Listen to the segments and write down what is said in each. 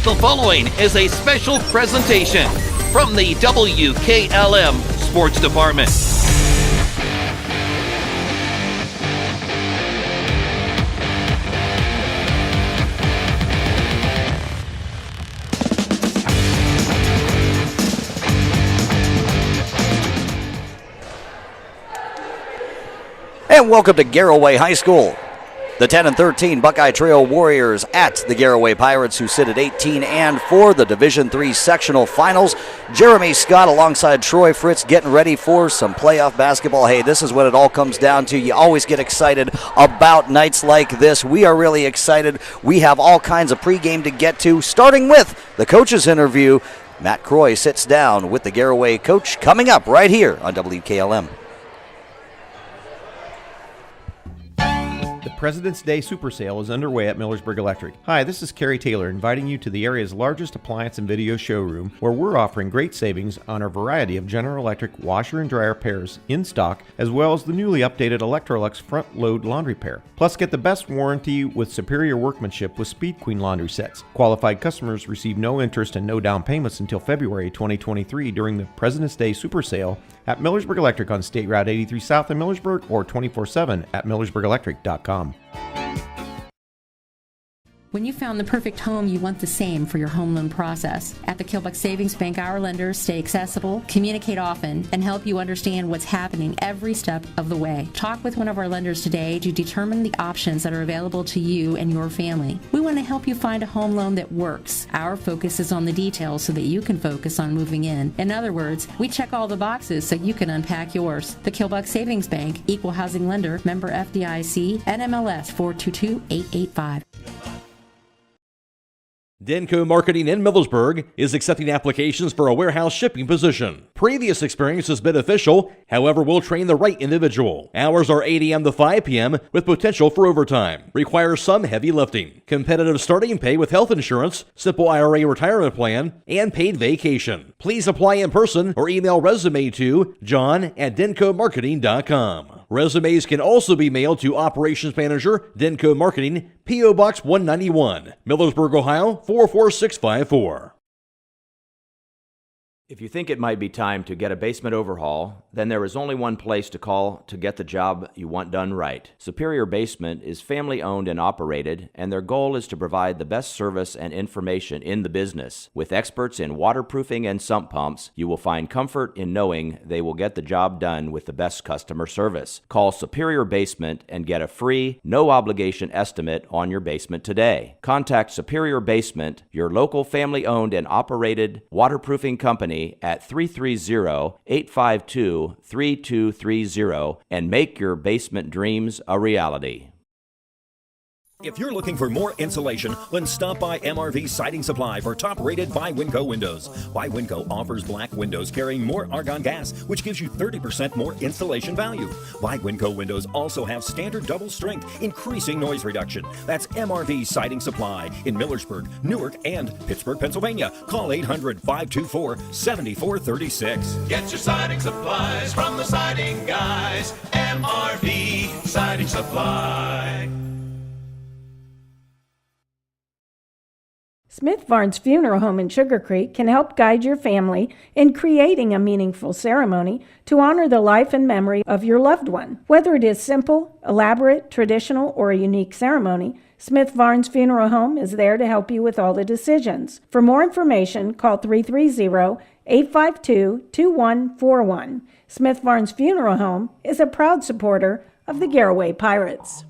The following is a special presentation from the WKLM Sports Department. And welcome to Garaway High School. The 10-13 Buckeye Trail Warriors at the Garaway Pirates, who sit at 18-4, the Division III Sectional Finals. Jeremy Scott alongside Troy Fritz getting ready for some playoff basketball. Hey, this is what it all comes down to. You always get excited about nights like this. We are really excited. We have all kinds of pregame to get to, starting with the coach's interview. Matt Croy sits down with the Garaway coach coming up right here on WKLM. The President's Day Super Sale is underway at Millersburg Electric. Hi, this is Kerry Taylor inviting you to the area's largest appliance and video showroom, where we're offering great savings on a variety of General Electric washer and dryer pairs in stock, as well as the newly updated Electrolux front load laundry pair. Plus, get the best warranty with superior workmanship with Speed Queen laundry sets. Qualified customers receive no interest and no down payments until February 2023 during the President's Day Super Sale at Millersburg Electric on State Route 83 South in Millersburg, or 24/7 at millersburgelectric.com. When you found the perfect home, you want the same for your home loan process. At the Kilbuck Savings Bank, our lenders stay accessible, communicate often, and help you understand what's happening every step of the way. Talk with one of our lenders today to determine the options that are available to you and your family. We want to help you find a home loan that works. Our focus is on the details so that you can focus on moving in. In other words, we check all the boxes so you can unpack yours. The Kilbuck Savings Bank, Equal Housing Lender, member FDIC, NMLS 422885. Denko Marketing in Millersburg is accepting applications for a warehouse shipping position. Previous experience is beneficial, however, we'll train the right individual. Hours are 8 a.m. to 5 p.m. with potential for overtime. Requires some heavy lifting. Competitive starting pay with health insurance, simple IRA retirement plan, and paid vacation. Please apply in person or email resume to john@denkomarketing.com. Resumes can also be mailed to Operations Manager, Denko Marketing, P.O. Box 191, Millersburg, Ohio 44654. If you think it might be time to get a basement overhaul, then there is only one place to call to get the job you want done right. Superior Basement is family-owned and operated, and their goal is to provide the best service and information in the business. With experts in waterproofing and sump pumps, you will find comfort in knowing they will get the job done with the best customer service. Call Superior Basement and get a free, no-obligation estimate on your basement today. Contact Superior Basement, your local family-owned and operated waterproofing company, at 330-852-3230 and make your basement dreams a reality. If you're looking for more insulation, then stop by MRV Siding Supply for top-rated by Winco windows. By Winco offers black windows carrying more argon gas, which gives you 30% more insulation value. By Winco windows also have standard double strength, increasing noise reduction. That's MRV Siding Supply in Millersburg, Newark, and Pittsburgh, Pennsylvania. Call 800-524-7436. Get your siding supplies from the siding guys. MRV Siding Supply. Smith Barnes Funeral Home in Sugar Creek can help guide your family in creating a meaningful ceremony to honor the life and memory of your loved one. Whether it is simple, elaborate, traditional, or a unique ceremony, Smith Barnes Funeral Home is there to help you with all the decisions. For more information, call 330-852-2141. Smith Barnes Funeral Home is a proud supporter of the Garaway Pirates.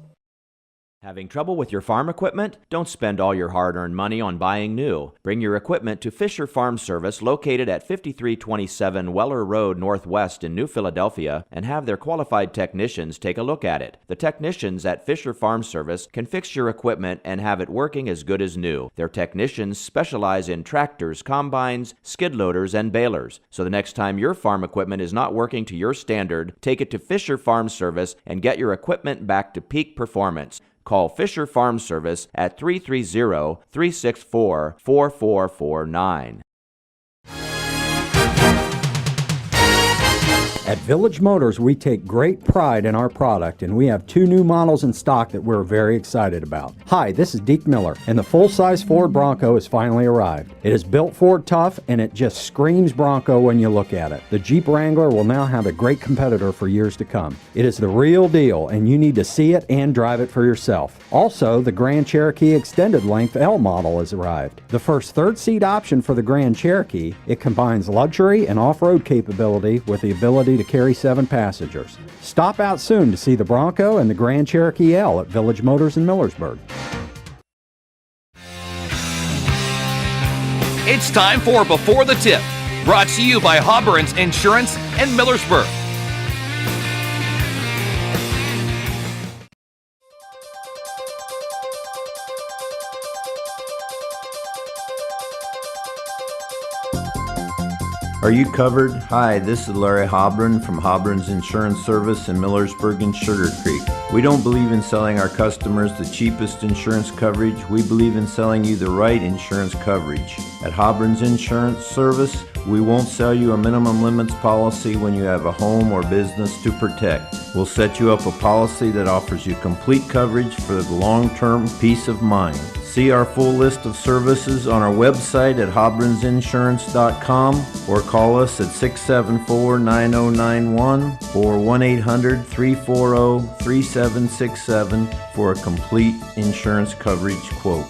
Having trouble with your farm equipment? Don't spend all your hard-earned money on buying new. Bring your equipment to Fisher Farm Service, located at 5327 Weller Road Northwest in New Philadelphia, and have their qualified technicians take a look at it. The technicians at Fisher Farm Service can fix your equipment and have it working as good as new. Their technicians specialize in tractors, combines, skid loaders, and balers. So the next time your farm equipment is not working to your standard, take it to Fisher Farm Service and get your equipment back to peak performance. Call Fisher Farm Service at 330-364-4449. At Village Motors, we take great pride in our product, and we have 2 new models in stock that we're very excited about. Hi, this is Deke Miller, and the full-size Ford Bronco has finally arrived. It is built Ford tough, and it just screams Bronco when you look at it. The Jeep Wrangler will now have a great competitor for years to come. It is the real deal, and you need to see it and drive it for yourself. Also, the Grand Cherokee Extended Length L model has arrived. The first third-seat option for the Grand Cherokee, it combines luxury and off-road capability with the ability to carry 7 passengers. Stop out soon to see the Bronco and the Grand Cherokee L at Village Motors in Millersburg. It's time for Before the Tip, brought to you by Hobburns Insurance and Millersburg. Are you covered? Hi, this is Larry Hobburn from Hobburns Insurance Service in Millersburg and Sugar Creek. We don't believe in selling our customers the cheapest insurance coverage. We believe in selling you the right insurance coverage. At Hobburns Insurance Service, we won't sell you a minimum limits policy when you have a home or business to protect. We'll set you up a policy that offers you complete coverage for the long-term peace of mind. See our full list of services on our website at hoburnsinsurance.com or call us at 674-9091 or 1-800-340-3767 for a complete insurance coverage quote.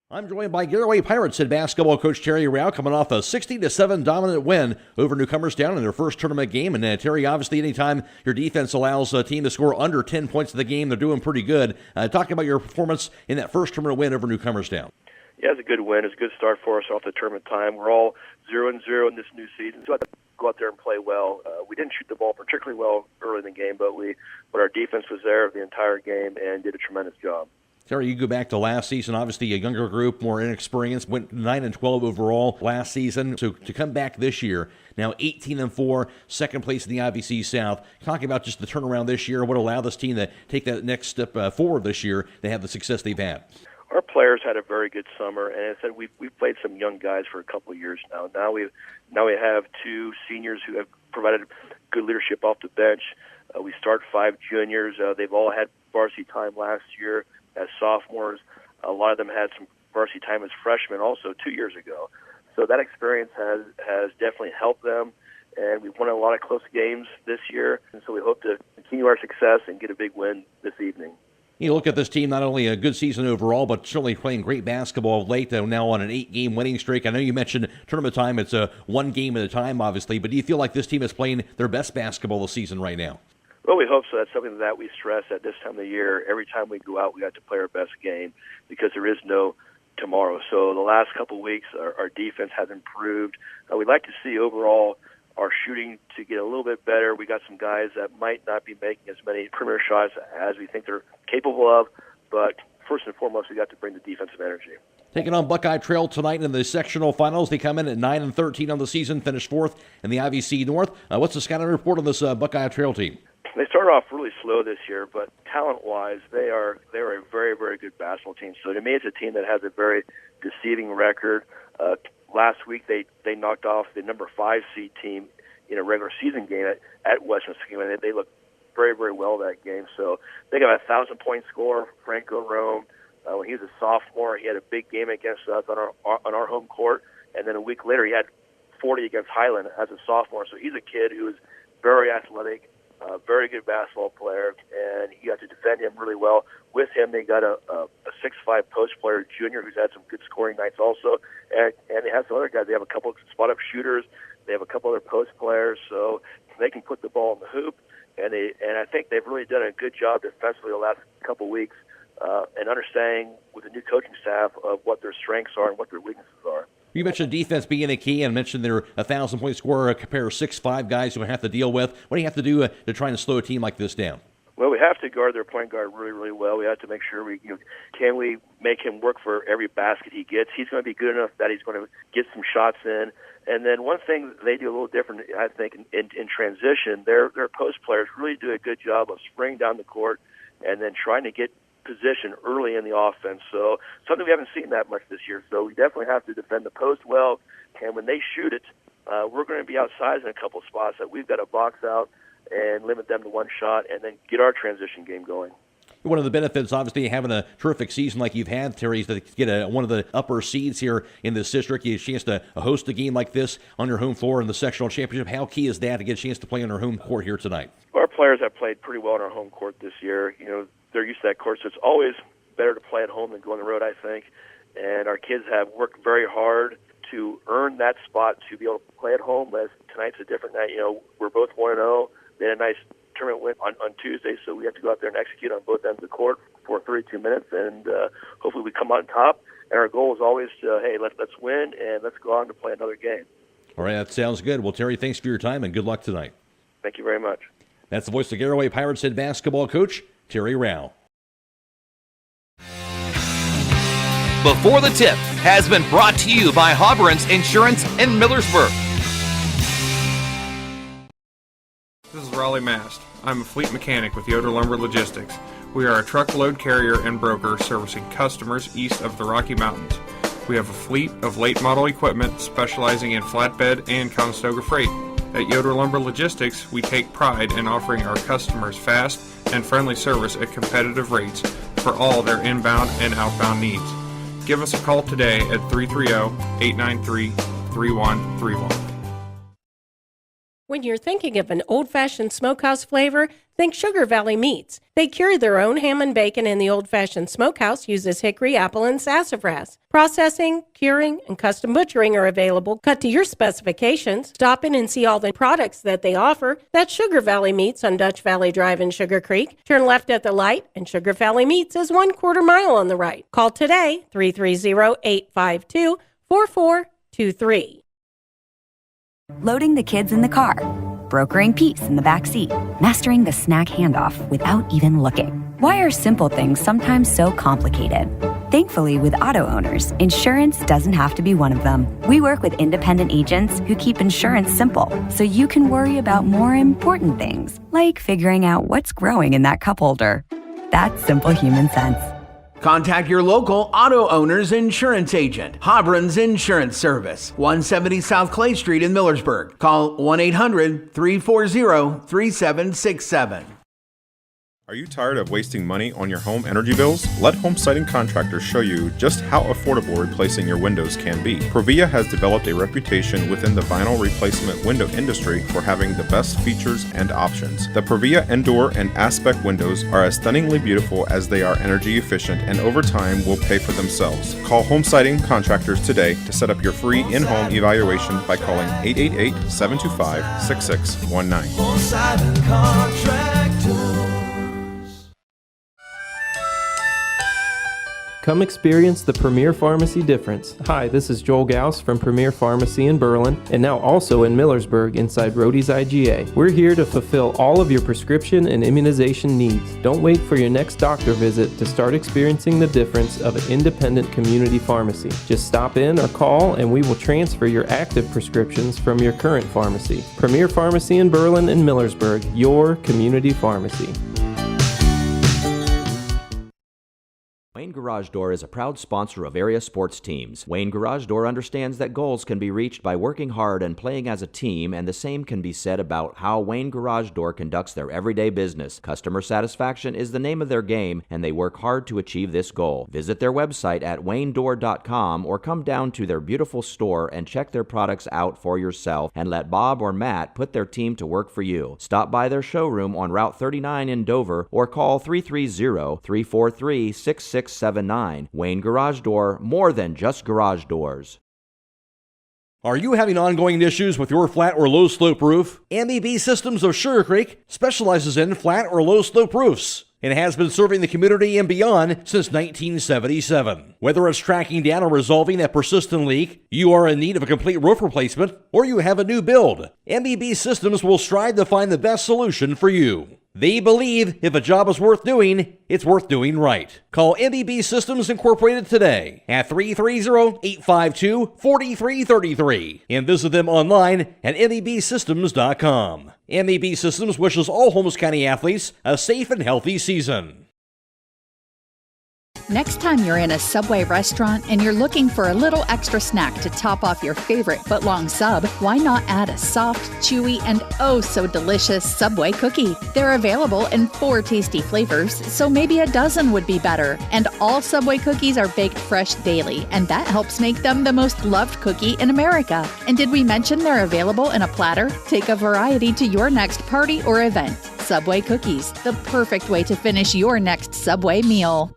I'm joined by Garaway Pirates head basketball coach Terry Rao, coming off a 60-7 dominant win over Newcomerstown in their first tournament game. And Terry, obviously, anytime your defense allows a team to score under 10 points in the game, they're doing pretty good. Talking about your performance in that first tournament win over Newcomerstown. Yeah, it's a good win. It's a good start for us off the tournament time. We're all 0-0 in this new season, so I have to go out there and play well. We didn't shoot the ball particularly well early in the game, but our defense was there the entire game and did a tremendous job. Terry, you go back to last season, obviously a younger group, more inexperienced, went 9-12 overall last season. So to come back this year, now 18-4, second place in the IVC South, talking about just the turnaround this year, what allowed this team to take that next step forward this year to have the success they've had. Our players had a very good summer, and as I said, we've played some young guys for a couple of years now. Now we have 2 seniors who have provided good leadership off the bench. We start 5 juniors. They've all had varsity time last year as sophomores. A lot of them had some varsity time as freshmen also 2 years ago. So that experience has definitely helped them, and we've won a lot of close games this year, and so we hope to continue our success and get a big win this evening. You look at this team, not only a good season overall, but certainly playing great basketball of late, now on an 8-game winning streak. I know you mentioned tournament time. It's a 1 game at a time, obviously, but do you feel like this team is playing their best basketball this season right now? Well, we hope so. That's something that we stress at this time of the year. Every time we go out, we have to play our best game because there is no tomorrow. So the last couple of weeks, our defense has improved. We'd like to see overall our shooting to get a little bit better. We got some guys that might not be making as many perimeter shots as we think they're capable of, but first and foremost, we got to bring the defensive energy. Taking on Buckeye Trail tonight in the sectional finals. They come in at 9-13 on the season, finished 4th in the IVC North. What's the scouting report on this Buckeye Trail team? They started off really slow this year, but talent-wise, they're a very, very good basketball team. So to me, it's a team that has a very deceiving record. Last week, they knocked off the number 5 seed team in a regular season game at Western Sectional, and they looked very, very well that game. So they got a 1,000-point scorer, Franco Rome. When he was a sophomore, he had a big game against us on our home court, and then a week later, he had 40 against Highland as a sophomore. So he's a kid who is very athletic. Very good basketball player, and you have to defend him really well. With him, they got a 6'5" post player, junior, who's had some good scoring nights also, and they have some other guys. They have a couple of spot-up shooters. They have a couple other post players, so they can put the ball in the hoop, and I think they've really done a good job defensively the last couple of weeks and understanding with the new coaching staff of what their strengths are and what their weaknesses are. You mentioned defense being a key and mentioned they're a 1,000-point scorer compared to 6'5" guys who have to deal with. What do you have to do to try and slow a team like this down? Well, we have to guard their point guard really, really well. We have to make sure can we make him work for every basket he gets. He's going to be good enough that he's going to get some shots in. And then one thing they do a little different, I think, in transition, their post players really do a good job of spraying down the court and then trying to get position early in the offense. So something we haven't seen that much this year. So we definitely have to defend the post well, and when they shoot it, we're going to be outsized in a couple spots that we've got to box out and limit them to one shot and then get our transition game going. One of the benefits, obviously, having a terrific season like you've had, Terry, is to get one of the upper seeds here in this district. You get a chance to host a game like this on your home floor in the sectional championship. How key is that to get a chance to play on our home court here tonight? Our players have played pretty well on our home court this year. They're used to that court, so it's always better to play at home than go on the road, I think. And our kids have worked very hard to earn that spot to be able to play at home. As tonight's a different night. We're both 1-0. They had a nice tournament win on Tuesday, so we have to go out there and execute on both ends of the court for 32 minutes, and hopefully we come on top. And our goal is always to, hey, let's win, and let's go on to play another game. All right, that sounds good. Well, Terry, thanks for your time, and good luck tonight. Thank you very much. That's the voice of Garaway Pirates head basketball coach, Terry Rao. Before the Tip has been brought to you by Hobron's Insurance in Millersburg. This is Raleigh Mast. I'm a fleet mechanic with Yoder Lumber Logistics. We are a truckload carrier and broker servicing customers east of the Rocky Mountains. We have a fleet of late model equipment specializing in flatbed and Conestoga freight. At Yoder Lumber Logistics, we take pride in offering our customers fast and friendly service at competitive rates for all their inbound and outbound needs. Give us a call today at 330-893-3131. When you're thinking of an old-fashioned smokehouse flavor, think Sugar Valley Meats. They cure their own ham and bacon, and the old-fashioned smokehouse uses hickory, apple, and sassafras. Processing, curing, and custom butchering are available, cut to your specifications. Stop in and see all the products that they offer. That's Sugar Valley Meats on Dutch Valley Drive in Sugar Creek. Turn left at the light, and Sugar Valley Meats is 1/4 mile on the right. Call today, 330-852-4423. Loading the kids in the car, brokering peace in the back seat, mastering the snack handoff without even looking. Why are simple things sometimes so complicated? Thankfully, with auto owners, insurance doesn't have to be one of them. We work with independent agents who keep insurance simple, so you can worry about more important things, like figuring out what's growing in that cup holder. That's simple human sense. Contact your local auto owner's insurance agent. Hobron's Insurance Service, 170 South Clay Street in Millersburg. Call 1-800-340-3767. Are you tired of wasting money on your home energy bills? Let Home Siding Contractors show you just how affordable replacing your windows can be. Provia has developed a reputation within the vinyl replacement window industry for having the best features and options. The Provia Endure and Aspect windows are as stunningly beautiful as they are energy efficient, and over time will pay for themselves. Call Home Siding Contractors today to set up your free in-home evaluation by calling 888-725-6619. Home Siding Contractors. Come experience the Premier Pharmacy difference. Hi, this is Joel Gauss from Premier Pharmacy in Berlin, and now also in Millersburg inside Rody's IGA. We're here to fulfill all of your prescription and immunization needs. Don't wait for your next doctor visit to start experiencing the difference of an independent community pharmacy. Just stop in or call and we will transfer your active prescriptions from your current pharmacy. Premier Pharmacy in Berlin and Millersburg, your community pharmacy. Wayne Garage Door is a proud sponsor of area sports teams. Wayne Garage Door understands that goals can be reached by working hard and playing as a team, and the same can be said about how Wayne Garage Door conducts their everyday business. Customer satisfaction is the name of their game, and they work hard to achieve this goal. Visit their website at waynedoor.com or come down to their beautiful store and check their products out for yourself and let Bob or Matt put their team to work for you. Stop by their showroom on Route 39 in Dover or call 330-343-6679. Wayne Garage Door, more than just garage doors. Are you having ongoing issues with your flat or low slope roof? MEB Systems of Sugar Creek specializes in flat or low slope roofs and has been serving the community and beyond since 1977. Whether it's tracking down or resolving that persistent leak, you are in need of a complete roof replacement, or you have a new build, MEB Systems will strive to find the best solution for you. They believe if a job is worth doing, it's worth doing right. Call MEB Systems Incorporated today at 330-852-4333 and visit them online at mebsystems.com. MEB Systems wishes all Holmes County athletes a safe and healthy season. Next time you're in a Subway restaurant and you're looking for a little extra snack to top off your favorite foot-long sub, why not add a soft, chewy, and oh so delicious Subway cookie? They're available in 4 tasty flavors, so maybe a dozen would be better. And all Subway cookies are baked fresh daily, and that helps make them the most loved cookie in America. And did we mention they're available in a platter? Take a variety to your next party or event. Subway cookies, the perfect way to finish your next Subway meal.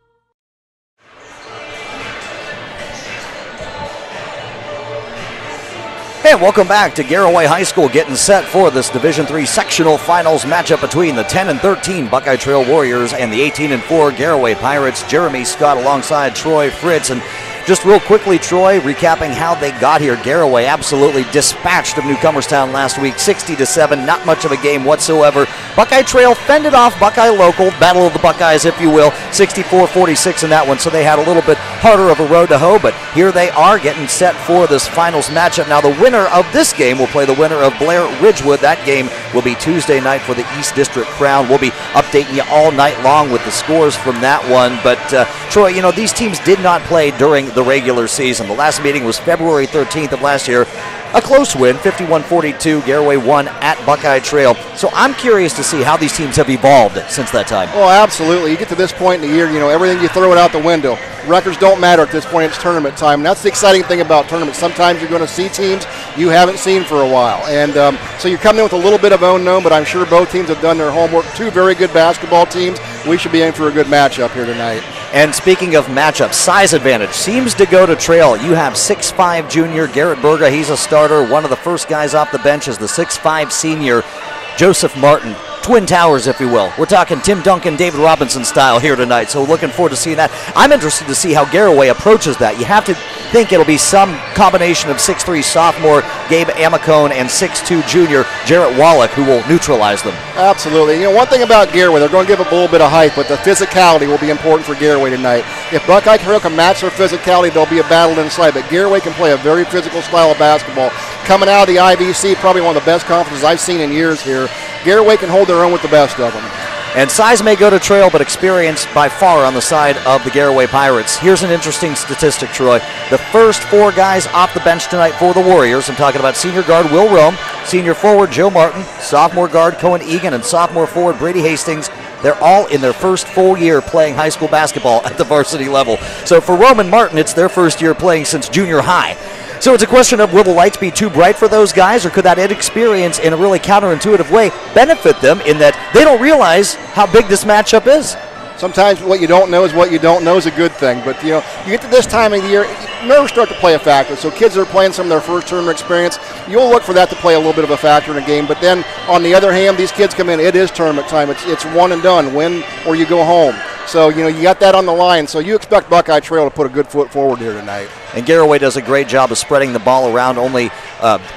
And welcome back to Garaway High School, getting set for this Division III sectional finals matchup between the 10 and 13 Buckeye Trail Warriors and the 18 and 4 Garaway Pirates. Jeremy Scott alongside Troy Fritz. And just real quickly, Troy, recapping how they got here. Garaway absolutely dispatched of Newcomerstown last week, 60-7, not much of a game whatsoever. Buckeye Trail fended off Buckeye Local, battle of the Buckeyes, if you will, 64-46 in that one, so they had a little bit harder of a road to hoe, but here they are getting set for this finals matchup. Now, the winner of this game will play the winner of Blair Ridgewood. That game will be Tuesday night for the East District Crown. We'll be updating you all night long with the scores from that one, but Troy, you know, these teams did not play during the regular season. The last meeting was February 13th of last year. A close win, 51-42. Garaway won at Buckeye Trail. So I'm curious to see how these teams have evolved since that time. Oh, absolutely. You get to this point in the year, you know, everything, you throw it out the window. Records don't matter at this point. It's tournament time. And that's the exciting thing about tournaments. Sometimes you're going to see teams you haven't seen for a while. And so you're coming in with a little bit of unknown, but I'm sure both teams have done their homework. 2 very good basketball teams. We should be in for a good matchup here tonight. And speaking of matchups, size advantage seems to go to Trail. You have 6'5" junior Garrett Berga. He's a starter. One of the first guys off the bench is the 6'5" senior Joseph Martin. Twin Towers, if you will. We're talking Tim Duncan, David Robinson style here tonight, so looking forward to seeing that. I'm interested to see how Garaway approaches that. You have to think it'll be some combination of 6'3" sophomore Gabe Amicone and 6'2" junior Jarrett Wallach who will neutralize them. Absolutely. You know, one thing about Garaway, they're going to give up a little bit of height, but the physicality will be important for Garaway tonight. If Buckeye Trail can match their physicality, there'll be a battle inside, but Garaway can play a very physical style of basketball. Coming out of the IVC, probably one of the best conferences I've seen in years here. Garaway can hold their own with the best of them. And size may go to Trail, but experience by far on the side of the Garaway Pirates. Here's an interesting statistic, Troy. The first 4 guys off the bench tonight for the Warriors, I'm talking about senior guard Will Rome, senior forward Joe Martin, sophomore guard Cohen Egan, and sophomore forward Brady Hastings. They're all in their first full year playing high school basketball at the varsity level. So for Rome and Martin, it's their first year playing since junior high. So it's a question of, will the lights be too bright for those guys, or could that inexperience in a really counterintuitive way benefit them in that they don't realize how big this matchup is? Sometimes what you don't know is what you don't know is a good thing. But, you know, you get to this time of the year, nerves start to play a factor. So kids that are playing some of their first tournament experience, you'll look for that to play a little bit of a factor in a game. But then, on the other hand, these kids come in, it is tournament time. It's one and done, win or you go home. So, you know, you got that on the line. So you expect Buckeye Trail to put a good foot forward here tonight. And Garaway does a great job of spreading the ball around. Only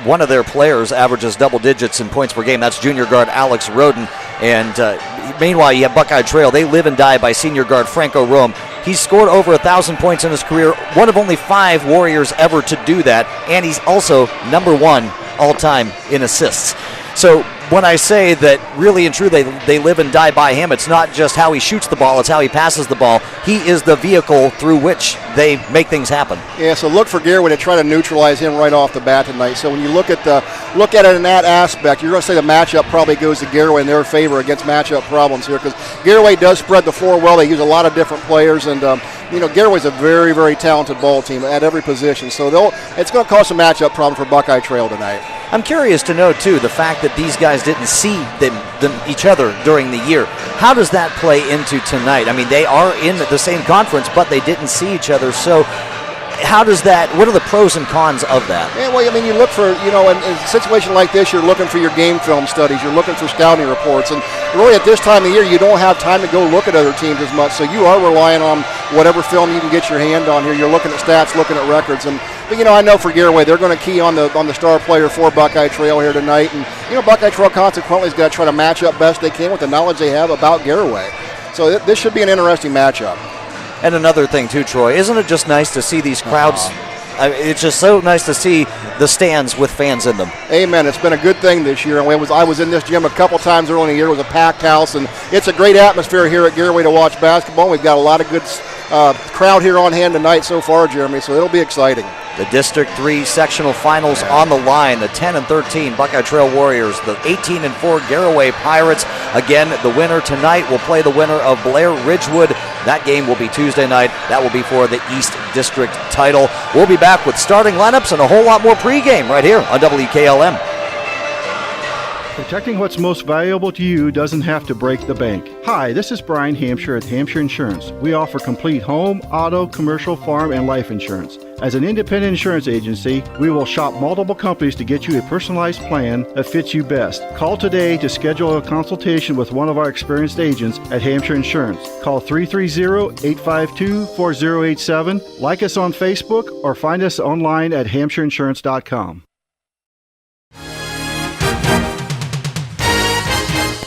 one of their players averages double digits in points per game. That's junior guard Alex Roden. And meanwhile, you have Buckeye Trail. They live and die by senior guard Franco Rome. He's scored over 1,000 points in his career, one of only 5 Warriors ever to do that. And he's also number 1 all-time in assists. So when I say that really and truly they live and die by him, it's not just how he shoots the ball, it's how he passes the ball. He is the vehicle through which they make things happen. Yeah, so look for Garaway to try to neutralize him right off the bat tonight. So when you look at it in that aspect, you're going to say the matchup probably goes to Garaway in their favor against matchup problems here, because Garaway does spread the floor well. They use a lot of different players, and you know, Garaway's a very, very talented ball team at every position. So it's going to cause some matchup problems for Buckeye Trail tonight. I'm curious to know, too, the fact that these guys didn't see each other during the year. How does that play into tonight? I mean, they are in the same conference, but they didn't see each other. So how does that, what are the pros and cons of that? Yeah, well, I mean, you look for, you know, in a situation like this, you're looking for your game film studies, you're looking for scouting reports, and really at this time of year, you don't have time to go look at other teams as much, so you are relying on whatever film you can get your hand on here. You're looking at stats, looking at records, but, you know, I know for Garaway, they're going to key on the star player for Buckeye Trail here tonight, and, you know, Buckeye Trail consequently has got to try to match up best they can with the knowledge they have about Garaway. So this should be an interesting matchup. And another thing, too, Troy, isn't it just nice to see these crowds? It's just so nice to see the stands with fans in them. Amen. It's been a good thing this year. I was in this gym a couple times early in the year. It was a packed house, and it's a great atmosphere here at Garaway to watch basketball. We've got a lot of good crowd here on hand tonight so far, Jeremy, so it'll be exciting. The District 3 sectional finals on the line. The 10-13 Buckeye Trail Warriors, the 18-4 Garaway Pirates. Again, the winner tonight will play the winner of Blair Ridgewood. That game will be Tuesday night. That will be for the East District title. We'll be back with starting lineups and a whole lot more pregame right here on WKLM. Protecting what's most valuable to you doesn't have to break the bank. Hi, this is Brian Hampshire at Hampshire Insurance. We offer complete home, auto, commercial, farm, and life insurance. As an independent insurance agency, we will shop multiple companies to get you a personalized plan that fits you best. Call today to schedule a consultation with one of our experienced agents at Hampshire Insurance. Call 330-852-4087, like us on Facebook, or find us online at hampshireinsurance.com.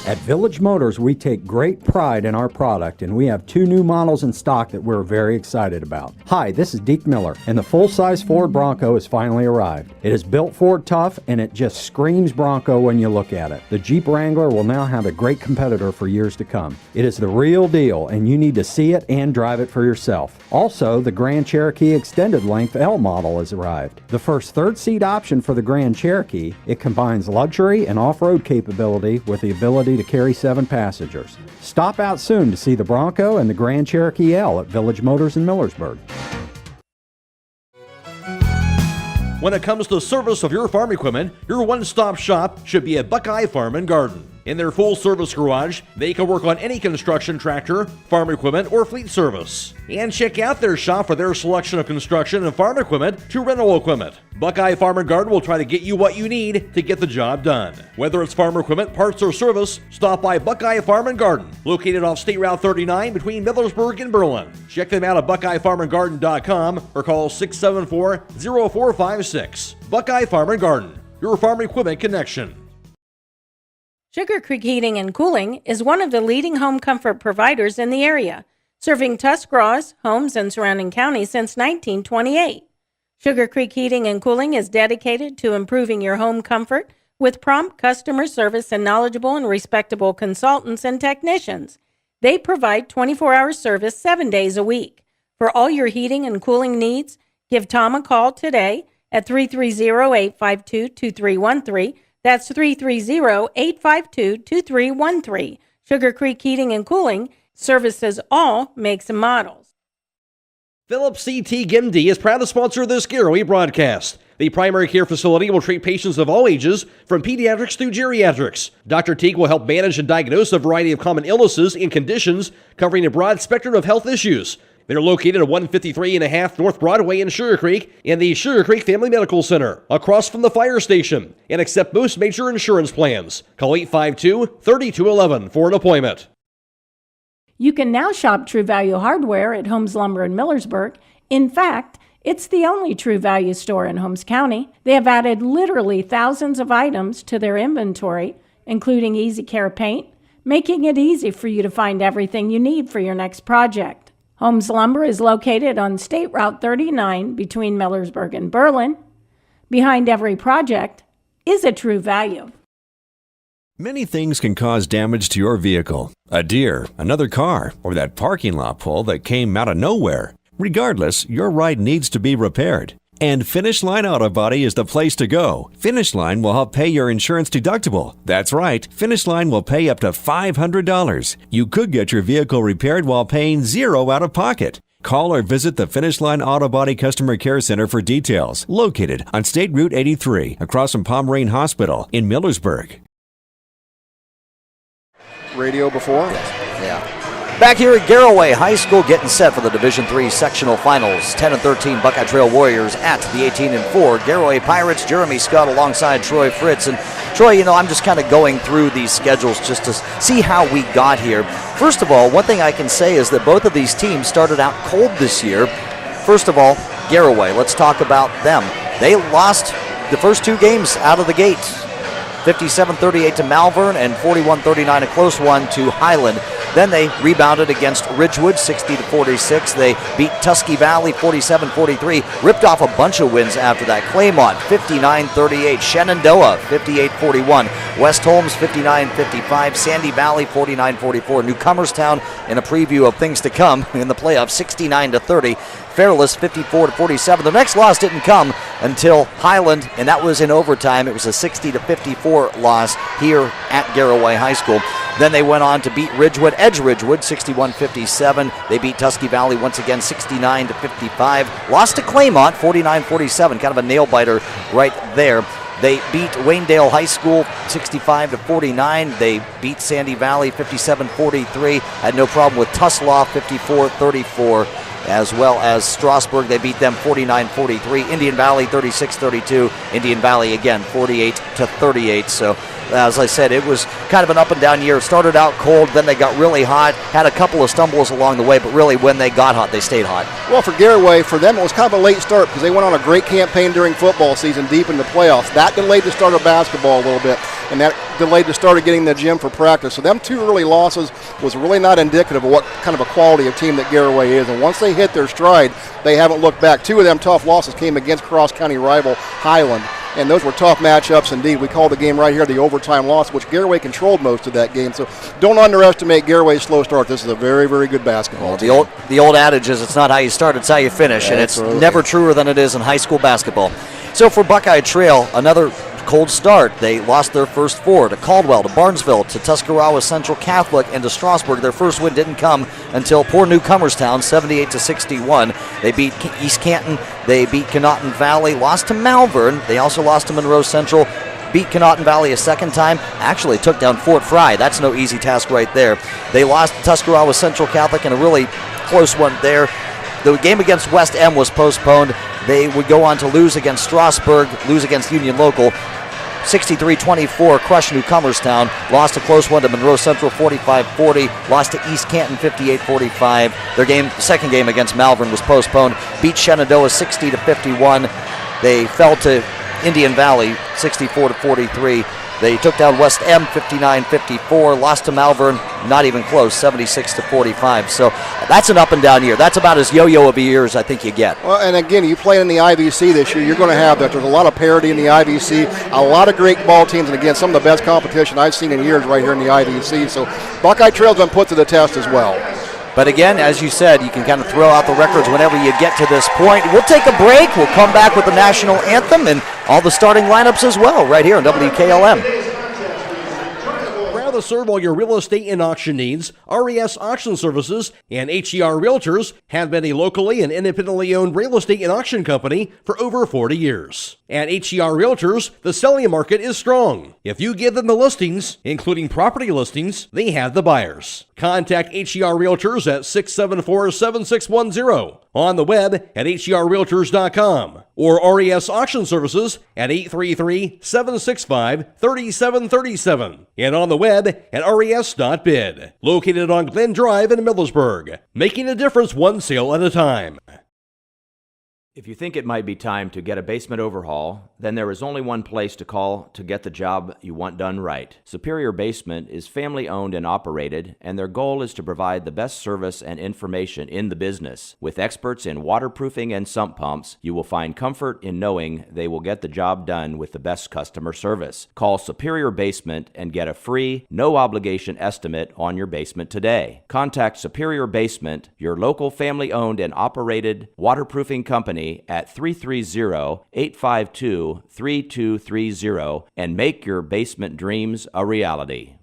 At Village Motors, we take great pride in our product, and we have 2 new models in stock that we're very excited about. Hi, this is Deke Miller, and the full-size Ford Bronco has finally arrived. It is built Ford tough, and it just screams Bronco when you look at it. The Jeep Wrangler will now have a great competitor for years to come. It is the real deal, and you need to see it and drive it for yourself. Also, the Grand Cherokee Extended Length L model has arrived. The first third-seat option for the Grand Cherokee, it combines luxury and off-road capability with the ability to carry 7 passengers. Stop out soon to see the Bronco and the Grand Cherokee L at Village Motors in Millersburg. When it comes to service of your farm equipment, your one-stop shop should be at Buckeye Farm and Garden. In their full-service garage, they can work on any construction tractor, farm equipment, or fleet service. And check out their shop for their selection of construction and farm equipment to rental equipment. Buckeye Farm and Garden will try to get you what you need to get the job done. Whether it's farm equipment, parts, or service, stop by Buckeye Farm and Garden, located off State Route 39 between Millersburg and Berlin. Check them out at BuckeyeFarmandGarden.com or call 674-0456. Buckeye Farm and Garden, your farm equipment connection. Sugar Creek Heating and Cooling is one of the leading home comfort providers in the area, serving Tuscarawas, homes, and surrounding counties since 1928. Sugar Creek Heating and Cooling is dedicated to improving your home comfort with prompt customer service and knowledgeable and respectable consultants and technicians. They provide 24-hour service 7 days a week. For all your heating and cooling needs, give Tom a call today at 330-852-2313. That's 330-852-2313. Sugar Creek Heating and Cooling services all makes and models. Phillips CT GIMD is proud to sponsor this Garaway broadcast. The primary care facility will treat patients of all ages, from pediatrics to geriatrics. Dr. Teague will help manage and diagnose a variety of common illnesses and conditions, covering a broad spectrum of health issues. They're located at 153.5 North Broadway in Sugar Creek and the Sugar Creek Family Medical Center, across from the fire station, and accept most major insurance plans. Call 852-3211 for an appointment. You can now shop True Value Hardware at Holmes Lumber in Millersburg. In fact, it's the only True Value store in Holmes County. They have added literally thousands of items to their inventory, including Easy Care paint, making it easy for you to find everything you need for your next project. Holmes Lumber is located on State Route 39 between Millersburg and Berlin. Behind every project is a True Value. Many things can cause damage to your vehicle. A deer, another car, or that parking lot pole that came out of nowhere. Regardless, your ride needs to be repaired. And Finish Line Auto Body is the place to go. Finish Line will help pay your insurance deductible. That's right, Finish Line will pay up to $500. You could get your vehicle repaired while paying $0 out of pocket. Call or visit the Finish Line Auto Body Customer Care Center for details. Located on State Route 83, across from Pomerane Hospital in Millersburg. Radio before? Yeah. Back here at Garaway High School, getting set for the Division III sectional finals. 10-13 Buckeye Trail Warriors at the 18-4 Garaway Pirates. Jeremy Scott alongside Troy Fritz. And Troy, I'm just kind of going through these schedules just to see how we got here. First of all, one thing I can say is that both of these teams started out cold this year. First of all, Garaway, let's talk about them. They lost the first 2 games out of the gate. 57-38 to Malvern and 41-39, a close one, to Highland. Then they rebounded against Ridgewood, 60-46. They beat Tusky Valley, 47-43. Ripped off a bunch of wins after that. Claymont, 59-38. Shenandoah, 58-41. West Holmes 59-55. Sandy Valley 49-44. Newcomerstown, in a preview of things to come in the playoffs, 69-30. Fairless 54-47. The next loss didn't come until Highland, and that was in overtime. It was a 60-54 loss here at Garaway High School. Then they went on to beat Edge Ridgewood 61-57. They beat Tusky Valley once again 69-55. Lost to Claymont 49-47, kind of a nail biter right there. They beat Waynedale High School 65-49. They beat Sandy Valley 57-43. Had no problem with Tuslaw 54-34. As well as Strasburg, they beat them 49-43. Indian Valley 36-32. Indian Valley again 48-38. So as I said, it was kind of an up and down year. It started out cold, then they got really hot, had a couple of stumbles along the way, but really when they got hot, they stayed hot. Well, for Garaway, for them, it was kind of a late start because they went on a great campaign during football season deep in the playoffs. That delayed the start of basketball a little bit, and that delayed the start of getting the gym for practice. So them two early losses was really not indicative of what kind of a quality of team that Garaway is. And once they hit their stride, they haven't looked back. Two of them tough losses came against cross-county rival Highland. And those were tough matchups indeed. We called the game right here the overtime loss, which Garaway controlled most of that game. So don't underestimate Garaway's slow start. This is a very, very good basketball team. The old adage is it's not how you start, it's how you finish. And it's never truer than it is in high school basketball. So for Buckeye Trail, another cold start. They lost their first four to Caldwell, to Barnesville, to Tuscarawas Central Catholic, and to Strasburg. Their first win didn't come until poor Newcomerstown, 78-61. They beat East Canton. They beat Conotton Valley, lost to Malvern. They also lost to Monroe Central. Beat Conotton Valley a second time. Actually took down Fort Fry. That's no easy task right there. They lost to Tuscarawas Central Catholic in a really close one there. The game against West M was postponed. They would go on to lose against Strasburg, lose against Union Local. 63-24, crushed Newcomerstown. Lost a close one to Monroe Central, 45-40. Lost to East Canton, 58-45. Their second game against Malvern was postponed. Beat Shenandoah 60-51. They fell to Indian Valley, 64-43. They took down West M 59-54, lost to Malvern, not even close, 76-45. So that's an up and down year. That's about as yo-yo of a year as I think you get. Well, and again, you play in the IVC this year, you're going to have that. There's a lot of parity in the IVC, a lot of great ball teams, and again, some of the best competition I've seen in years right here in the IVC. So Buckeye Trail's been put to the test as well. But again, as you said, you can kind of throw out the records whenever you get to this point. We'll take a break. We'll come back with the national anthem and all the starting lineups as well right here on WKLM. Proud to serve all your real estate and auction needs, RES Auction Services and HER Realtors have been a locally and independently owned real estate and auction company for over 40 years. At HER Realtors, the selling market is strong. If you give them the listings, including property listings, they have the buyers. Contact HER Realtors at 674-7610, on the web at herrealtors.com, or RES Auction Services at 833-765-3737, and on the web at res.bid. Located on Glen Drive in Millersburg, making a difference one sale at a time. If you think it might be time to get a basement overhaul, then there is only one place to call to get the job you want done right. Superior Basement is family owned and operated, and their goal is to provide the best service and information in the business. With experts in waterproofing and sump pumps, you will find comfort in knowing they will get the job done with the best customer service. Call Superior Basement and get a free, no obligation estimate on your basement today. Contact Superior Basement, your local family owned and operated waterproofing company, at 330-852-3230 and make your basement dreams a reality.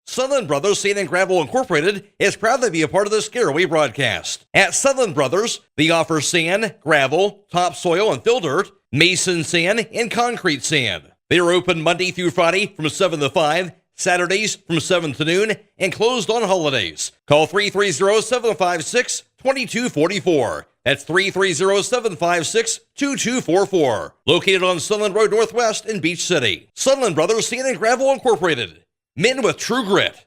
Sutherland Brothers Sand and Gravel Incorporated is proud to be a part of this Garaway broadcast. At Sutherland Brothers, they offer sand, gravel, topsoil and fill dirt, mason sand, and concrete sand. They are open Monday through Friday from 7 to 5, Saturdays from 7 to noon, and closed on holidays. Call 330-756-2244. That's 330-756-2244. Located on Sunland Road Northwest in Beach City. Sunland Brothers Sand and Gravel Incorporated. Men with true grit.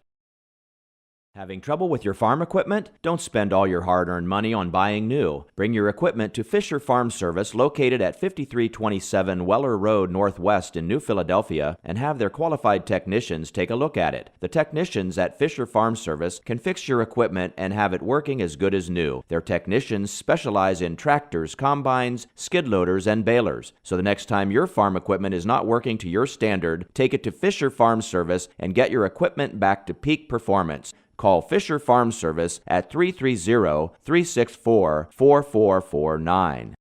Having trouble with your farm equipment? Don't spend all your hard-earned money on buying new. Bring your equipment to Fisher Farm Service, located at 5327 Weller Road Northwest in New Philadelphia, and have their qualified technicians take a look at it. The technicians at Fisher Farm Service can fix your equipment and have it working as good as new. Their technicians specialize in tractors, combines, skid loaders, and balers. So the next time your farm equipment is not working to your standard, take it to Fisher Farm Service and get your equipment back to peak performance. Call Fisher Farm Service at 330-364-4449.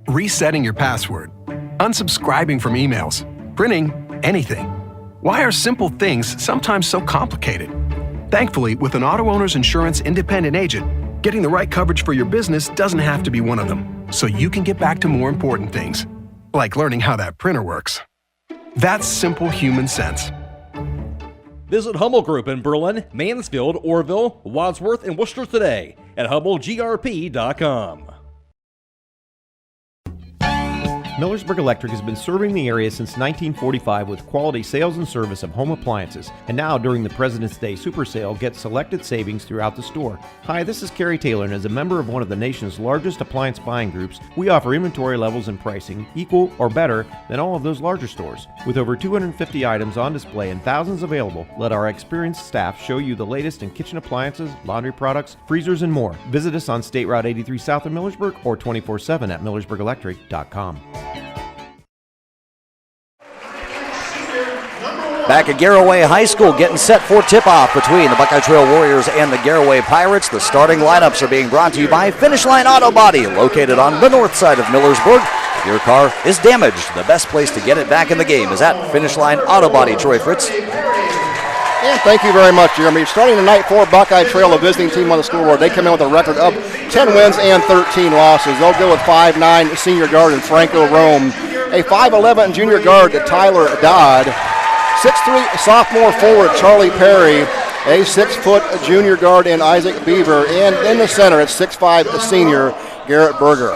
Resetting your password, unsubscribing from emails, printing anything. Why are simple things sometimes so complicated? Thankfully, with an auto owner's insurance independent agent, getting the right coverage for your business doesn't have to be one of them, so you can get back to more important things, like learning how that printer works. That's simple human sense. Visit Hummel Group in Berlin, Mansfield, Orville, Wadsworth, and Worcester today at HummelGRP.com. Millersburg Electric has been serving the area since 1945 with quality sales and service of home appliances. And now, during the President's Day Super Sale, get selected savings throughout the store. Hi, this is Kerry Taylor, and as a member of one of the nation's largest appliance buying groups, we offer inventory levels and pricing equal or better than all of those larger stores. With over 250 items on display and thousands available, let our experienced staff show you the latest in kitchen appliances, laundry products, freezers, and more. Visit us on State Route 83 south of Millersburg or 24/7 at MillersburgElectric.com. Back at Garaway High School, getting set for tip-off between the Buckeye Trail Warriors and the Garaway Pirates. The starting lineups are being brought to you by Finish Line Auto Body, located on the north side of Millersburg. If your car is damaged, the best place to get it back in the game is at Finish Line Auto Body. Troy Fritz. And thank you very much, Jeremy. Starting tonight for Buckeye Trail, the visiting team on the scoreboard. They come in with a record of 10 wins and 13 losses. They'll go with 5'9" senior guard and Franco Rome, a 5'11" junior guard Tyler Dodd, 6'3" sophomore forward Charlie Perry, a 6-foot junior guard in Isaac Beaver, and in the center at 6'5" senior Garrett Berger.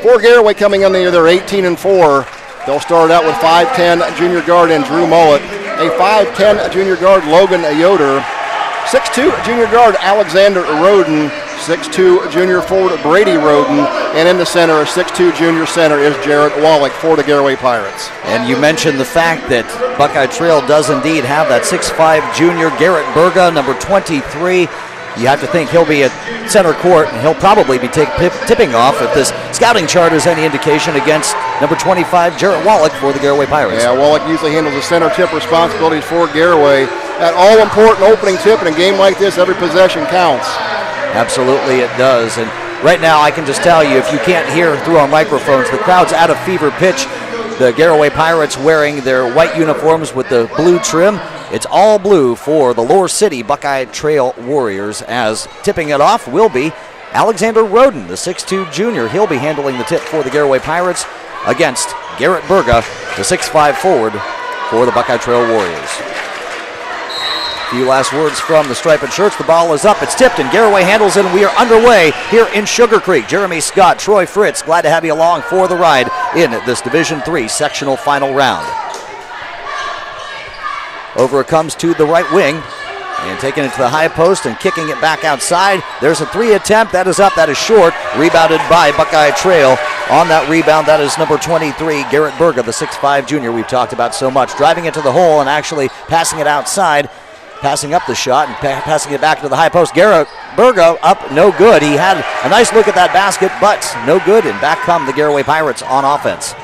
For Garaway coming in the year, they're 18-4. They'll start out with 5'10" junior guard and Drew Mullet, a 5'10" junior guard Logan Yoder, 6'2" junior guard Alexander Roden, 6'2" junior forward Brady Roden, and in the center, a 6'2" junior center is Jarrett Wallach for the Garaway Pirates. And you mentioned the fact that Buckeye Trail does indeed have that 6'5" junior Garrett Berga, number 23. You have to think he'll be at center court, and he'll probably be tipping off if this scouting chart is any indication against number 25, Jarrett Wallach for the Garaway Pirates. Yeah, Wallach usually handles the center tip responsibilities for Garaway. That all-important opening tip in a game like this, every possession counts. Absolutely it does. And right now I can just tell you, if you can't hear through our microphones, the crowd's at a fever pitch. The Garaway Pirates wearing their white uniforms with the blue trim. It's all blue for the Lower City Buckeye Trail Warriors, as tipping it off will be Alexander Roden, the 6'2" junior. He'll be handling the tip for the Garaway Pirates against Garrett Berga, the 6'5" forward for the Buckeye Trail Warriors. Few last words from the striped shirts. The ball is up, it's tipped, and Garaway handles it, and we are underway here in Sugar Creek. Jeremy Scott, Troy Fritz, glad to have you along for the ride in this Division III sectional final round. Over it comes to the right wing, and taking it to the high post and kicking it back outside. There's a 3 attempt, that is up, that is short, rebounded by Buckeye Trail. On that rebound, that is number 23, Garrett Berga, the 6'5" junior we've talked about so much, driving it to the hole and actually passing it outside. Passing up the shot and passing it back to the high post. Garrett Berga up, no good. He had a nice look at that basket, but no good, and back come the Garaway Pirates on offense.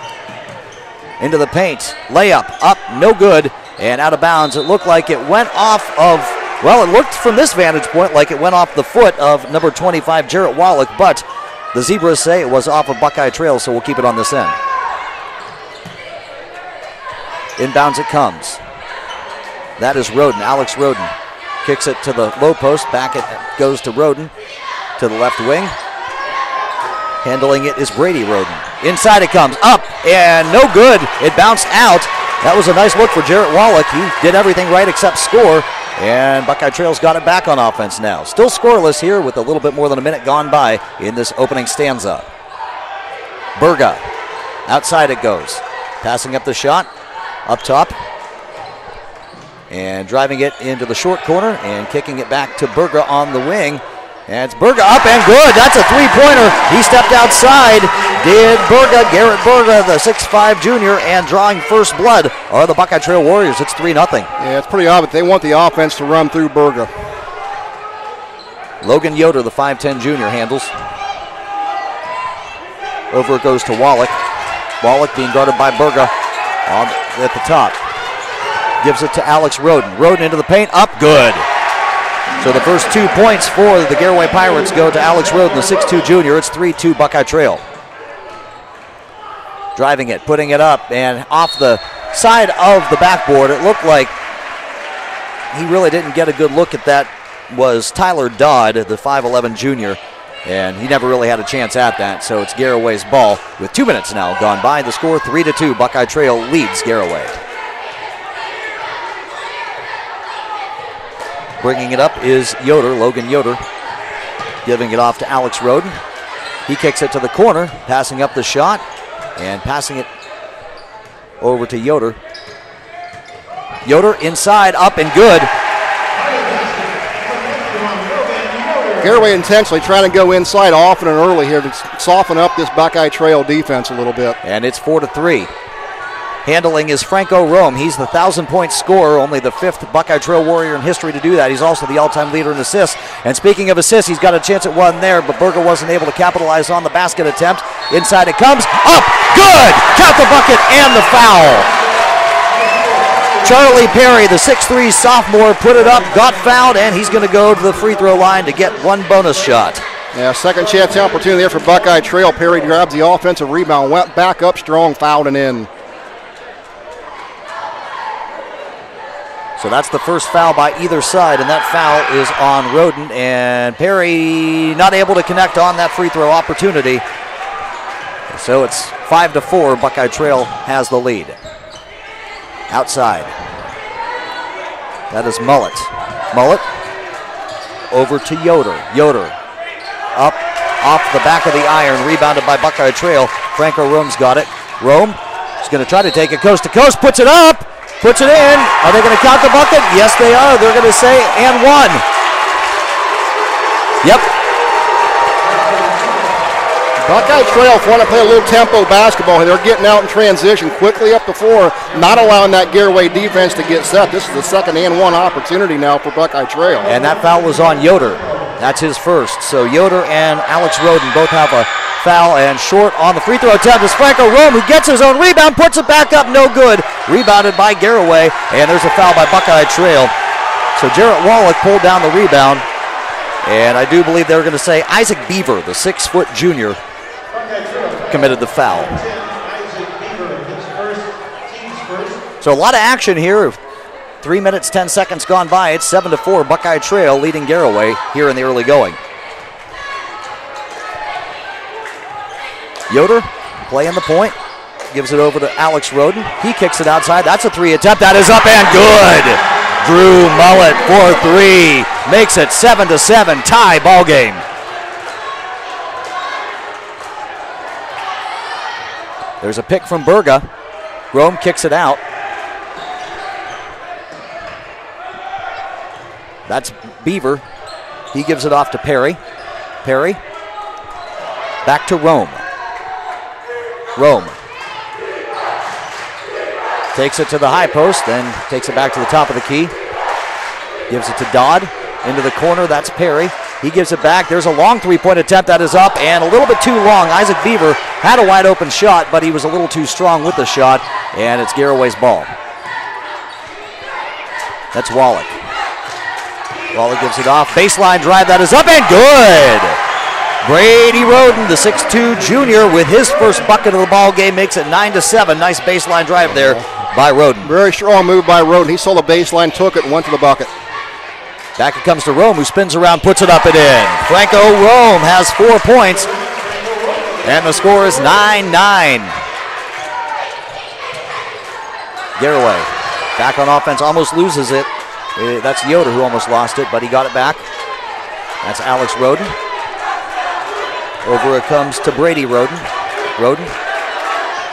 Into the paint, layup, up, no good, and out of bounds. It looked like it went off of, well, it looked from this vantage point like it went off the foot of number 25, Jarrett Wallach, but the Zebras say it was off of Buckeye Trail, so we'll keep it on this end. Inbounds it comes. That is Roden, Alex Roden. Kicks it to the low post, back it goes to Roden, to the left wing. Handling it is Brady Roden. Inside it comes, up, and no good. It bounced out. That was a nice look for Jarrett Wallach. He did everything right except score, and Buckeye Trail's got it back on offense now. Still scoreless here with a little bit more than a minute gone by in this opening stanza. Berga, outside it goes. Passing up the shot, up top. And driving it into the short corner and kicking it back to Berga on the wing. And it's Berga up and good. That's a three-pointer. He stepped outside. Did Berga, Garrett Berga, the 6'5 junior, and drawing first blood are the Buckeye Trail Warriors. It's 3-0. Yeah, it's pretty obvious. They want the offense to run through Berga. Logan Yoder, the 5'10 junior, handles. Over it goes to Wallach. Wallach being guarded by Berga at the top. Gives it to Alex Roden. Roden into the paint, up, good. So the first 2 points for the Garaway Pirates go to Alex Roden, the 6'2 junior. It's 3-2 Buckeye Trail. Driving it, putting it up, and off the side of the backboard, it looked like he really didn't get a good look at that, was Tyler Dodd, the 5'11 junior, and he never really had a chance at that, so it's Garaway's ball with 2 minutes now gone by. The score 3-2, Buckeye Trail leads Garaway. Bringing it up is Yoder, Logan Yoder, giving it off to Alex Roden. He kicks it to the corner, passing up the shot, and passing it over to Yoder. Yoder inside, up and good. Garaway intentionally trying to go inside often and early here to soften up this Buckeye Trail defense a little bit. And it's 4-3. Handling is Franco Rome. He's the 1,000-point scorer, only the 5th Buckeye Trail Warrior in history to do that. He's also the all-time leader in assists. And speaking of assists, he's got a chance at one there, but Berga wasn't able to capitalize on the basket attempt. Inside it comes, up, good! Count the bucket and the foul. Charlie Perry, the 6'3 sophomore, put it up, got fouled, and he's going to go to the free throw line to get one bonus shot. Yeah, second chance opportunity there for Buckeye Trail. Perry grabs the offensive rebound, went back up strong, fouled and in. So that's the first foul by either side, and that foul is on Roden, and Perry not able to connect on that free throw opportunity. So it's 5-4, Buckeye Trail has the lead. Outside. That is Mullet. Mullet over to Yoder. Yoder up off the back of the iron, rebounded by Buckeye Trail. Franco Rome's got it. Rome is going to try to take it coast to coast, puts it up. Puts it in. Are they going to count the bucket? Yes, they are. They're going to say, and one. Yep. Buckeye Trail want to play a little tempo basketball. They're getting out in transition quickly up the floor, not allowing that Garaway defense to get set. This is the second and one opportunity now for Buckeye Trail. And that foul was on Yoder. That's his first. So Yoder and Alex Roden both have a foul, and short on the free throw attempt is Franco Rome, who gets his own rebound, puts it back up, no good. Rebounded by Garaway, and there's a foul by Buckeye Trail. So Jarrett Wallach pulled down the rebound, and I do believe they're going to say Isaac Beaver, the 6' junior, committed the foul. So a lot of action here. 3 minutes, 10 seconds gone by. It's 7-4, Buckeye Trail leading Garaway here in the early going. Yoder playing the point, gives it over to Alex Roden. He kicks it outside. That's a three attempt. That is up and good. Drew Mullet for three. Makes it 7-7, tie ball game. There's a pick from Berga. Rome kicks it out. That's Beaver. He gives it off to Perry. Perry. Back to Rome. Rome takes it to the high post, then takes it back to the top of the key. Gives it to Dodd into the corner. That's Perry. He gives it back. There's a long three-point attempt that is up and a little bit too long. Isaac Beaver had a wide open shot, but he was a little too strong with the shot, and it's Garaway's ball. That's Wallach. Wallach gives it off. Baseline drive that is up and good. Brady Roden, the 6'2 junior, with his first bucket of the ball game, makes it 9-7. Nice baseline drive there by Roden. Very strong move by Roden. He saw the baseline, took it, and went to the bucket. Back it comes to Rome, who spins around, puts it up and in. Franco Rome has 4 points, and the score is 9-9. Garaway back on offense, almost loses it. That's Yoder who almost lost it, but he got it back. That's Alex Roden. Over it comes to Brady Roden. Roden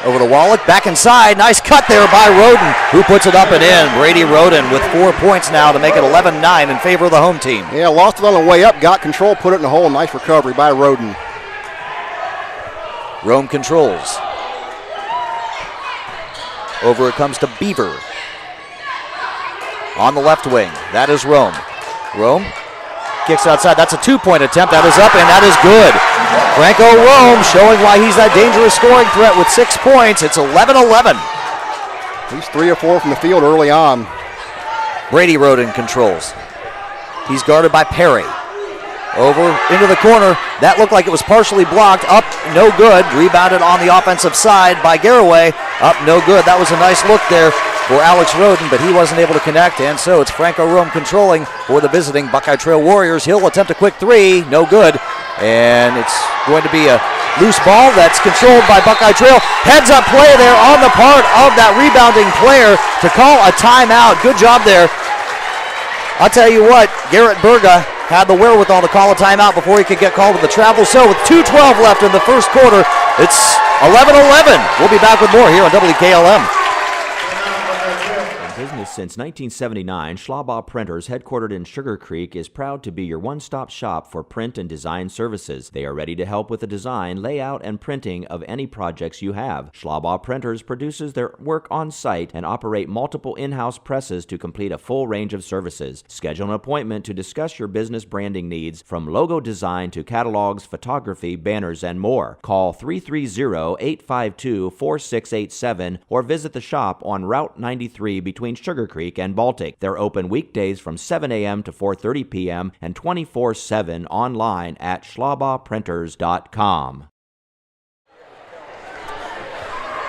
Over to Wallach, back inside. Nice cut there by Roden, who puts it up and in. Brady Roden with 4 points now to make it 11-9 in favor of the home team. Yeah, lost it on the way up, got control, put it in the hole. Nice recovery by Roden. Rome controls. Over it comes to Beaver. On the left wing, that is Rome. Rome kicks outside. That's a 2-point attempt. That is up, and that is good. Franco Rome showing why he's that dangerous scoring threat with 6 points. It's 11-11. He's 3 or 4 from the field early on. Brady Roden controls. He's guarded by Perry. Over into the corner. That looked like it was partially blocked. Up, no good. Rebounded on the offensive side by Garaway. Up, no good. That was a nice look there for Alex Roden, but he wasn't able to connect, and so it's Franco Rome controlling for the visiting Buckeye Trail Warriors. He'll attempt a quick three. No good. And it's going to be a loose ball that's controlled by Buckeye Trail. Heads up play there on the part of that rebounding player to call a timeout. Good job there. I'll tell you what, Garrett Berga had the wherewithal to call a timeout before he could get called with the travel. So with 2:12 left in the first quarter, it's 11-11. We'll be back with more here on WKLM. Business since 1979, Schlabach Printers, headquartered in Sugar Creek, is proud to be your one-stop shop for print and design services. They are ready to help with the design, layout, and printing of any projects you have. Schlabach Printers produces their work on site and operate multiple in-house presses to complete a full range of services. Schedule an appointment to discuss your business branding needs, from logo design to catalogs, photography, banners, and more. Call 330-852-4687 or visit the shop on Route 93 between Sugar Creek and Baltic. They're open weekdays from 7 a.m. to 4:30 p.m. and 24/7 online at schlabachprinters.com.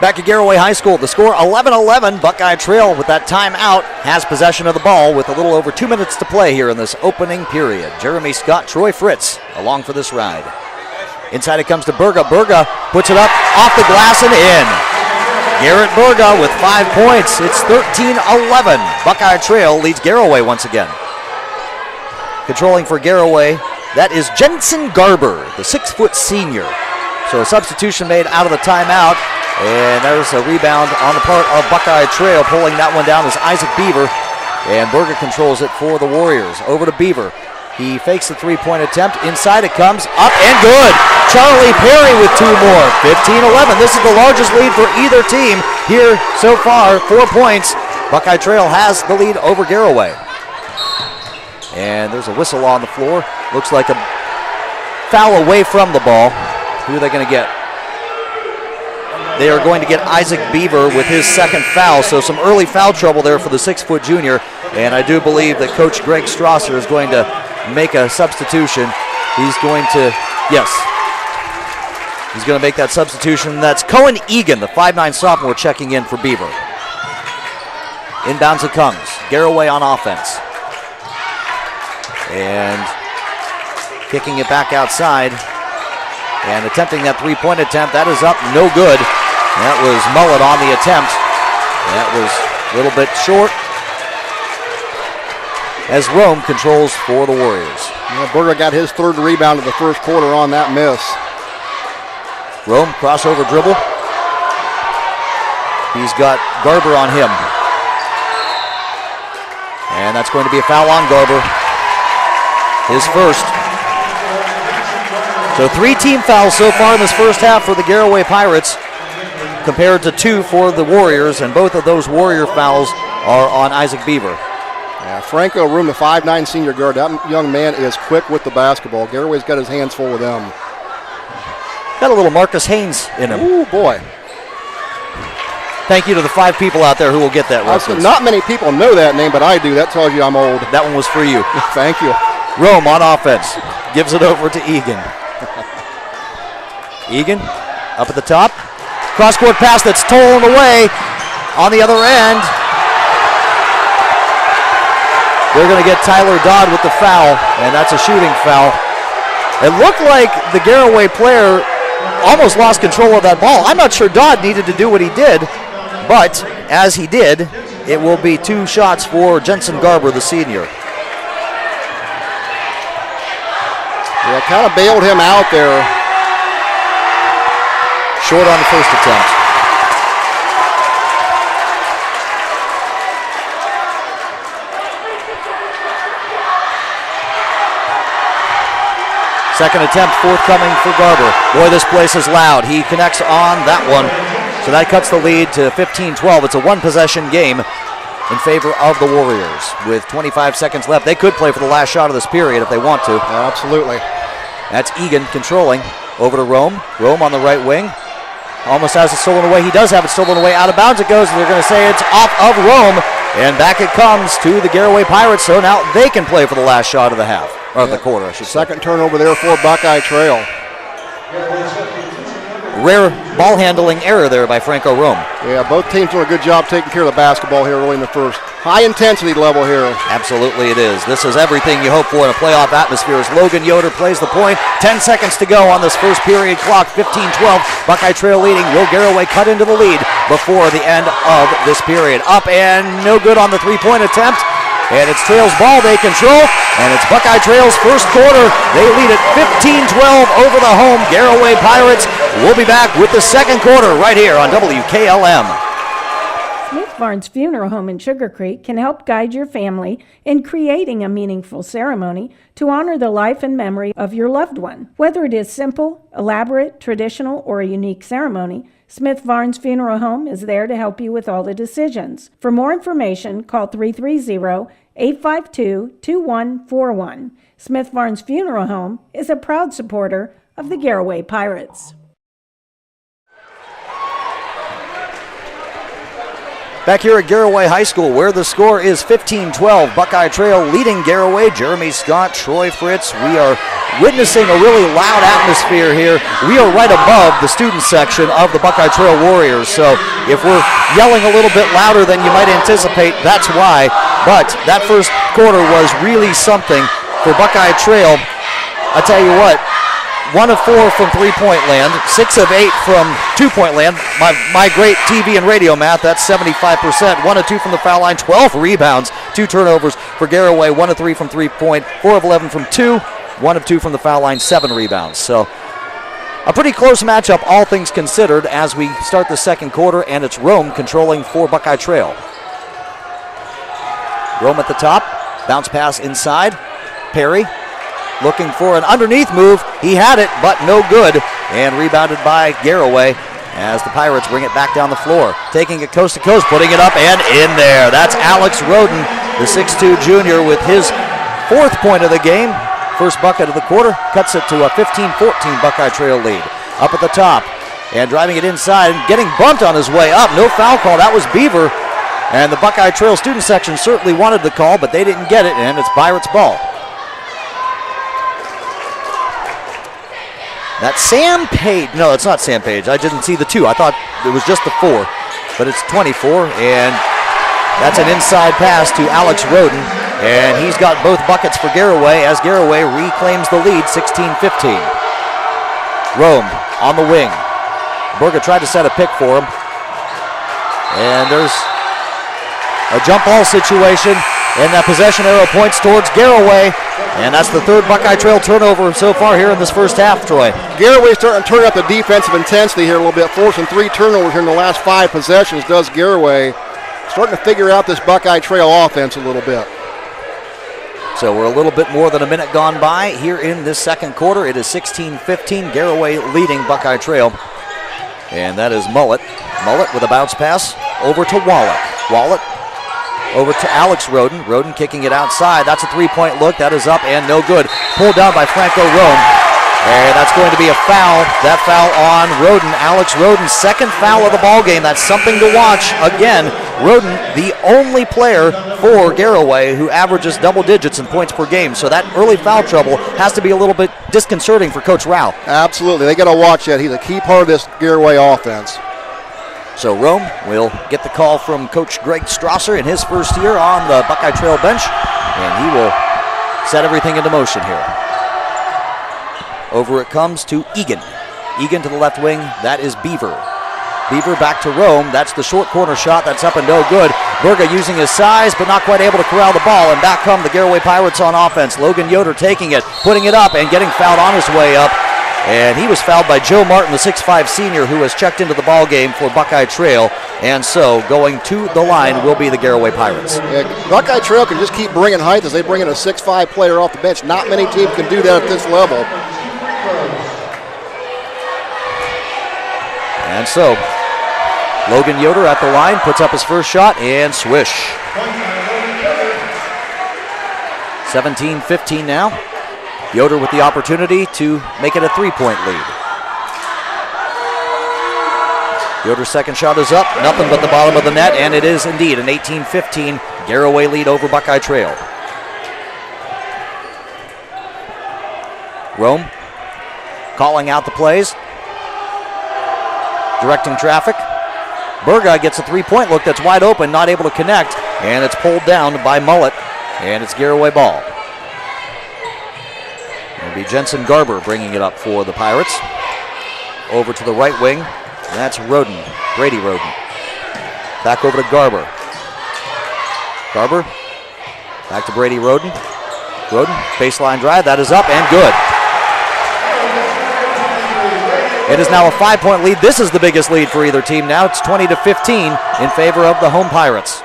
Back at Garaway High School, the score 11-11. Buckeye Trail with that timeout has possession of the ball with a little over 2 minutes to play here in this opening period. Jeremy Scott, Troy Fritz along for this ride. Inside it comes to Berga. Berga puts it up off the glass and in. Garrett Berga with 5 points. It's 13-11. Buckeye Trail leads Garaway once again. Controlling for Garaway, that is Jensen Garber, the 6-foot senior. So a substitution made out of the timeout, and there's a rebound on the part of Buckeye Trail. Pulling that one down is Isaac Beaver, and Berga controls it for the Warriors. Over to Beaver. He fakes the 3-point attempt. Inside it comes, up and good. Charlie Perry with 2 more. 15-11. This is the largest lead for either team here so far. 4 points. Buckeye Trail has the lead over Garaway. And there's a whistle on the floor. Looks like a foul away from the ball. Who are they going to get? They are going to get Isaac Beaver with his second foul. So some early foul trouble there for the 6-foot junior. And I do believe that Coach Greg Strasser is going to make a substitution. He's going to, yes, he's going to make that substitution. That's Cohen Egan, the 5'9" sophomore, checking in for Beaver. Inbounds it comes. Garaway on offense. And kicking it back outside. And attempting that 3-point attempt. That is up, no good. That was Mullet on the attempt. That was a little bit short, as Rome controls for the Warriors. Yeah, Berger got his third rebound of the first quarter on that miss. Rome crossover dribble. He's got Garber on him. And that's going to be a foul on Garber. His first. So 3 team fouls so far in this first half for the Garaway Pirates, compared to 2 for the Warriors, and both of those Warrior fouls are on Isaac Beaver. Yeah, Franco Room, the 5'9" senior guard, that young man is quick with the basketball. Garaway's got his hands full with them. Got a little Marcus Haynes in him. Ooh, boy. Thank you to the 5 people out there who will get that reference. Not many people know that name, but I do. That tells you I'm old. That one was for you. Thank you. Rome on offense. Gives it over to Egan. Egan up at the top. Cross-court pass that's stolen away on the other end. They're going to get Tyler Dodd with the foul, and that's a shooting foul. It looked like the Garaway player almost lost control of that ball. I'm not sure Dodd needed to do what he did, but as he did, it will be 2 shots for Jensen Garber, the senior. Yeah, kind of bailed him out there. Short on the first attempt. Second attempt forthcoming for Garber. Boy, this place is loud. He connects on that one. So that cuts the lead to 15-12. It's a one-possession game in favor of the Warriors. With 25 seconds left, they could play for the last shot of this period if they want to. Absolutely. That's Egan controlling. Over to Rome. Rome on the right wing. Almost has it stolen away. He does have it stolen away. Out of bounds it goes, and they're going to say it's off of Rome. And back it comes to the Garaway Pirates, so now they can play for the last shot of the half. Or the quarter, I should say. Second turnover there for Buckeye Trail. Rare ball handling error there by Franco Rome. Yeah, both teams doing a good job taking care of the basketball here early in the first. High intensity level here. Absolutely it is. This is everything you hope for in a playoff atmosphere as Logan Yoder plays the point. 10 seconds to go on this first period clock. 15-12. Buckeye Trail leading. Will Garaway cut into the lead before the end of this period. Up and no good on the three-point attempt. And it's Trail's ball they control, and it's Buckeye Trail's first quarter. They lead it 15-12 over the home Garaway Pirates. We'll be back with the second quarter right here on WKLM. Smith Barnes Funeral Home in Sugar Creek can help guide your family in creating a meaningful ceremony to honor the life and memory of your loved one. Whether it is simple, elaborate, traditional, or a unique ceremony, Smith Barnes Funeral Home is there to help you with all the decisions. For more information, call 330-852-2141. Smith Barnes Funeral Home is a proud supporter of the Garaway Pirates. Back here at Garaway High School, where the score is 15-12. Buckeye Trail leading Garaway. Jeremy Scott, Troy Fritz. We are witnessing a really loud atmosphere here. We are right above the student section of the Buckeye Trail Warriors. So if we're yelling a little bit louder than you might anticipate, that's why. But that first quarter was really something for Buckeye Trail. I tell you what, 1 of 4 from three-point land, 6 of 8 from two-point land. My great TV and radio math, that's 75%. 1 of 2 from the foul line, 12 rebounds, 2 turnovers for Garaway. 1 of 3 from three-point, 4 of 11 from 2, 1 of 2 from the foul line, 7 rebounds. So a pretty close matchup, all things considered, as we start the second quarter, and it's Rome controlling for Buckeye Trail. Rome at the top, bounce pass inside, Perry looking for an underneath move. He had it, but no good. And rebounded by Garaway as the Pirates bring it back down the floor. Taking it coast to coast, putting it up and in there. That's Alex Roden, the 6'2 junior, with his 4th point of the game. First bucket of the quarter, cuts it to a 15-14 Buckeye Trail lead. Up at the top and driving it inside and getting bumped on his way up. No foul call. That was Beaver. And the Buckeye Trail student section certainly wanted the call, but they didn't get it, and it's Pirates' ball. That's Sam Page. No, it's not Sam Page. I didn't see the 2. I thought it was just the 4. But it's 24, and that's an inside pass to Alex Roden. And he's got both buckets for Garaway as Garaway reclaims the lead, 16-15. Rome on the wing. Berga tried to set a pick for him. And there's a jump ball situation. And that possession arrow points towards Garaway. And that's the 3rd Buckeye Trail turnover so far here in this first half, Troy. Garaway's starting to turn up the defensive intensity here a little bit, forcing 3 turnovers here in the last 5 possessions, does Garaway. Starting to figure out this Buckeye Trail offense a little bit. So we're a little bit more than a minute gone by here in this second quarter. It is 16-15, Garaway leading Buckeye Trail. And that is Mullet. Mullet with a bounce pass over to Wallach. Wallach over to Alex Roden. Roden kicking it outside. That's a 3-point look. That is up and no good. Pulled down by Franco Rome. And that's going to be a foul. That foul on Roden. Alex Roden's 2nd foul of the ball game. That's something to watch. Again, Roden, the only player for Garaway who averages double digits in points per game. So that early foul trouble has to be a little bit disconcerting for Coach Rao. Absolutely. They got to watch that. He's a key part of this Garaway offense. So Rome will get the call from Coach Greg Strasser in his first year on the Buckeye Trail bench, and he will set everything into motion here. Over it comes to Egan. Egan to the left wing. That is Beaver. Beaver back to Rome. That's the short corner shot. That's up and no good. Berga using his size, but not quite able to corral the ball, and back come the Garaway Pirates on offense. Logan Yoder taking it, putting it up, and getting fouled on his way up. And he was fouled by Joe Martin, the 6'5 senior, who has checked into the ball game for Buckeye Trail. And so going to the line will be the Garaway Pirates. Yeah, Buckeye Trail can just keep bringing height as they bring in a 6'5 player off the bench. Not many teams can do that at this level. And so, Logan Yoder at the line, puts up his first shot, and swish. 17-15 now. Yoder with the opportunity to make it a 3-point lead. Yoder's second shot is up, nothing but the bottom of the net, and it is indeed an 18-15 Garaway lead over Buckeye Trail. Rome calling out the plays, directing traffic. Buckeye gets a 3-point look that's wide open, not able to connect, and it's pulled down by Mullet, and it's Garaway ball. It'll be Jensen Garber bringing it up for the Pirates. Over to the right wing, that's Roden, Brady Roden. Back over to Garber. Garber, back to Brady Roden. Roden, baseline drive, that is up and good. It is now a 5-point lead. This is the biggest lead for either team now. It's 20-15 in favor of the home Pirates.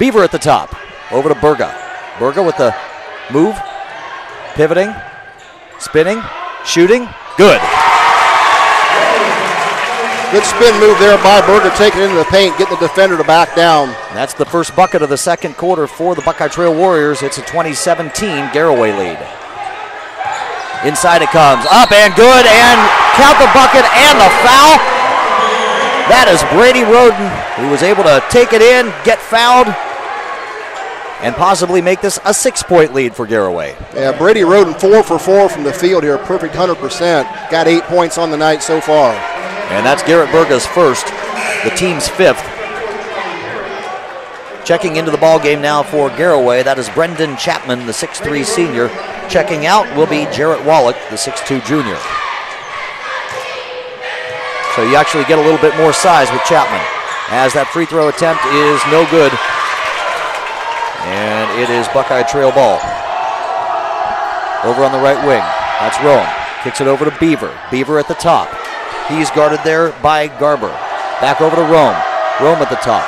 Beaver at the top, over to Burga. Burga with the move, pivoting, spinning, shooting, good. Good spin move there by Burga, taking it into the paint, getting the defender to back down. That's the first bucket of the second quarter for the Buckeye Trail Warriors. It's a 2017 Garaway lead. Inside it comes, up and good, and count the bucket and the foul. That is Brady Roden, who was able to take it in, get fouled, and possibly make this a 6-point lead for Garaway. Yeah, Brady Roden 4 for 4 from the field here, perfect 100%. Got 8 points on the night so far. And that's Garrett Burga's first, the team's 5th. Checking into the ball game now for Garaway, that is Brendan Chapman, the 6'3 senior. Checking out will be Jarrett Wallach, the 6'2 junior. So you actually get a little bit more size with Chapman, as that free throw attempt is no good. And it is Buckeye Trail ball. Over on the right wing, that's Rome. Kicks it over to Beaver. Beaver at the top. He's guarded there by Garber. Back over to Rome. Rome at the top.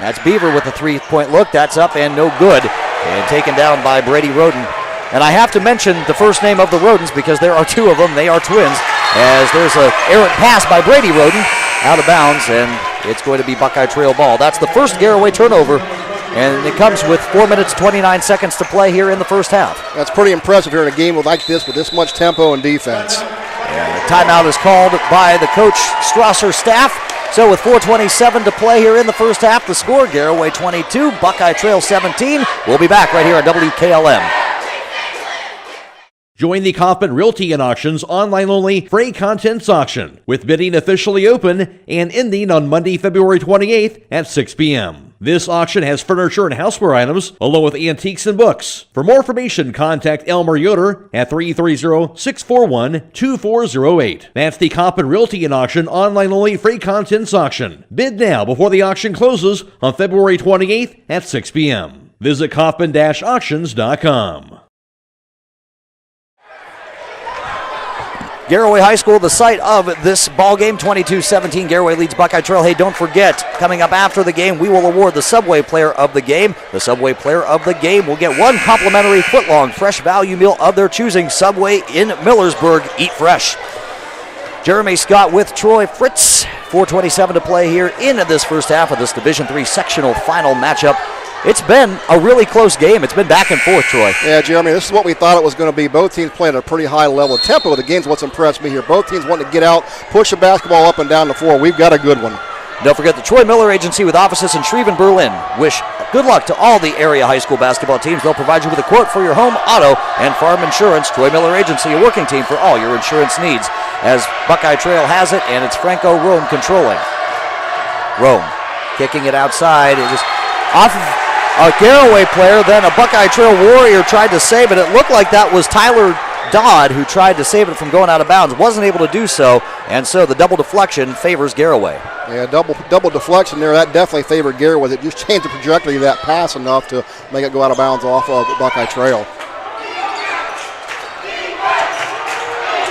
That's Beaver with a 3-point look. That's up and no good. And taken down by Brady Roden. And I have to mention the first name of the Rodens because there are 2 of them. They are twins. As there's an errant pass by Brady Roden out of bounds, and it's going to be Buckeye Trail ball. That's the first Garaway turnover, and it comes with 4 minutes, 29 seconds to play here in the first half. That's pretty impressive here in a game like this with this much tempo and defense. And a timeout is called by the coach Strasser staff. So with 4:27 to play here in the first half, the score, Garaway 22, Buckeye Trail 17. We'll be back right here on WKLM. Join the Kaufman Realty and Auctions online-only free contents auction, with bidding officially open and ending on Monday, February 28th at 6 p.m. This auction has furniture and houseware items, along with antiques and books. For more information, contact Elmer Yoder at 330-641-2408. That's the Kaufman Realty and Auction online-only free contents auction. Bid now before the auction closes on February 28th at 6 p.m. Visit Kaufman-auctions.com. Garaway High School, the site of this ball game, 22-17. Garaway leads Buckeye Trail. Hey, don't forget, coming up after the game, we will award the Subway Player of the Game. The Subway Player of the Game will get 1 complimentary foot-long fresh value meal of their choosing. Subway in Millersburg. Eat fresh. Jeremy Scott with Troy Fritz. 4:27 to play here in this first half of this Division III sectional final matchup. It's been a really close game. It's been back and forth, Troy. Yeah, Jeremy, this is what we thought it was going to be. Both teams playing at a pretty high level. The tempo of the game's what's impressed me here. Both teams wanting to get out, push the basketball up and down the floor. We've got a good one. Don't forget the Troy Miller Agency with offices in Shreve and Berlin. Wish good luck to all the area high school basketball teams. They'll provide you with a quote for your home, auto, and farm insurance. Troy Miller Agency, a working team for all your insurance needs. As Buckeye Trail has it, and it's Franco Rome controlling. Rome kicking it outside. It was off of a Garaway player, then a Buckeye Trail Warrior tried to save it. It looked like that was Tyler Dodd who tried to save it from going out of bounds. Wasn't able to do so, and so the double deflection favors Garaway. Yeah, double deflection there. That definitely favored Garaway. It just changed the trajectory of that pass enough to make it go out of bounds off of Buckeye Trail.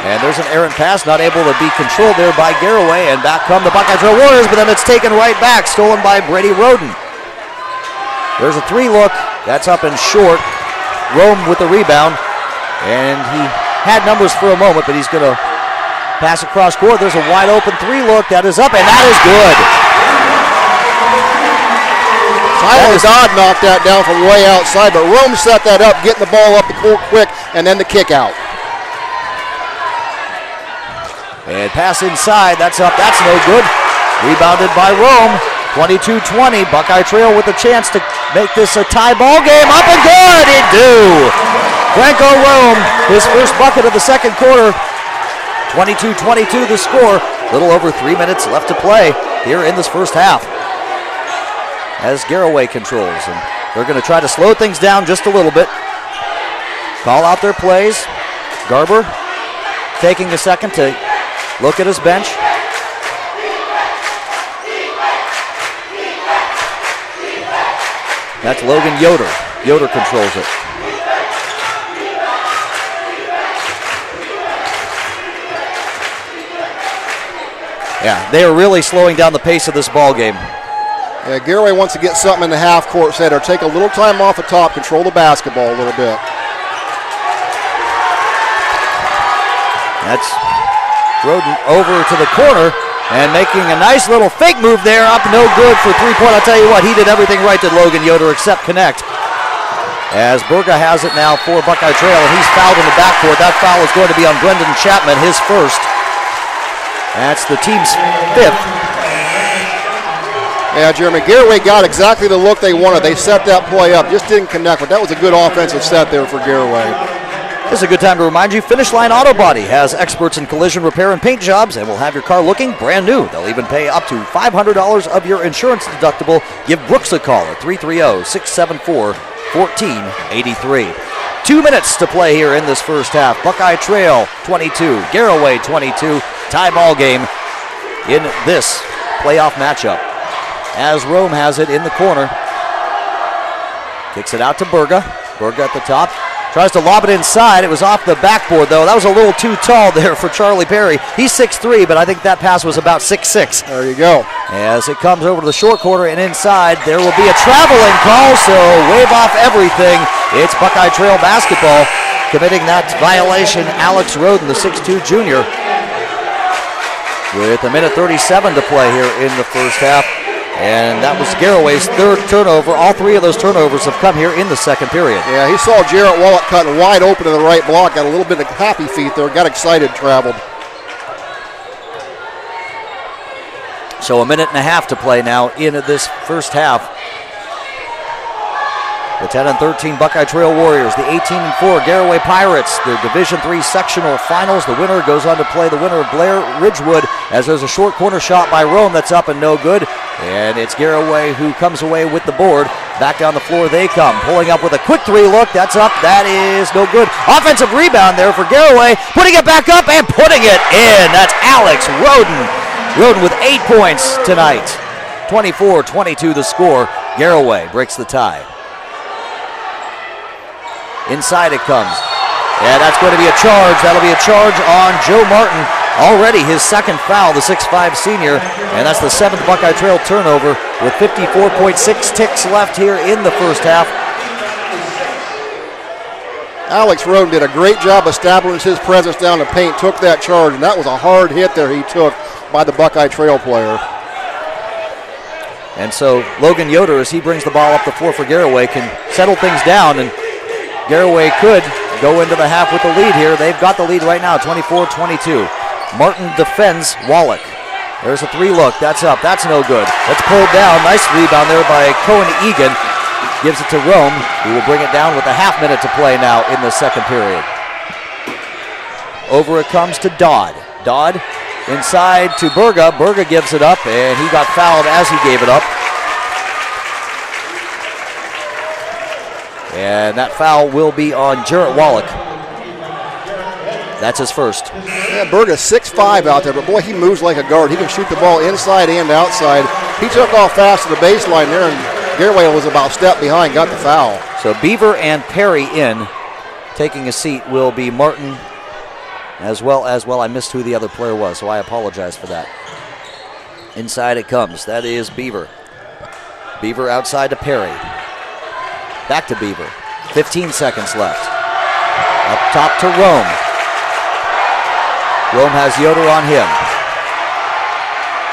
And there's an errant pass, not able to be controlled there by Garaway, and back come the Buckeye Trail Warriors, but then it's taken right back, stolen by Brady Roden. There's a 3 look, that's up and short. Rome with the rebound, and he had numbers for a moment, but he's going to pass across court. There's a wide open 3 look. That is up, and that is good. Tyler Dodd knocked that down from way outside, but Rome set that up, getting the ball up the court quick, and then the kick out. And pass inside. That's up. That's no good. Rebounded by Rome. 22-20. Buckeye Trail with a chance to make this a tie ball game. Up and good. It do. Franco Rome, his first bucket of the second quarter. 22-22 the score. Little over 3 minutes left to play here in this first half. As Garaway controls, and they're going to try to slow things down just a little bit. Call out their plays. Garber taking a second to look at his bench. That's Logan Yoder. Yoder controls it. Yeah, they are really slowing down the pace of this ball game. Yeah, Garaway wants to get something in the half court set or take a little time off the top, control the basketball a little bit. That's Roden over to the corner and making a nice little fake move there. Up no good for 3-point. I'll tell you what, he did everything right to Logan Yoder except connect. As Berga has it now for Buckeye Trail, and he's fouled in the backcourt. That foul is going to be on Brendan Chapman, his first. That's the team's 5th. Yeah, Jeremy, Garaway got exactly the look they wanted. They set that play up, just didn't connect, but that was a good offensive set there for Garaway. This is a good time to remind you, Finish Line Auto Body has experts in collision repair and paint jobs and will have your car looking brand new. They'll even pay up to $500 of your insurance deductible. Give Brooks a call at 330-674-1483. 2 minutes to play here in this first half. Buckeye Trail 22, Garaway 22. Tie ball game in this playoff matchup. As Rome has it in the corner. Kicks it out to Berga. Berga at the top. Tries to lob it inside. It was off the backboard, though. That was a little too tall there for Charlie Perry. He's 6'3", but I think that pass was about 6'6". There you go. As it comes over to the short corner and inside, there will be a traveling call, so wave off everything. It's Buckeye Trail basketball. Committing that violation, Alex Roden, the 6'2 junior. With a minute 37 to play here in the first half. And that was Garaway's 3rd turnover. All 3 of those turnovers have come here in the second period. Yeah, he saw Jarrett Wallach cutting wide open to the right block. Got a little bit of happy feet there. Got excited, traveled. So a minute and a half to play now in this first half. The 10-13 Buckeye Trail Warriors, the 18-4 Garaway Pirates, the Division III sectional finals. The winner goes on to play the winner of Blair Ridgewood, as there's a short corner shot by Rome that's up and no good. And it's Garaway who comes away with the board. Back down the floor they come, pulling up with a quick 3 look. That's up. That is no good. Offensive rebound there for Garaway, putting it back up and putting it in. That's Alex Roden. Roden with 8 points tonight. 24-22 the score. Garaway breaks the tie. Inside it comes. Yeah, that's going to be a charge. That'll be a charge on Joe Martin. Already his second foul, the 6'5 senior. And that's the 7th Buckeye Trail turnover with 54.6 ticks left here in the first half. Alex Roden did a great job establishing his presence down the paint, took that charge, and that was a hard hit there he took by the Buckeye Trail player. And so Logan Yoder, as he brings the ball up the floor for Garaway, can settle things down, and Garaway could go into the half with the lead here. They've got the lead right now, 24-22. Martin defends Wallach. There's a 3 look. That's up. That's no good. That's pulled down. Nice rebound there by Cohen Egan. Gives it to Rome, who will bring it down with a half minute to play now in the second period. Over it comes to Dodd. Dodd inside to Berga. Berga gives it up, and he got fouled as he gave it up. And that foul will be on Jarrett Wallach. That's his first. Yeah, Berga's 6'5 out there, but boy, he moves like a guard. He can shoot the ball inside and outside. He took off fast to the baseline there, and Garaway was about a step behind, got the foul. So Beaver and Perry in. Taking a seat will be Martin, as well as, I missed who the other player was, so I apologize for that. Inside it comes. That is Beaver. Beaver outside to Perry. Back to Beaver. 15 seconds left. Up top to Rome. Rome has Yoder on him.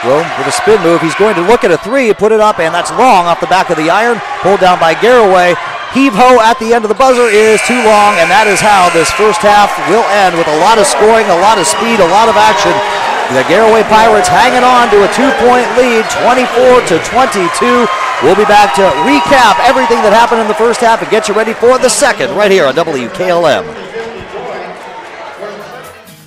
Rome with a spin move. He's going to look at a three, put it up, and that's long off the back of the iron. Pulled down by Garaway. Heave-ho at the end of the buzzer is too long, and that is how this first half will end, with a lot of scoring, a lot of speed, a lot of action. The Garaway Pirates hanging on to a 2-point lead, 24-22. We'll be back to recap everything that happened in the first half and get you ready for the second right here on WKLM.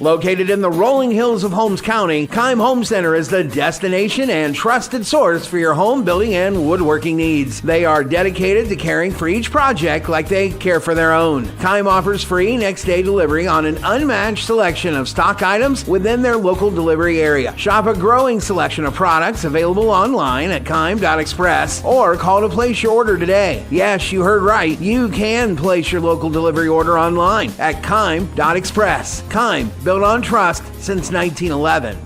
Located in the rolling hills of Holmes County, Keim Home Center is the destination and trusted source for your home building and woodworking needs. They are dedicated to caring for each project like they care for their own. Keim offers free next-day delivery on an unmatched selection of stock items within their local delivery area. Shop a growing selection of products available online at Keim.express or call to place your order today. Yes, you heard right. You can place your local delivery order online at Keim.express. Keim, built on trust since 1911.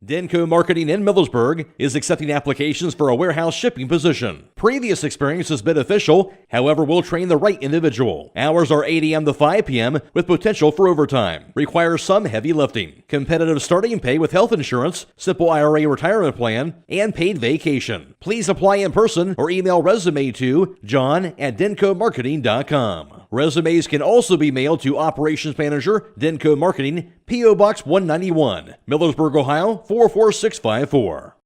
Denko Marketing in Millersburg is accepting applications for a warehouse shipping position. Previous experience has been beneficial, however, we'll train the right individual. Hours are 8 a.m. to 5 p.m. with potential for overtime. Requires some heavy lifting. Competitive starting pay with health insurance, simple IRA retirement plan, and paid vacation. Please apply in person or email resume to john@denkomarketing.com. Resumes can also be mailed to Operations Manager, Denko Marketing, P.O. Box 191, Millersburg, Ohio 44654.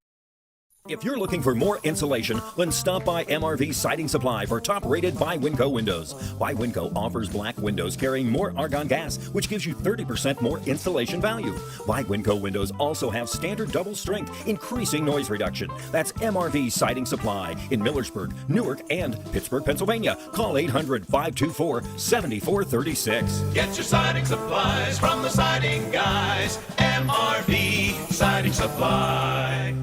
If you're looking for more insulation, then stop by MRV Siding Supply for top-rated by Winco windows. By Winco offers black windows carrying more argon gas, which gives you 30% more insulation value. By Winco windows also have standard double strength, increasing noise reduction. That's MRV Siding Supply in Millersburg, Newark, and Pittsburgh, Pennsylvania. Call 800-524-7436. Get your siding supplies from the siding guys. MRV Siding Supply.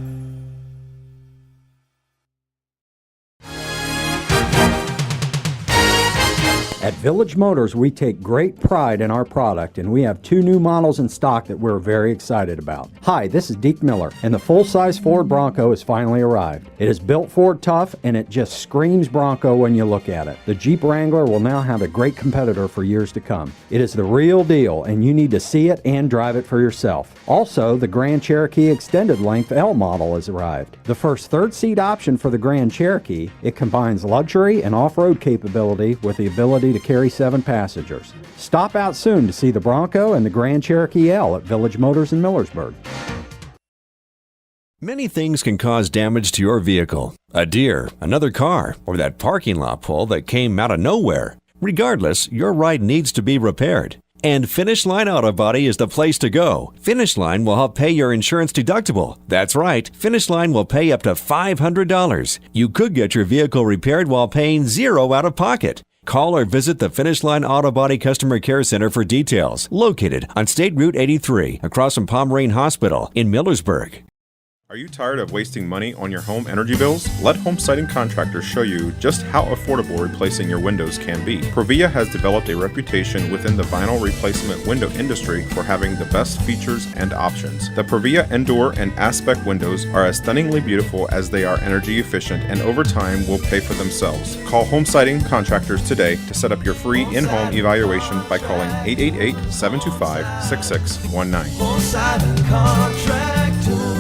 At Village Motors, we take great pride in our product, and we have 2 new models in stock that we're very excited about. Hi, this is Deke Miller, and the full-size Ford Bronco has finally arrived. It is built Ford tough, and it just screams Bronco when you look at it. The Jeep Wrangler will now have a great competitor for years to come. It is the real deal, and you need to see it and drive it for yourself. Also, the Grand Cherokee Extended Length L model has arrived. The first third-seat option for the Grand Cherokee, it combines luxury and off-road capability with the ability to carry 7 passengers. Stop out soon to see the Bronco and the Grand Cherokee L at Village Motors in Millersburg. Many things can cause damage to your vehicle. A deer, another car, or that parking lot pole that came out of nowhere. Regardless, your ride needs to be repaired. And Finish Line Auto Body is the place to go. Finish Line will help pay your insurance deductible. That's right, Finish Line will pay up to $500. You could get your vehicle repaired while paying $0 out of pocket. Call or visit the Finish Line Auto Body Customer Care Center for details. Located on State Route 83, across from Pomerane Hospital in Millersburg. Are you tired of wasting money on your home energy bills? Let Home Siding Contractors show you just how affordable replacing your windows can be. Provia has developed a reputation within the vinyl replacement window industry for having the best features and options. The Provia Endure and Aspect windows are as stunningly beautiful as they are energy efficient, and over time will pay for themselves. Call Home Siding Contractors today to set up your free in-home evaluation by calling 888-725-6619. Home Siding Contractors.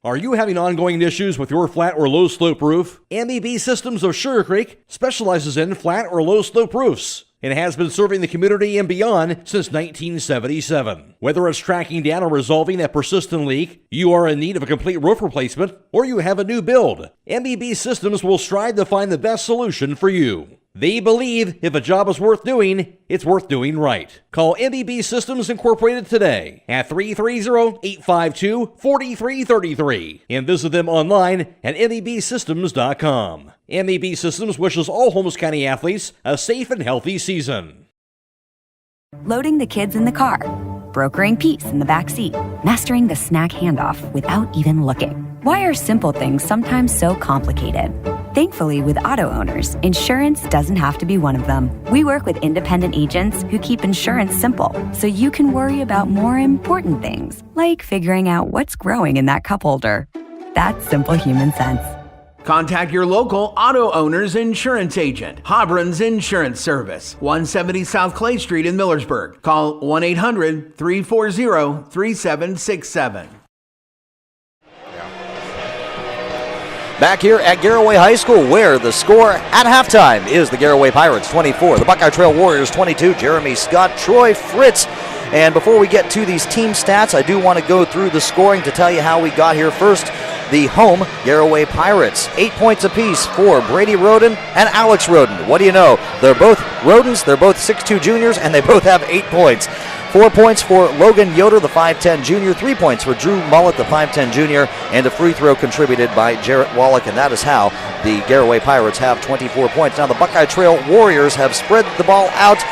Are you having ongoing issues with your flat or low slope roof? MEB Systems of Sugar Creek specializes in flat or low slope roofs and has been serving the community and beyond since 1977. Whether it's tracking down or resolving that persistent leak, you are in need of a complete roof replacement, or you have a new build, MEB Systems will strive to find the best solution for you. They believe if a job is worth doing, it's worth doing right. Call MEB Systems Incorporated today at 330-852-4333 and visit them online at mebsystems.com. MEB Systems wishes all Holmes County athletes a safe and healthy season. Loading the kids in the car, brokering peace in the back seat, mastering the snack handoff without even looking. Why are simple things sometimes so complicated? Thankfully, with auto owners, insurance doesn't have to be one of them. We work with independent agents who keep insurance simple, so you can worry about more important things, like figuring out what's growing in that cup holder. That's simple human sense. Contact your local auto owner's insurance agent, Hobron's Insurance Service, 170 South Clay Street in Millersburg. Call 1-800-340-3767. Back here at Garaway High School, where the score at halftime is the Garaway Pirates 24, the Buckeye Trail Warriors 22, Jeremy Scott, Troy Fritz. And before we get to these team stats, I do want to go through the scoring to tell you how we got here. First, the home Garaway Pirates, 8 points apiece for Brady Roden and Alex Roden. What do you know? They're both Rodens, they're both 6'2 juniors, and they both have 8 points. 4 points for Logan Yoder, the 5'10 junior. 3 points for Drew Mullet, the 5'10 junior. And a free throw contributed by Jarrett Wallach. And that is how the Garaway Pirates have 24 points. Now the Buckeye Trail Warriors have spread the ball out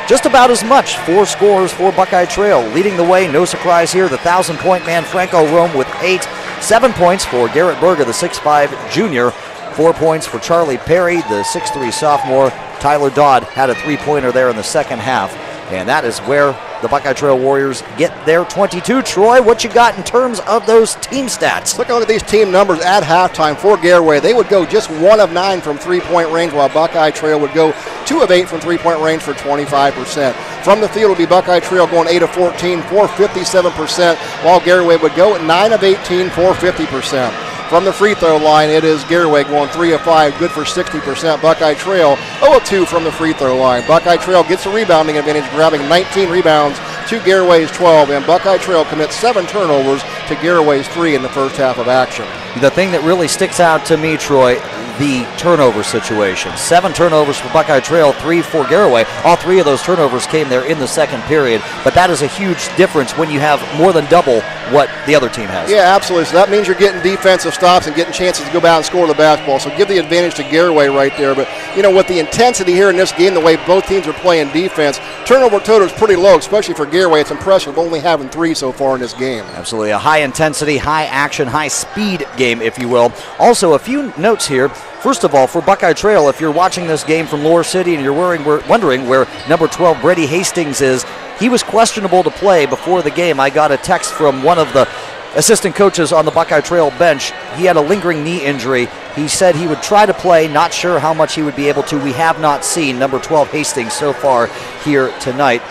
just about as much. 4 scores for Buckeye Trail. Leading the way, no surprise here, the 1,000-point man Franco Rome with 8. 7 points for Garrett Berger, the 6'5 junior. 4 points for Charlie Perry, the 6'3 sophomore. Tyler Dodd had a 3-pointer there in the second half. And that is where the Buckeye Trail Warriors get their 22. Troy, what you got in terms of those team stats? Look at these team numbers at halftime for Garaway. They would go just 1 of 9 from three-point range, while Buckeye Trail would go 2 of 8 from three-point range for 25%. From the field would be Buckeye Trail going 8 of 14 for 57%, while Garaway would go 9 of 18 for 50%. From the free throw line, it is Garaway going 3 of 5, good for 60%. Buckeye Trail 0 of 2 from the free throw line. Buckeye Trail gets a rebounding advantage, grabbing 19 rebounds to Garaway's 12, and Buckeye Trail commits 7 turnovers to Garaway's 3 in the first half of action. The thing that really sticks out to me, Troy, the turnover situation. 7 turnovers for Buckeye Trail, 3 for Garaway. All 3 of those turnovers came there in the second period, but that is a huge difference when you have more than double what the other team has. Yeah, absolutely. So that means you're getting defensive stops and getting chances to go back and score the basketball. So give the advantage to Garaway right there. But, you know, with the intensity here in this game, the way both teams are playing defense, turnover total is pretty low, especially for Garaway. It's impressive only having 3 so far in this game. Absolutely. A high intensity, high action, high speed game, if you will. Also, a few notes here. First of all, for Buckeye Trail, if you're watching this game from Lower City and you're wondering where number 12 Brady Hastings is, he was questionable to play before the game. I got a text from one of the assistant coaches on the Buckeye Trail bench. He had a lingering knee injury. He said he would try to play, not sure how much he would be able to. We have not seen number 12 Hastings so far here tonight.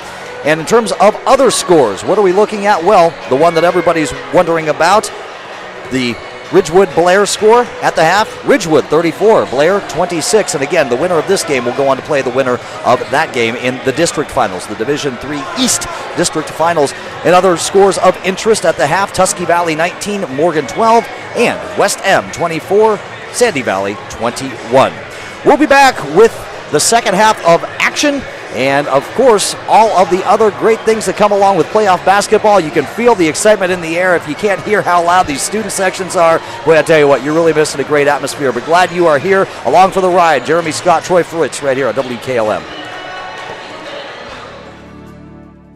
And in terms of other scores, what are we looking at? Well, the one that everybody's wondering about, the Ridgewood-Blair score at the half. Ridgewood 34, Blair 26. And again, the winner of this game will go on to play the winner of that game in the district finals, the Division III East District Finals. And other scores of interest at the half, Tusky Valley 19, Morgan 12, and West M 24, Sandy Valley 21. We'll be back with the second half of action. And, of course, all of the other great things that come along with playoff basketball. You can feel the excitement in the air. If you can't hear how loud these student sections are, boy, I tell you what, you're really missing a great atmosphere. But glad you are here along for the ride. Jeremy Scott, Troy Fritz, right here on WKLM.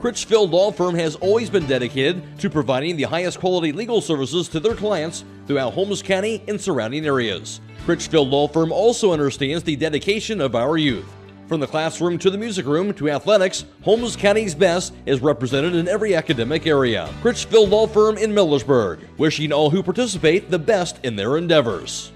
Critchfield Law Firm has always been dedicated to providing the highest quality legal services to their clients throughout Holmes County and surrounding areas. Critchfield Law Firm also understands the dedication of our youth. From the classroom to the music room to athletics, Holmes County's best is represented in every academic area. Critchfield Law Firm in Millersburg, wishing all who participate the best in their endeavors.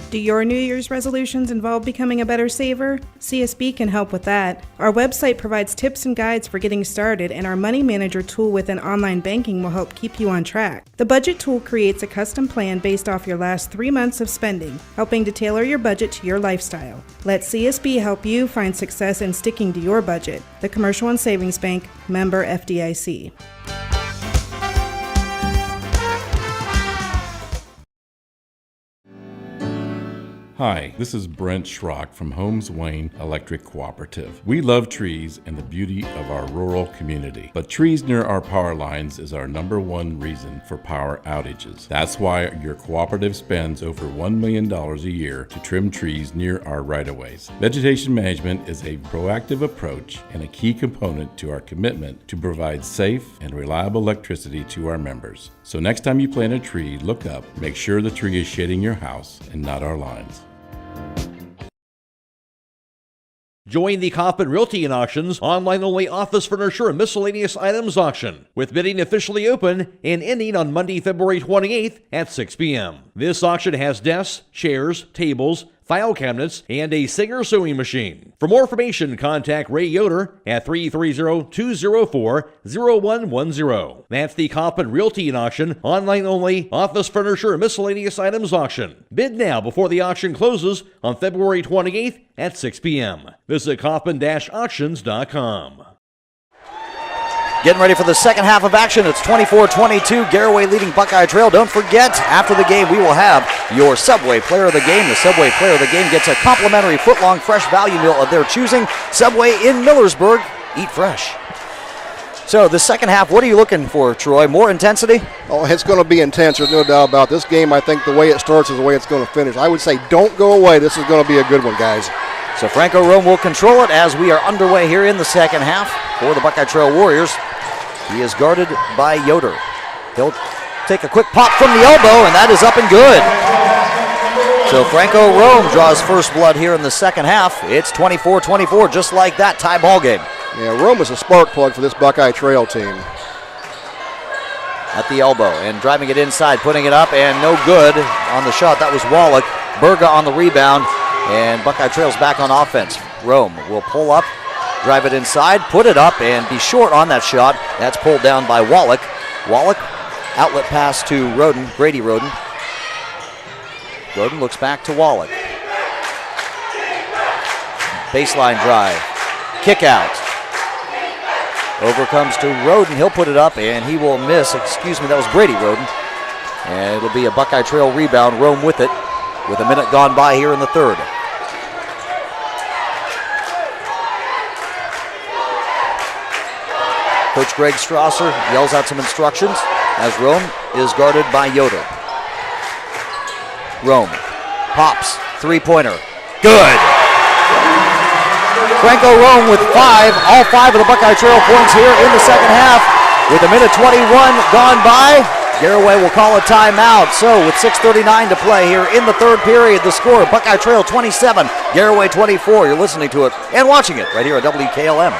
Do your New Year's resolutions involve becoming a better saver? CSB can help with that. Our website provides tips and guides for getting started, and our Money Manager tool within online banking will help keep you on track. The budget tool creates a custom plan based off your last 3 months of spending, helping to tailor your budget to your lifestyle. Let CSB help you find success in sticking to your budget. The Commercial and Savings Bank, member FDIC. Hi, this is Brent Schrock from Holmes Wayne Electric Cooperative. We love trees and the beauty of our rural community, but trees near our power lines is our #1 reason for power outages. That's why your cooperative spends over $1 million a year to trim trees near our right-of-ways. Vegetation management is a proactive approach and a key component to our commitment to provide safe and reliable electricity to our members. So next time you plant a tree, look up, make sure the tree is shading your house and not our lines. Join the Kaufman Realty and Auctions online-only office furniture and miscellaneous items auction, with bidding officially open and ending on Monday, February 28th at 6 p.m. This auction has desks, chairs, tables, file cabinets, and a Singer sewing machine. For more information, contact Ray Yoder at 330-204-0110. That's the Kaufman Realty and Auction, online-only office furniture and miscellaneous items auction. Bid now before the auction closes on February 28th at 6 p.m. Visit Kaufman-Auctions.com. Getting ready for the second half of action. It's 24-22, Garaway leading Buckeye Trail. Don't forget, after the game, we will have your Subway Player of the Game. The Subway Player of the Game gets a complimentary foot-long fresh value meal of their choosing. Subway in Millersburg. Eat fresh. So the second half, what are you looking for, Troy? More intensity? Oh, it's going to be intense. There's no doubt about it. This game. I think the way it starts is the way it's going to finish. I would say don't go away. This is going to be a good one, guys. So Franco Rome will control it as we are underway here in the second half for the Buckeye Trail Warriors. He is guarded by Yoder. He'll take a quick pop from the elbow, and that is up and good. So Franco Rome draws first blood here in the second half. It's 24-24, just like that, tie ball game. Yeah, Rome is a spark plug for this Buckeye Trail team. At the elbow and driving it inside, putting it up, and no good on the shot. That was Wallach. Berga on the rebound, and Buckeye Trail's back on offense. Rome will pull up, drive it inside, put it up, and be short on that shot. That's pulled down by Wallach. Wallach, outlet pass to Roden, Brady Roden. Roden looks back to Wallach. Baseline drive, kick out. Over comes to Roden, he'll put it up, and he will miss. Excuse me, that was Brady Roden. And it'll be a Buckeye Trail rebound, Rome with it, with a minute gone by here in the third. Coach Greg Strasser yells out some instructions as Rome is guarded by Yoder. Rome pops, three-pointer, good. Franco Rome with all five of the Buckeye Trail points here in the second half. With a minute 21 gone by, Garaway will call a timeout. So with 6:39 to play here in the third period, the score, Buckeye Trail 27, Garaway 24. You're listening to it and watching it right here at WKLM.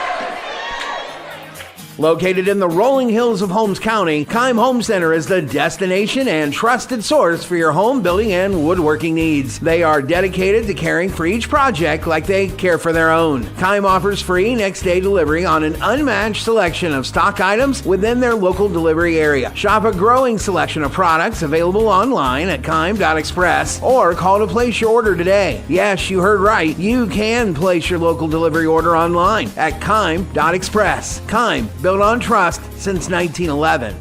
Located in the rolling hills of Holmes County, Keim Home Center is the destination and trusted source for your home building and woodworking needs. They are dedicated to caring for each project like they care for their own. Keim offers free next-day delivery on an unmatched selection of stock items within their local delivery area. Shop a growing selection of products available online at Keim.express or call to place your order today. Yes, you heard right. You can place your local delivery order online at Keim.express. Keim, built on trust since 1911.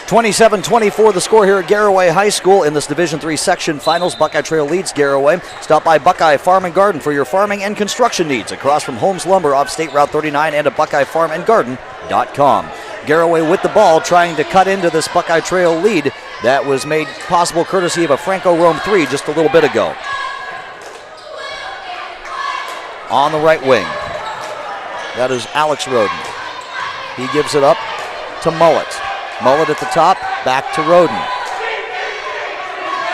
27-24 the score here at Garaway High School in this Division III section finals. Buckeye Trail leads Garaway. Stop by Buckeye Farm and Garden for your farming and construction needs across from Holmes Lumber off State Route 39 and at BuckeyeFarmandGarden.com. Garaway with the ball trying to cut into this Buckeye Trail lead that was made possible courtesy of a Franco Rome 3 just a little bit ago. On the right wing, that is Alex Roden. He gives it up to Mullet. Mullet at the top, back to Roden.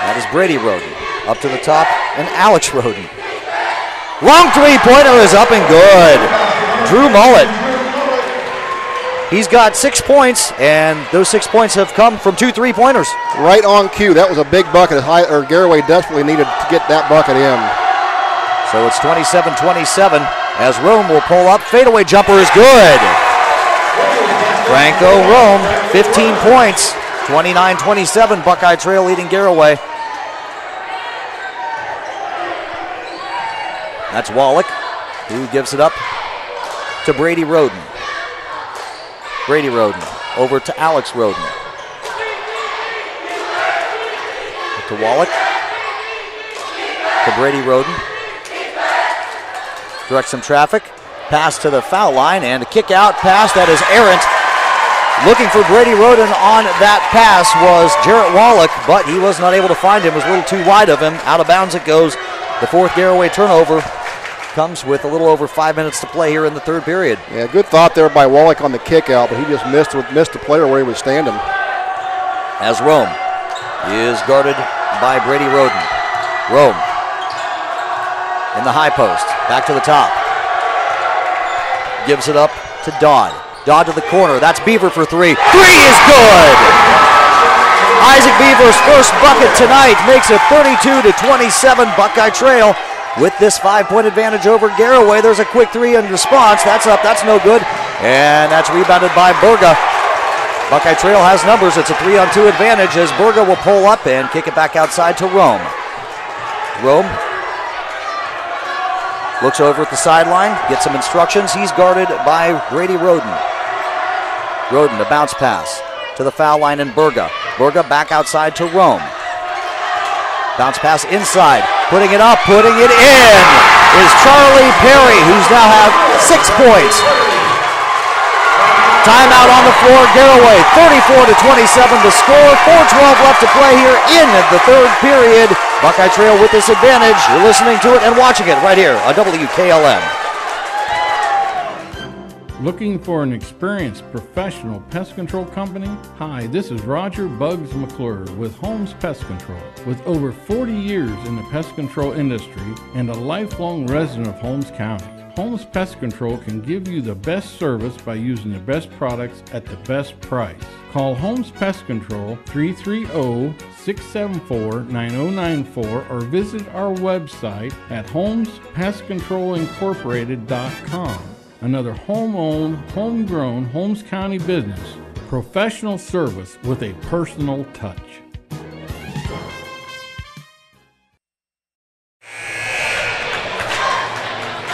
That is Brady Roden. Up to the top, and Alex Roden. Long three-pointer is up and good. Drew Mullet. He's got 6 points, and those 6 points have come from 2 3-pointers. Right on cue. That was a big bucket. Garaway desperately needed to get that bucket in. So it's 27-27 as Rome will pull up. Fadeaway jumper is good. Franco Rome, 15 points. 29-27, Buckeye Trail leading Garaway. That's Wallach, who gives it up to Brady Roden. Brady Roden over to Alex Roden. To Wallach. To Brady Roden. Direct some traffic. Pass to the foul line and a kick out pass that is errant. Looking for Brady Roden on that pass was Jarrett Wallach, but he was not able to find him. It was a little too wide of him. Out of bounds it goes. The fourth Garaway turnover comes with a little over 5 minutes to play here in the third period. Yeah, good thought there by Wallach on the kick out, but he just missed the player where he was standing. As Rome is guarded by Brady Roden. Rome in the high post. Back to the top. Gives it up to Dodd. Dodd to the corner. That's Beaver for three. Three is good! Isaac Beaver's first bucket tonight makes it 32-27 Buckeye Trail with this 5-point advantage over Garaway. There's a quick three in response. That's up. That's no good. And that's rebounded by Burga. Buckeye Trail has numbers. It's a 3-on-2 advantage as Burga will pull up and kick it back outside to Rome. Rome looks over at the sideline, gets some instructions. He's guarded by Brady Roden. Roden, a bounce pass to the foul line in Burga. Burga back outside to Rome. Bounce pass inside, putting it up, putting it in is Charlie Perry, who's now have 6 points. Timeout on the floor, Garaway, 34-27 to score, 4:12 left to play here in the third period. Buckeye Trail with this advantage. You're listening to it and watching it right here on WKLM. Looking for an experienced professional pest control company? Hi, this is Roger Bugs McClure with Holmes Pest Control. With over 40 years in the pest control industry and a lifelong resident of Holmes County, Holmes Pest Control can give you the best service by using the best products at the best price. Call Holmes Pest Control 330-674-9094 or visit our website at holmespestcontrolincorporated.com. Another home-owned, homegrown Holmes County business. Professional service with a personal touch.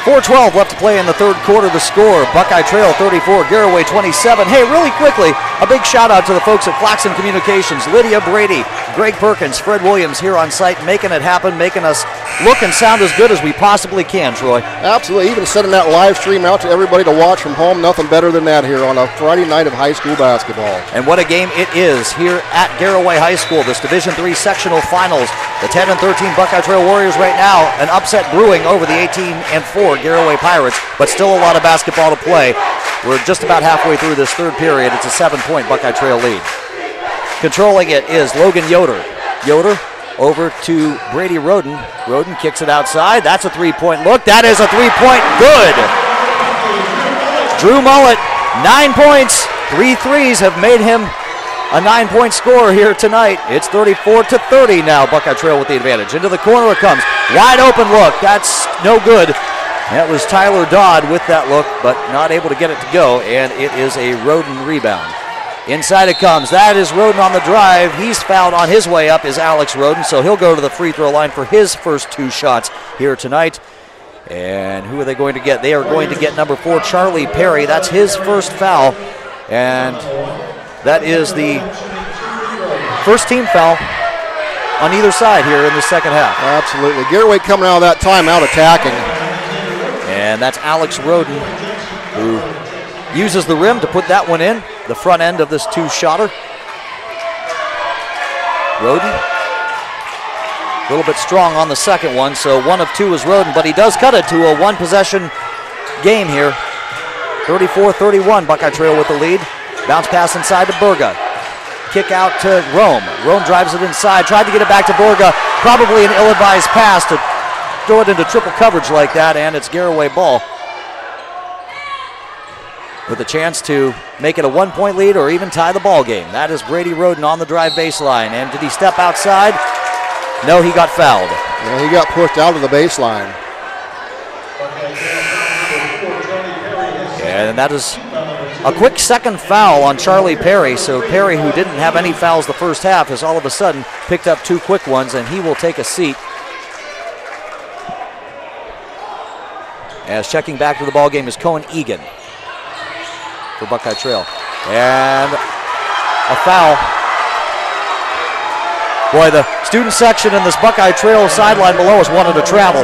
4:12 left to play in the third quarter. The score, Buckeye Trail 34, Garaway 27. Hey, really quickly, a big shout out to the folks at Claxon Communications, Lydia Brady, Greg Perkins, Fred Williams here on site, making it happen, making us look and sound as good as we possibly can, Troy. Absolutely, even sending that live stream out to everybody to watch from home, nothing better than that here on a Friday night of high school basketball. And what a game it is here at Garaway High School, this Division III sectional finals. The 10 and 13 Buckeye Trail Warriors right now, an upset brewing over the 18 and 4 Garaway Pirates, but still a lot of basketball to play. We're just about halfway through this third period. It's a 7-point Buckeye Trail lead. Controlling it is Logan Yoder. Yoder over to Brady Roden. Roden kicks it outside. That's a three-point look. That is a three-point good. Drew Mullet, 9 points. 3 threes have made him a 9-point scorer here tonight. It's 34-30 now. Buckeye Trail with the advantage. Into the corner it comes. Wide open look. That's no good. That was Tyler Dodd with that look, but not able to get it to go, and it is a Roden rebound. Inside it comes. That is Roden on the drive. He's fouled on his way up is Alex Roden, so he'll go to the free throw line for his first 2 shots here tonight. And who are they going to get? They are going to get number 4, Charlie Perry. That's his first foul, and that is the first team foul on either side here in the second half. Absolutely. Garaway coming out of that timeout attacking. And that's Alex Roden, who uses the rim to put that one in, the front end of this 2-shotter. Roden, a little bit strong on the second one, so 1 of 2 is Roden, but he does cut it to a 1-possession game here. 34-31, Buckeye Trail with the lead. Bounce pass inside to Burga. Kick out to Rome. Rome drives it inside, tried to get it back to Burga. Probably an ill-advised pass to throw it into triple coverage like that, and it's Garaway ball. With a chance to make it a 1-point lead or even tie the ball game. That is Brady Roden on the drive baseline. And did he step outside? No, he got fouled. Yeah, he got pushed out of the baseline. And that is a quick second foul on Charlie Perry. So Perry, who didn't have any fouls the first half, has all of a sudden picked up 2 quick ones, and he will take a seat. As checking back to the ball game is Cohen Egan for Buckeye Trail. And a foul. Boy, the student section in this Buckeye Trail sideline below us wanted to travel.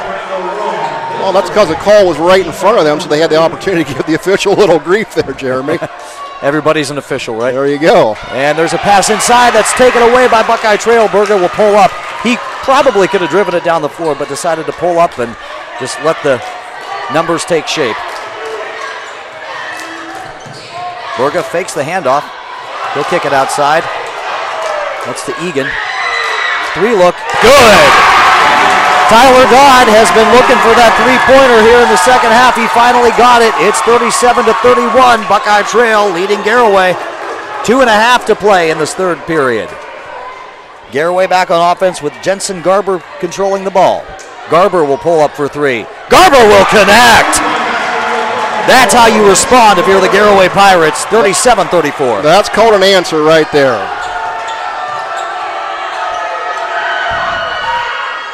Well, that's because the call was right in front of them, so they had the opportunity to give the official a little grief there, Jeremy. Everybody's an official, right? There you go. And there's a pass inside that's taken away by Buckeye Trail. Burga will pull up. He probably could have driven it down the floor, but decided to pull up and just let the numbers take shape. Burga fakes the handoff. He'll kick it outside. That's to Egan. 3 look. Good! Tyler Dodd has been looking for that three-pointer here in the second half. He finally got it. It's 37-31. Buckeye Trail leading Garaway. 2.5 to play in this third period. Garaway back on offense with Jensen Garber controlling the ball. Garber will pull up for three. Garber will connect. That's how you respond if you're the Garaway Pirates. 37-34. That's called an answer right there.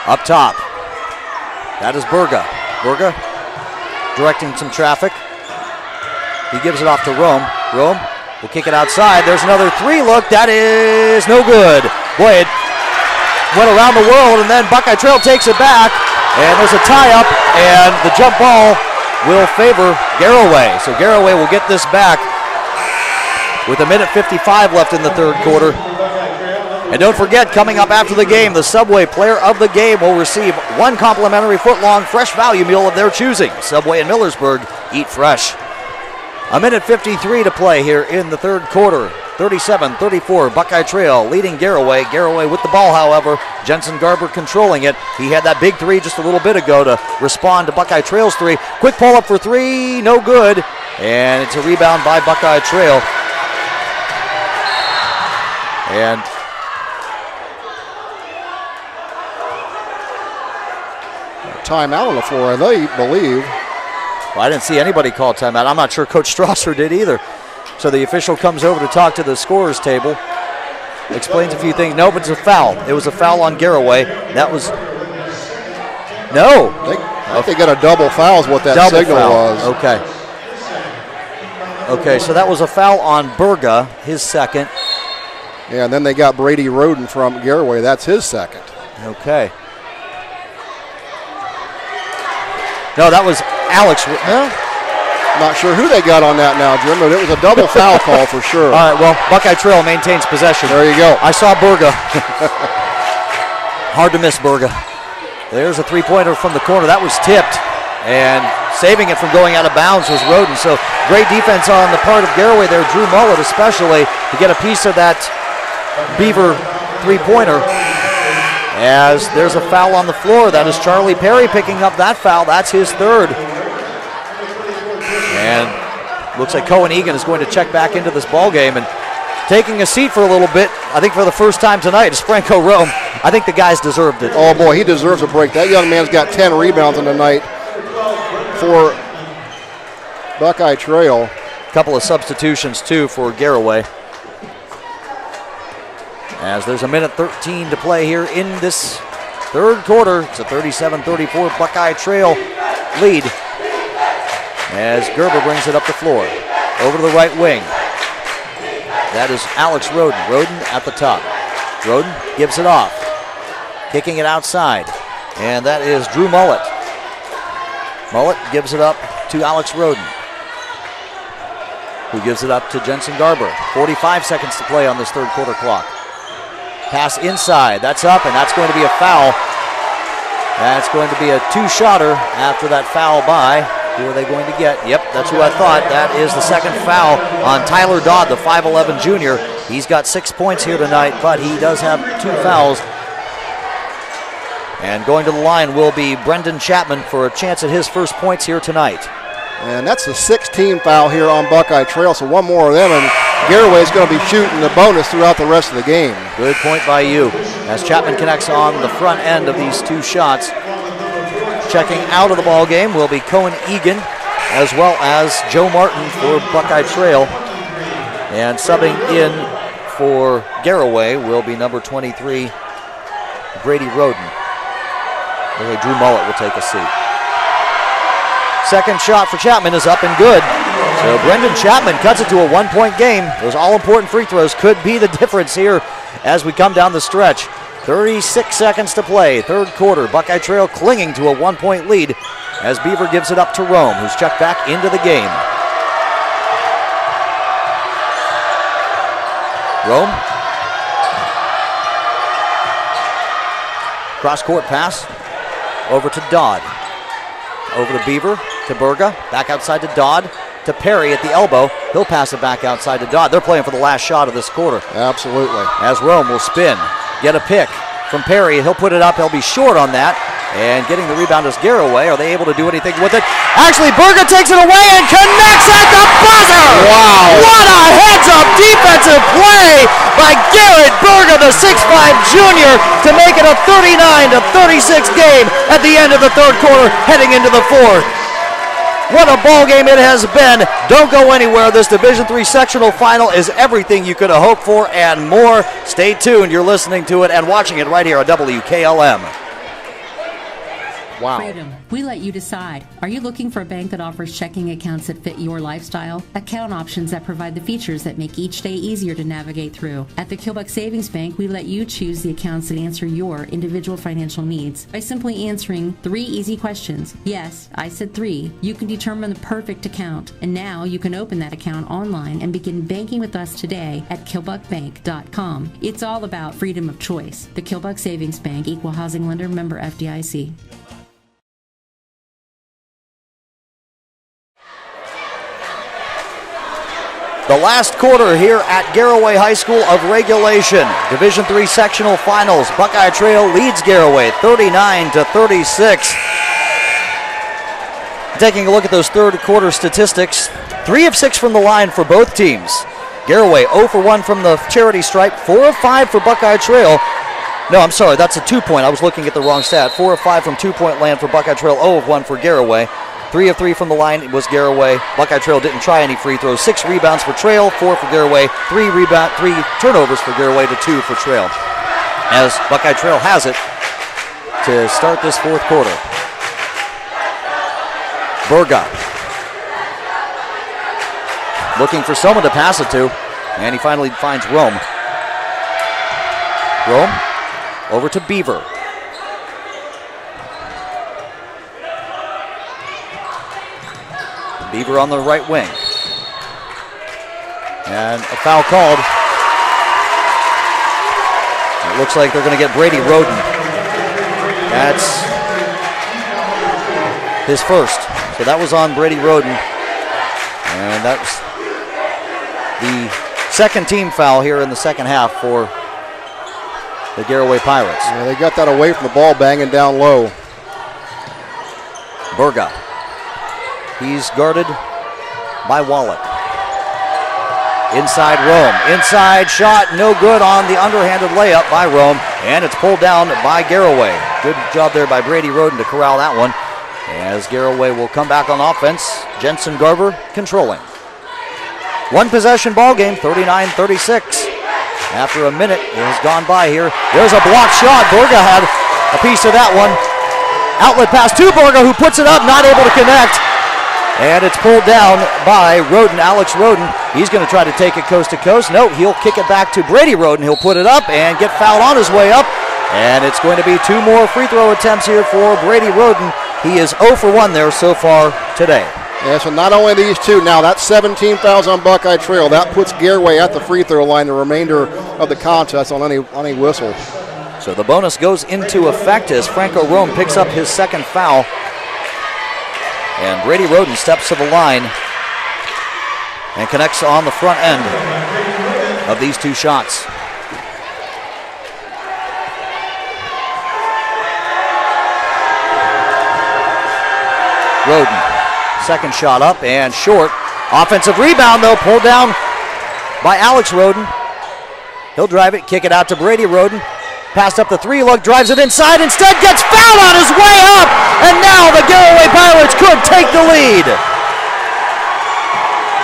Up top. That is Burga. Burga directing some traffic. He gives it off to Rome. Rome will kick it outside. There's another three look. That is no good. Boy, it went around the world, and then Buckeye Trail takes it back. And there's a tie-up, and the jump ball will favor Garaway. So Garaway will get this back with 1:55 left in the third quarter. And don't forget, coming up after the game, the Subway Player of the Game will receive one complimentary foot-long fresh value meal of their choosing. Subway in Millersburg, eat fresh. 1:53 to play here in the third quarter. 37-34, Buckeye Trail leading Garaway. Garaway with the ball, however. Jensen Garber controlling it. He had that big three just a little bit ago to respond to Buckeye Trail's three. Quick pull-up for three, no good. And it's a rebound by Buckeye Trail. And timeout on the floor, I believe. Well, I didn't see anybody call timeout. I'm not sure Coach Strasser did either. So the official comes over to talk to the scorer's table, explains a few things. No, but it's a foul. It was a foul on Garaway. That was no. I think they got a double foul is what that double signal foul. was. Okay. Okay, so that was a foul on Burga, his second. Yeah, and then they got Brady Roden from Garaway. That's his second. Okay. No, that was Alex. Not sure who they got on that now, Jim, but it was a double foul call for sure. All right, well, Buckeye Trail maintains possession. There you go. I saw Burga. Hard to miss Burga. There's a three-pointer from the corner. That was tipped, and saving it from going out of bounds was Roden. So great defense on the part of Garaway there, Drew Mullet especially, to get a piece of that Beaver three-pointer. As there's a foul on the floor. That is Charlie Perry picking up that foul. That's his third. And looks like Cohen Egan is going to check back into this ball game and taking a seat for a little bit. I think for the first time tonight is Franco Rome. I think the guys deserved it. Oh boy, he deserves a break. That young man's got 10 rebounds in the night for Buckeye Trail. A couple of substitutions too for Garaway. As there's 1:13 to play here in this third quarter. It's a 37-34 Buckeye Trail lead. As Gerber brings it up the floor. Over to the right wing. That is Alex Roden. Roden at the top. Roden gives it off. Kicking it outside. And that is Drew Mullet. Mullet gives it up to Alex Roden, who gives it up to Jensen Garber. 45 seconds to play on this third quarter clock. Pass inside. That's up, and that's going to be a foul. That's going to be a two-shotter after that foul by. Who are they going to get? Yep, that's who I thought. That is the second foul on Tyler Dodd, the 5'11 junior. He's got 6 points here tonight, but he does have 2 fouls. And going to the line will be Brendan Chapman for a chance at his first points here tonight. And that's the 16th foul here on Buckeye Trail, so one more of them, and Garaway is going to be shooting the bonus throughout the rest of the game. Good point by you. As Chapman connects on the front end of these 2 shots. Checking out of the ball game will be Cohen Egan, as well as Joe Martin for Buckeye Trail. And subbing in for Garaway will be number 23, Brady Roden. Drew Mullet will take a seat. Second shot for Chapman is up and good. So Brendan Chapman cuts it to a 1-point game. Those all-important free throws could be the difference here as we come down the stretch. 36 seconds to play, third quarter. Buckeye Trail clinging to a 1-point lead as Beaver gives it up to Rome, who's checked back into the game. Rome. Cross-court pass over to Dodd. Over to Beaver, to Burga, back outside to Dodd, to Perry at the elbow. He'll pass it back outside to Dodd. They're playing for the last shot of this quarter. Absolutely. As Rome will spin, get a pick from Perry. He'll put it up. He'll be short on that. And getting the rebound is Garaway. Are they able to do anything with it? Actually, Berga takes it away and connects at the buzzer! Wow! What a heads-up defensive play by Garrett Berga, the 6'5 junior, to make it a 39-36 game at the end of the third quarter, heading into the fourth. What a ball game it has been. Don't go anywhere. This Division III sectional final is everything you could have hoped for and more. Stay tuned. You're listening to it and watching it right here on WKLM. Wow. Freedom. We let you decide. Are you looking for a bank that offers checking accounts that fit your lifestyle? Account options that provide the features that make each day easier to navigate through. At the Kilbuck Savings Bank, we let you choose the accounts that answer your individual financial needs. By simply answering 3 easy questions. Yes, I said 3. You can determine the perfect account. And now you can open that account online and begin banking with us today at kilbuckbank.com. It's all about freedom of choice. The Kilbuck Savings Bank, Equal Housing Lender, member FDIC. The last quarter here at Garaway High School of regulation. Division III sectional finals. Buckeye Trail leads Garaway 39-36. Taking a look at those third quarter statistics, 3 of 6 from the line for both teams. Garaway 0 for 1 from the charity stripe, 4 of 5 for Buckeye Trail. No, I'm sorry, that's a 2-point. I was looking at the wrong stat. 4 of 5 from 2-point land for Buckeye Trail, 0 of 1 for Garaway. 3 of 3 from the line was Garaway. Buckeye Trail didn't try any free throws. 6 rebounds for Trail, 4 for Garaway. 3 turnovers for Garaway to 2 for Trail. As Buckeye Trail has it to start this fourth quarter. Berga looking for someone to pass it to, and he finally finds Rome. Rome over to Beaver. Beaver on the right wing. And a foul called. It looks like they're going to get Brady Roden. That's his first. So that was on Brady Roden. And that's the second team foul here in the second half for the Garaway Pirates. Yeah, they got that away from the ball, banging down low. Berga. He's guarded by Wallach. Inside Rome. Inside shot, no good on the underhanded layup by Rome. And it's pulled down by Garaway. Good job there by Brady Roden to corral that one. As Garaway will come back on offense. Jensen Garber controlling. One possession ball game, 39-36. After a minute has gone by here. There's a blocked shot. Berga had a piece of that one. Outlet pass to Berga, who puts it up, not able to connect. And it's pulled down by Roden, Alex Roden. He's going to try to take it coast to coast. No, he'll kick it back to Brady Roden. He'll put it up and get fouled on his way up. And it's going to be 2 more free throw attempts here for Brady Roden. He is 0 for 1 there so far today. Yeah, so not only these two, now that's 17 fouls on Buckeye Trail. That puts Garaway at the free throw line the remainder of the contest on any whistle. So the bonus goes into effect as Franco Rome picks up his second foul. And Brady Roden steps to the line and connects on the front end of these 2 shots. Roden, second shot up and short. Offensive rebound though, pulled down by Alex Roden. He'll drive it, kick it out to Brady Roden. Passed up the 3-look, drives it inside, instead gets fouled on his way up, and now the Garaway Pirates could take the lead.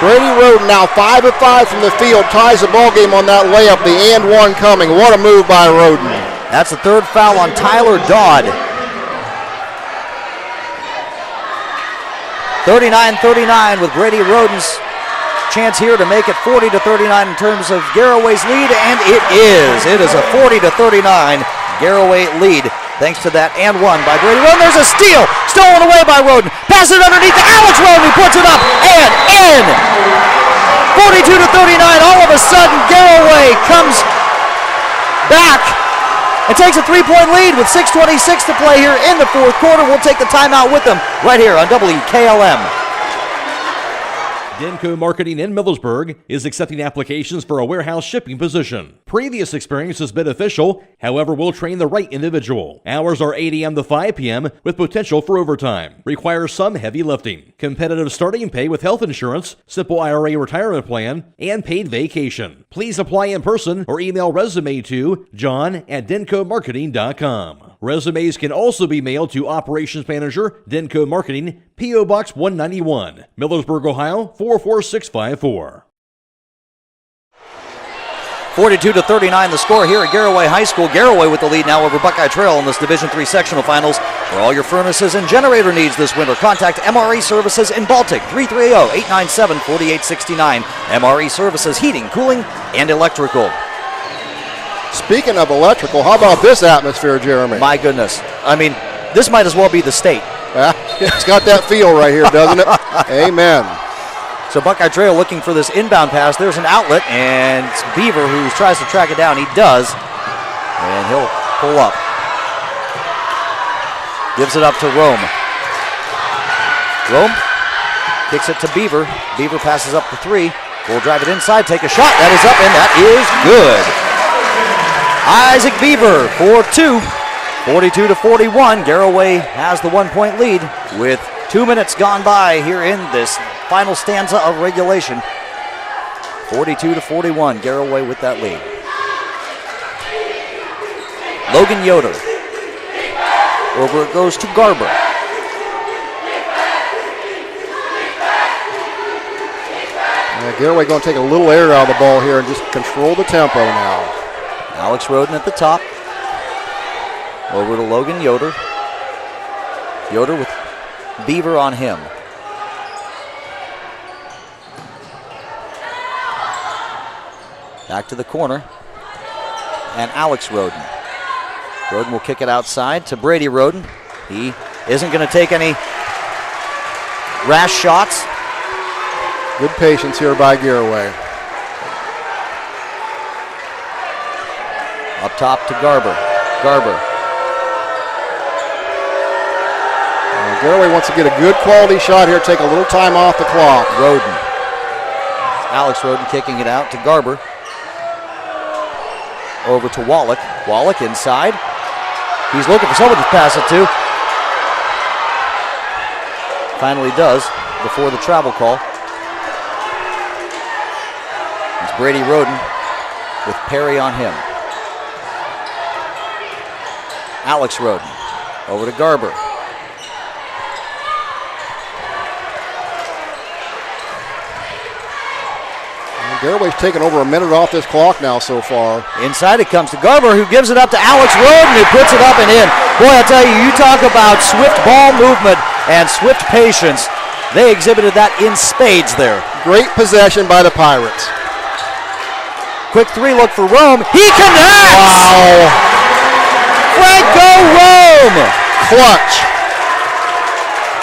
Brady Roden now 5 of 5 from the field, ties the ball game on that layup, the and one coming. What a move by Roden. That's the 3rd foul on Tyler Dodd. 39-39 with Brady Roden's chance here to make it 40-39 in terms of Garaway's lead, and it is. It is a 40-39 Garaway lead thanks to that and one by Brady Roden. There's a steal, stolen away by Roden. Pass it underneath to Alex Roden, who puts it up and in. 42-39. All of a sudden, Garaway comes back and takes a 3-point lead with 6:26 to play here in the fourth quarter. We'll take the timeout with them right here on WKLM. Denko Marketing in Millersburg is accepting applications for a warehouse shipping position. Previous experience is beneficial, however, will train the right individual. Hours are 8 a.m. to 5 p.m. with potential for overtime. Requires some heavy lifting. Competitive starting pay with health insurance, simple IRA retirement plan, and paid vacation. Please apply in person or email resume to john@denkomarketing.com. Resumes can also be mailed to Operations Manager, Denko Marketing, P.O. Box 191, Millersburg, Ohio 44654. 42-39 the score here at Garaway High School. Garaway with the lead now over Buckeye Trail in this Division III sectional finals. For all your furnaces and generator needs this winter, contact MRE Services in Baltic, 330-897-4869. MRE Services, heating, cooling, and electrical. Speaking of electrical, how about this atmosphere, Jeremy? My goodness. I mean, this might as well be the state. Yeah, it's got that feel right here, doesn't it? Amen. So Buckeye Trail looking for this inbound pass. There's an outlet, and it's Beaver who tries to track it down. He does, and he'll pull up. Gives it up to Rome. Rome kicks it to Beaver. Beaver passes up the three. Will drive it inside, take a shot. That is up, and that is good. Isaac Beaver for 2. 42-41. Garaway has the 1-point lead with 2 minutes gone by here in this final stanza of regulation. 42-41. Garaway with that lead. Logan Yoder. Over it goes to Garber. Garaway going to take a little air out of the ball here and just control the tempo now. Alex Roden at the top. Over to Logan Yoder. Yoder with Beaver on him. Back to the corner. And Alex Roden. Roden will kick it outside to Brady Roden. He isn't going to take any rash shots. Good patience here by Garaway. Up top to Garber. Garber. Garaway wants to get a good quality shot here, take a little time off the clock. Roden. Alex Roden kicking it out to Garber. Over to Wallach. Wallach inside. He's looking for someone to pass it to. Finally does before the travel call. It's Brady Roden with Perry on him. Alex Roden over to Garber. Garaway's taken over a minute off this clock now so far. Inside it comes to Garber, who gives it up to Alex Roden, who puts it up and in. Boy, I tell you, you talk about swift ball movement and swift patience. They exhibited that in spades there. Great possession by the Pirates. Quick three look for Rome. He connects! Wow. Franco Rome! Clutch.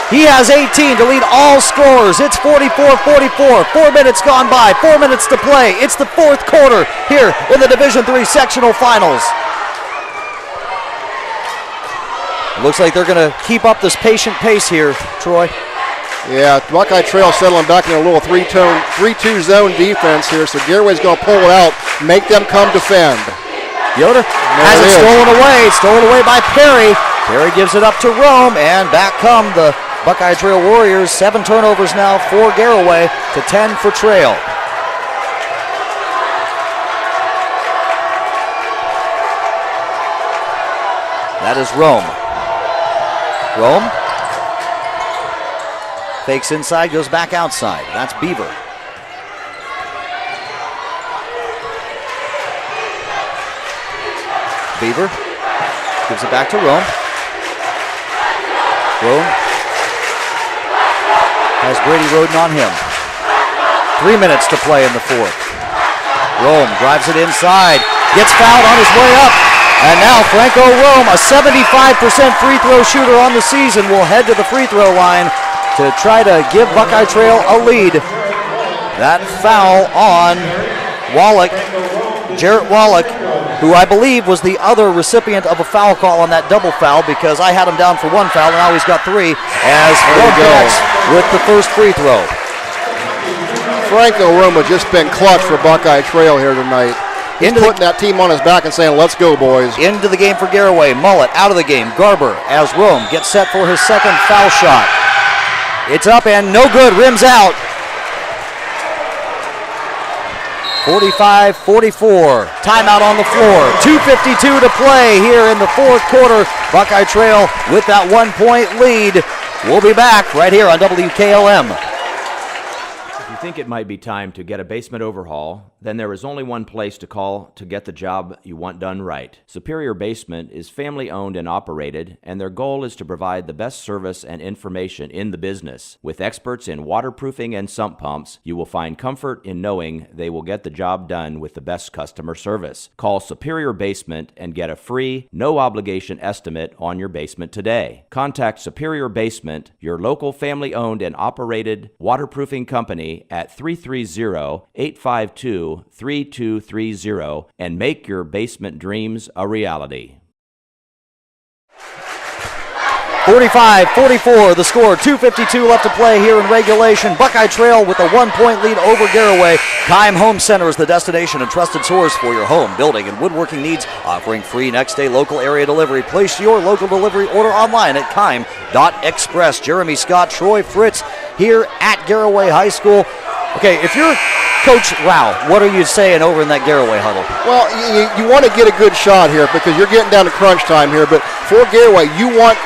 He has 18 to lead all scorers. It's 44-44. 4 minutes gone by. 4 minutes to play. It's the fourth quarter here in the Division III sectional finals. It looks like they're going to keep up this patient pace here, Troy. Yeah, Buckeye Trail settling back in a little 3-2 zone defense here, so Garaway's going to pull it out, make them come defend. Yoder has it stolen away. Stolen away by Perry. Perry gives it up to Rome, and back come the Buckeye Trail Warriors. 7 turnovers now for Garaway to 10 for Trail. That is Rome. Rome fakes inside, goes back outside. That's Beaver. Beaver gives it back to Rome. Rome has Brady Roden on him. 3 minutes to play in the fourth. Rome drives it inside, gets fouled on his way up, and now Franco Rome, a 75% free throw shooter on the season, will head to the free throw line to try to give Buckeye Trail a lead. That foul on Wallach, Jarrett Wallach, who I believe was the other recipient of a foul call on that double foul, because I had him down for one foul and now he's got 3 as Rome connects with the first free throw. Franco Rome has just been clutch for Buckeye Trail here tonight. He's putting that team on his back and saying, let's go, boys. Into the game for Garaway. Mullet out of the game. Garber as Rome gets set for his second foul shot. It's up and no good. Rims out. 45-44. Timeout on the floor. 2:52 to play here in the fourth quarter. Buckeye Trail with that 1-point lead. We'll be back right here on WKLM. If you think it might be time to get a basement overhaul, then there is only one place to call to get the job you want done right. Superior Basement is family owned and operated, and their goal is to provide the best service and information in the business. With experts in waterproofing and sump pumps, you will find comfort in knowing they will get the job done with the best customer service. Call Superior Basement and get a free, no obligation estimate on your basement today. Contact Superior Basement, your local family owned and operated waterproofing company, at 330-852-3230 and make your basement dreams a reality. 45-44 the score. 2:52 left to play here in regulation. Buckeye Trail with a 1-point lead over Garaway. Keim Home Center is the destination and trusted source for your home, building, and woodworking needs, offering free next-day local area delivery. Place your local delivery order online at keim.express. Jeremy Scott, Troy Fritz here at Garaway High School. Okay, if you're Coach Rao, what are you saying over in that Garaway huddle? Well, you want to get a good shot here because you're getting down to crunch time here. But for Garaway, you want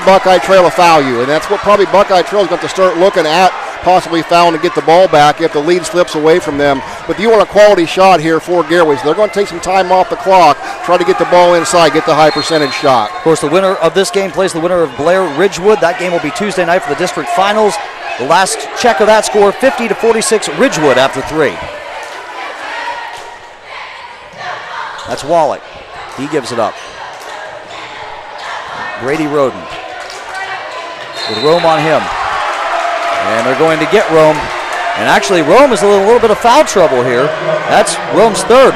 Buckeye Trail to foul you, and that's what probably Buckeye Trail is going to start looking at, possibly fouling to get the ball back if the lead slips away from them. But you want a quality shot here for Garaway, so they're going to take some time off the clock, try to get the ball inside, get the high percentage shot. Of course, the winner of this game plays the winner of Blair Ridgewood. That game will be Tuesday night for the district finals. The last check of that score, 50-46 Ridgewood after 3. That's Wallach. He gives it up. Brady Roden with Rome on him. And they're going to get Rome. And actually, Rome is in a little bit of foul trouble here. That's Rome's third.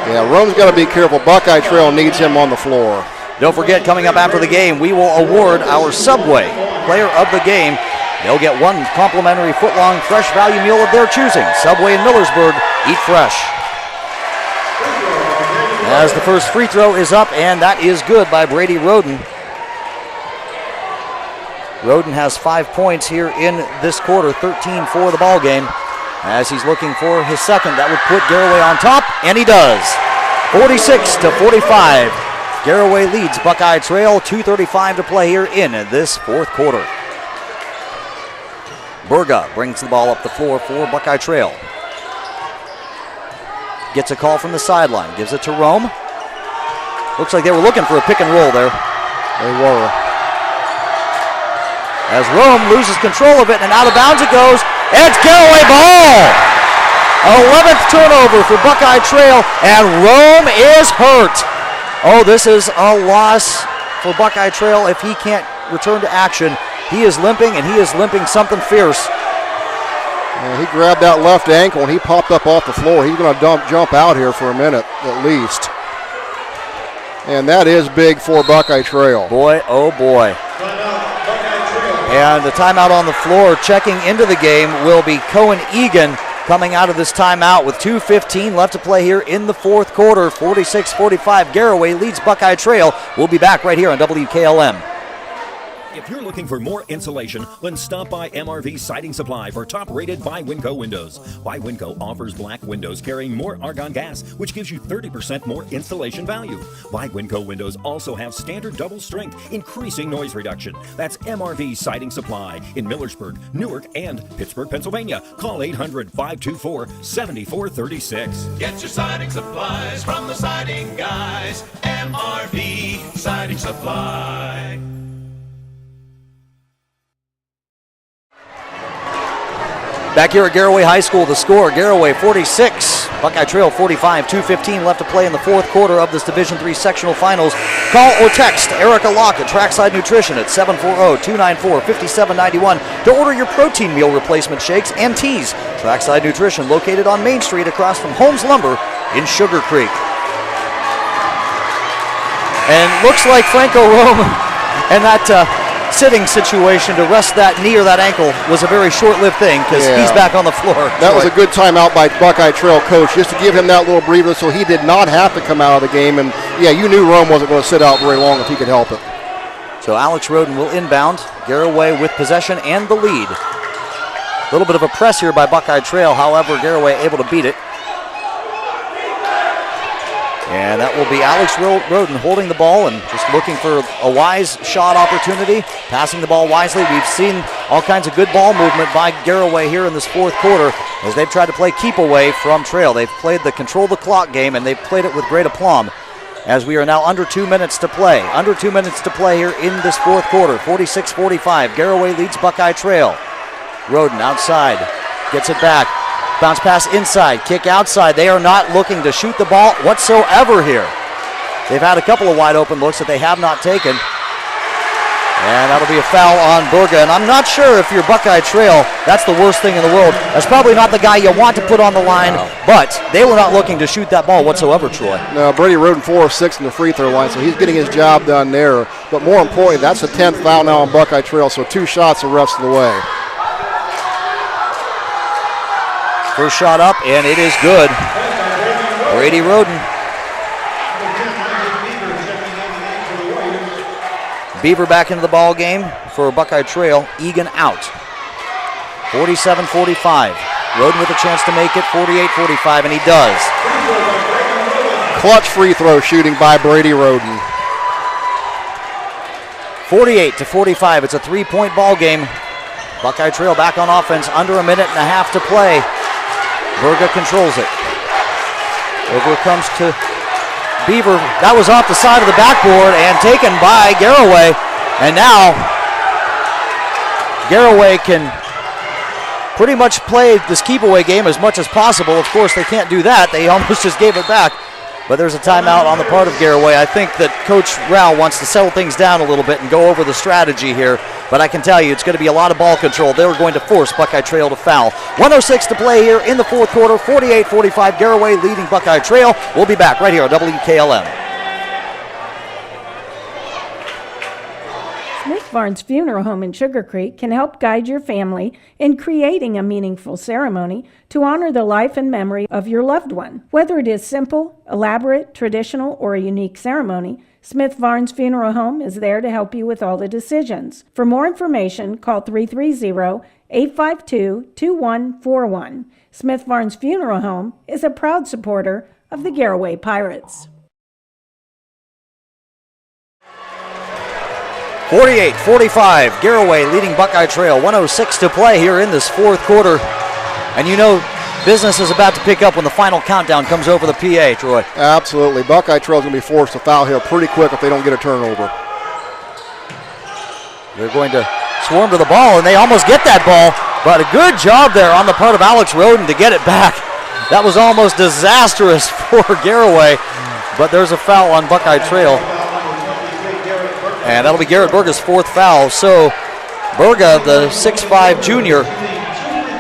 Yeah, Rome's got to be careful. Buckeye Trail needs him on the floor. Don't forget, coming up after the game, we will award our Subway Player of the Game. They'll get one complimentary foot-long fresh value meal of their choosing. Subway in Millersburg, eat fresh. As the first free throw is up, and that is good by Brady Roden. Roden has 5 points here in this quarter, 13 for the ball game. As he's looking for his second, that would put Garaway on top, and he does. 46-45. Garaway leads Buckeye Trail, 2:35 to play here in this fourth quarter. Burga brings the ball up the floor for Buckeye Trail. Gets a call from the sideline, gives it to Rome. Looks like they were looking for a pick and roll there. They were. As Rome loses control of it, and out of bounds it goes. It's Garaway ball! 11th turnover for Buckeye Trail, and Rome is hurt. Oh, this is a loss for Buckeye Trail if he can't return to action. He is limping, and he is limping something fierce. Yeah, he grabbed that left ankle, and he popped up off the floor. He's going to jump out here for a minute at least. And that is big for Buckeye Trail. Boy, oh boy. And the timeout on the floor, checking into the game, will be Cohen Egan coming out of this timeout with 2:15 left to play here in the fourth quarter. 46-45. Garaway leads Buckeye Trail. We'll be back right here on WKLM. If you're looking for more insulation, then stop by MRV Siding Supply for top-rated by Winco windows. By Winco offers black windows carrying more argon gas, which gives you 30% more installation value. By Winco windows also have standard double strength, increasing noise reduction. That's MRV Siding Supply in Millersburg, Newark, and Pittsburgh, Pennsylvania. Call 800-524-7436. Get your siding supplies from the siding guys. MRV Siding Supply. Back here at Garaway High School, the score, Garaway 46, Buckeye Trail 45, 2:15 left to play in the fourth quarter of this Division III sectional finals. Call or text Erica Locke at Trackside Nutrition at 740-294-5791 to order your protein meal replacement shakes and teas. Trackside Nutrition, located on Main Street across from Holmes Lumber in Sugar Creek. And looks like Franco Rome and that sitting situation to rest that knee or that ankle was a very short-lived thing because he's back on the floor. That was a good timeout by Buckeye Trail coach just to give him that little breather so he did not have to come out of the game. And, you knew Rome wasn't going to sit out very long if he could help it. So Alex Roden will inbound. Garaway with possession and the lead. A little bit of a press here by Buckeye Trail. However, Garaway able to beat it. And that will be Alex Roden holding the ball and just looking for a wise shot opportunity, passing the ball wisely. We've seen all kinds of good ball movement by Garaway here in this fourth quarter as they've tried to play keep away from Trail. They've played the control the clock game, and they've played it with great aplomb as we are now under 2 minutes to play. Under 2 minutes to play here in this fourth quarter. 46-45. Garaway leads Buckeye Trail. Roden outside, gets it back. Bounce pass inside, kick outside. They are not looking to shoot the ball whatsoever here. They've had a couple of wide open looks that they have not taken. And that'll be a foul on Burga. And I'm not sure if you're Buckeye Trail, that's the worst thing in the world. That's probably not the guy you want to put on the line, but they were not looking to shoot that ball whatsoever, Troy. No, Brady Roden 4 of 6 in the free throw line, so he's getting his job done there. But more importantly, that's the 10th foul now on Buckeye Trail, so 2 shots the rest of the way. First shot up, and it is good. Brady Roden. Beaver back into the ball game for Buckeye Trail. Egan out. 47-45. Roden with a chance to make it 48-45, and he does. Clutch free throw shooting by Brady Roden. 48-45. It's a 3-point ball game. Buckeye Trail back on offense. Under a minute and a half to play. Burga controls it. Over comes to Beaver. That was off the side of the backboard and taken by Garaway. And now Garaway can pretty much play this keep-away game as much as possible. Of course, they can't do that. They almost just gave it back. But there's a timeout on the part of Garaway. I think that Coach Rao wants to settle things down a little bit and go over the strategy here. But I can tell you, it's going to be a lot of ball control. They're going to force Buckeye Trail to foul. 1:06 to play here in the fourth quarter. 48-45. Garaway leading Buckeye Trail. We'll be back right here on WKLM. Smith Barnes Funeral Home in Sugar Creek can help guide your family in creating a meaningful ceremony to honor the life and memory of your loved one. Whether it is simple, elaborate, traditional, or a unique ceremony, Smith Barnes Funeral Home is there to help you with all the decisions. For more information, call 330-852-2141. Smith Barnes Funeral Home is a proud supporter of the Garaway Pirates. 48-45, Garaway leading Buckeye Trail. 1:06 to play here in this fourth quarter. And you know business is about to pick up when the final countdown comes over the PA, Troy. Absolutely. Buckeye Trail's going to be forced to foul here pretty quick if they don't get a turnover. They're going to swarm to the ball, and they almost get that ball. But a good job there on the part of Alex Roden to get it back. That was almost disastrous for Garaway. But there's a foul on Buckeye Trail. And that'll be Garrett Burga's fourth foul. So Burga, the 6'5 junior,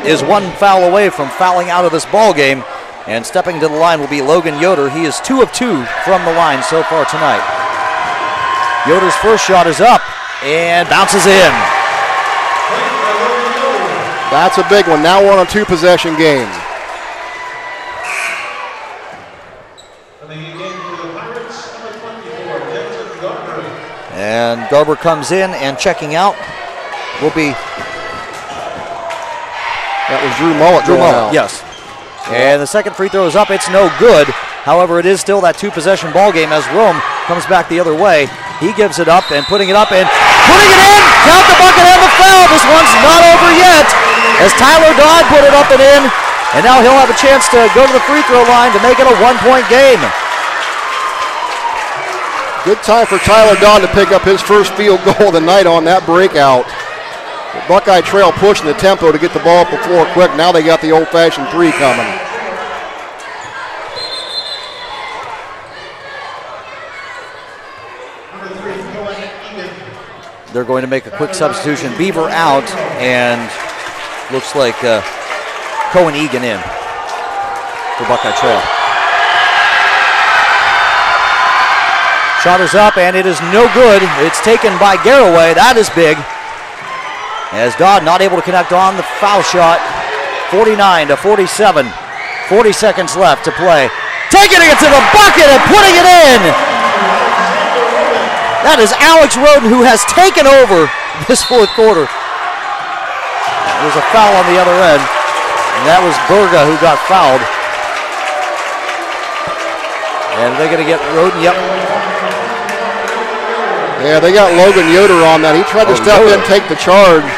is one foul away from fouling out of this ball game. And stepping to the line will be Logan Yoder. He is 2 of 2 from the line so far tonight. Yoder's first shot is up and bounces in. That's a big one. Now we're on a 2-possession game. And Garber comes in, and checking out will be... That was Drew Mullet. Drew Mullet, yes. And the second free throw is up. It's no good. However, it is still that 2-possession ball game as Rome comes back the other way. He gives it up and putting it up and putting it in. Count the bucket and the foul. This one's not over yet as Tyler Dodd put it up and in. And now he'll have a chance to go to the free throw line to make it a 1-point game. Good time for Tyler Dodd to pick up his first field goal of the night on that breakout. The Buckeye Trail pushing the tempo to get the ball up the floor quick. Now they got the old-fashioned 3 coming. They're going to make a quick substitution. Beaver out, and looks like Cohen Egan in for Buckeye Trail. Shot is up, and it is no good. It's taken by Garaway. That is big. As Dodd not able to connect on the foul shot. 49-47. 40 seconds left to play. Taking it to the bucket and putting it in. That is Alex Roden, who has taken over this fourth quarter. There's a foul on the other end. And that was Berga who got fouled. And they're going to get Roden, yep. Yeah, they got Logan Yoder on that. He tried to step in, take the charge.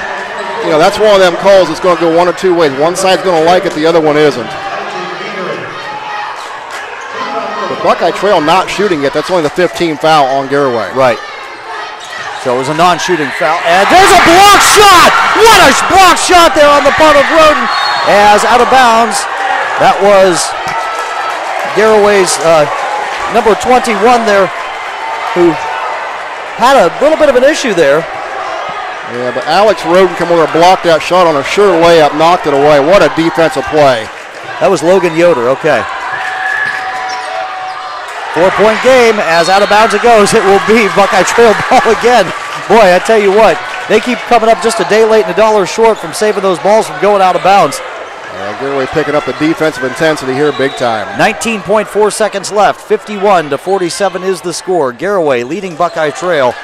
You know, that's one of them calls that's going to go one or two ways. One side's going to like it, the other one isn't. But Buckeye Trail not shooting it. That's only the 15th foul on Garaway. Right. So it was a non-shooting foul. And there's a block shot! What a block shot there on the part of Roden. As out of bounds, that was Garaway's number 21 there, who had a little bit of an issue there. Yeah, but Alex Roden come over and blocked that shot on a sure layup, knocked it away. What a defensive play. That was Logan Yoder, okay. 4-point game, as out of bounds it goes. It will be Buckeye Trail ball again. Boy, I tell you what, they keep coming up just a day late and $1 short from saving those balls from going out of bounds. Garaway picking up the defensive intensity here big time. 19.4 seconds left. 51-47 is the score. Garaway leading Buckeye Trail.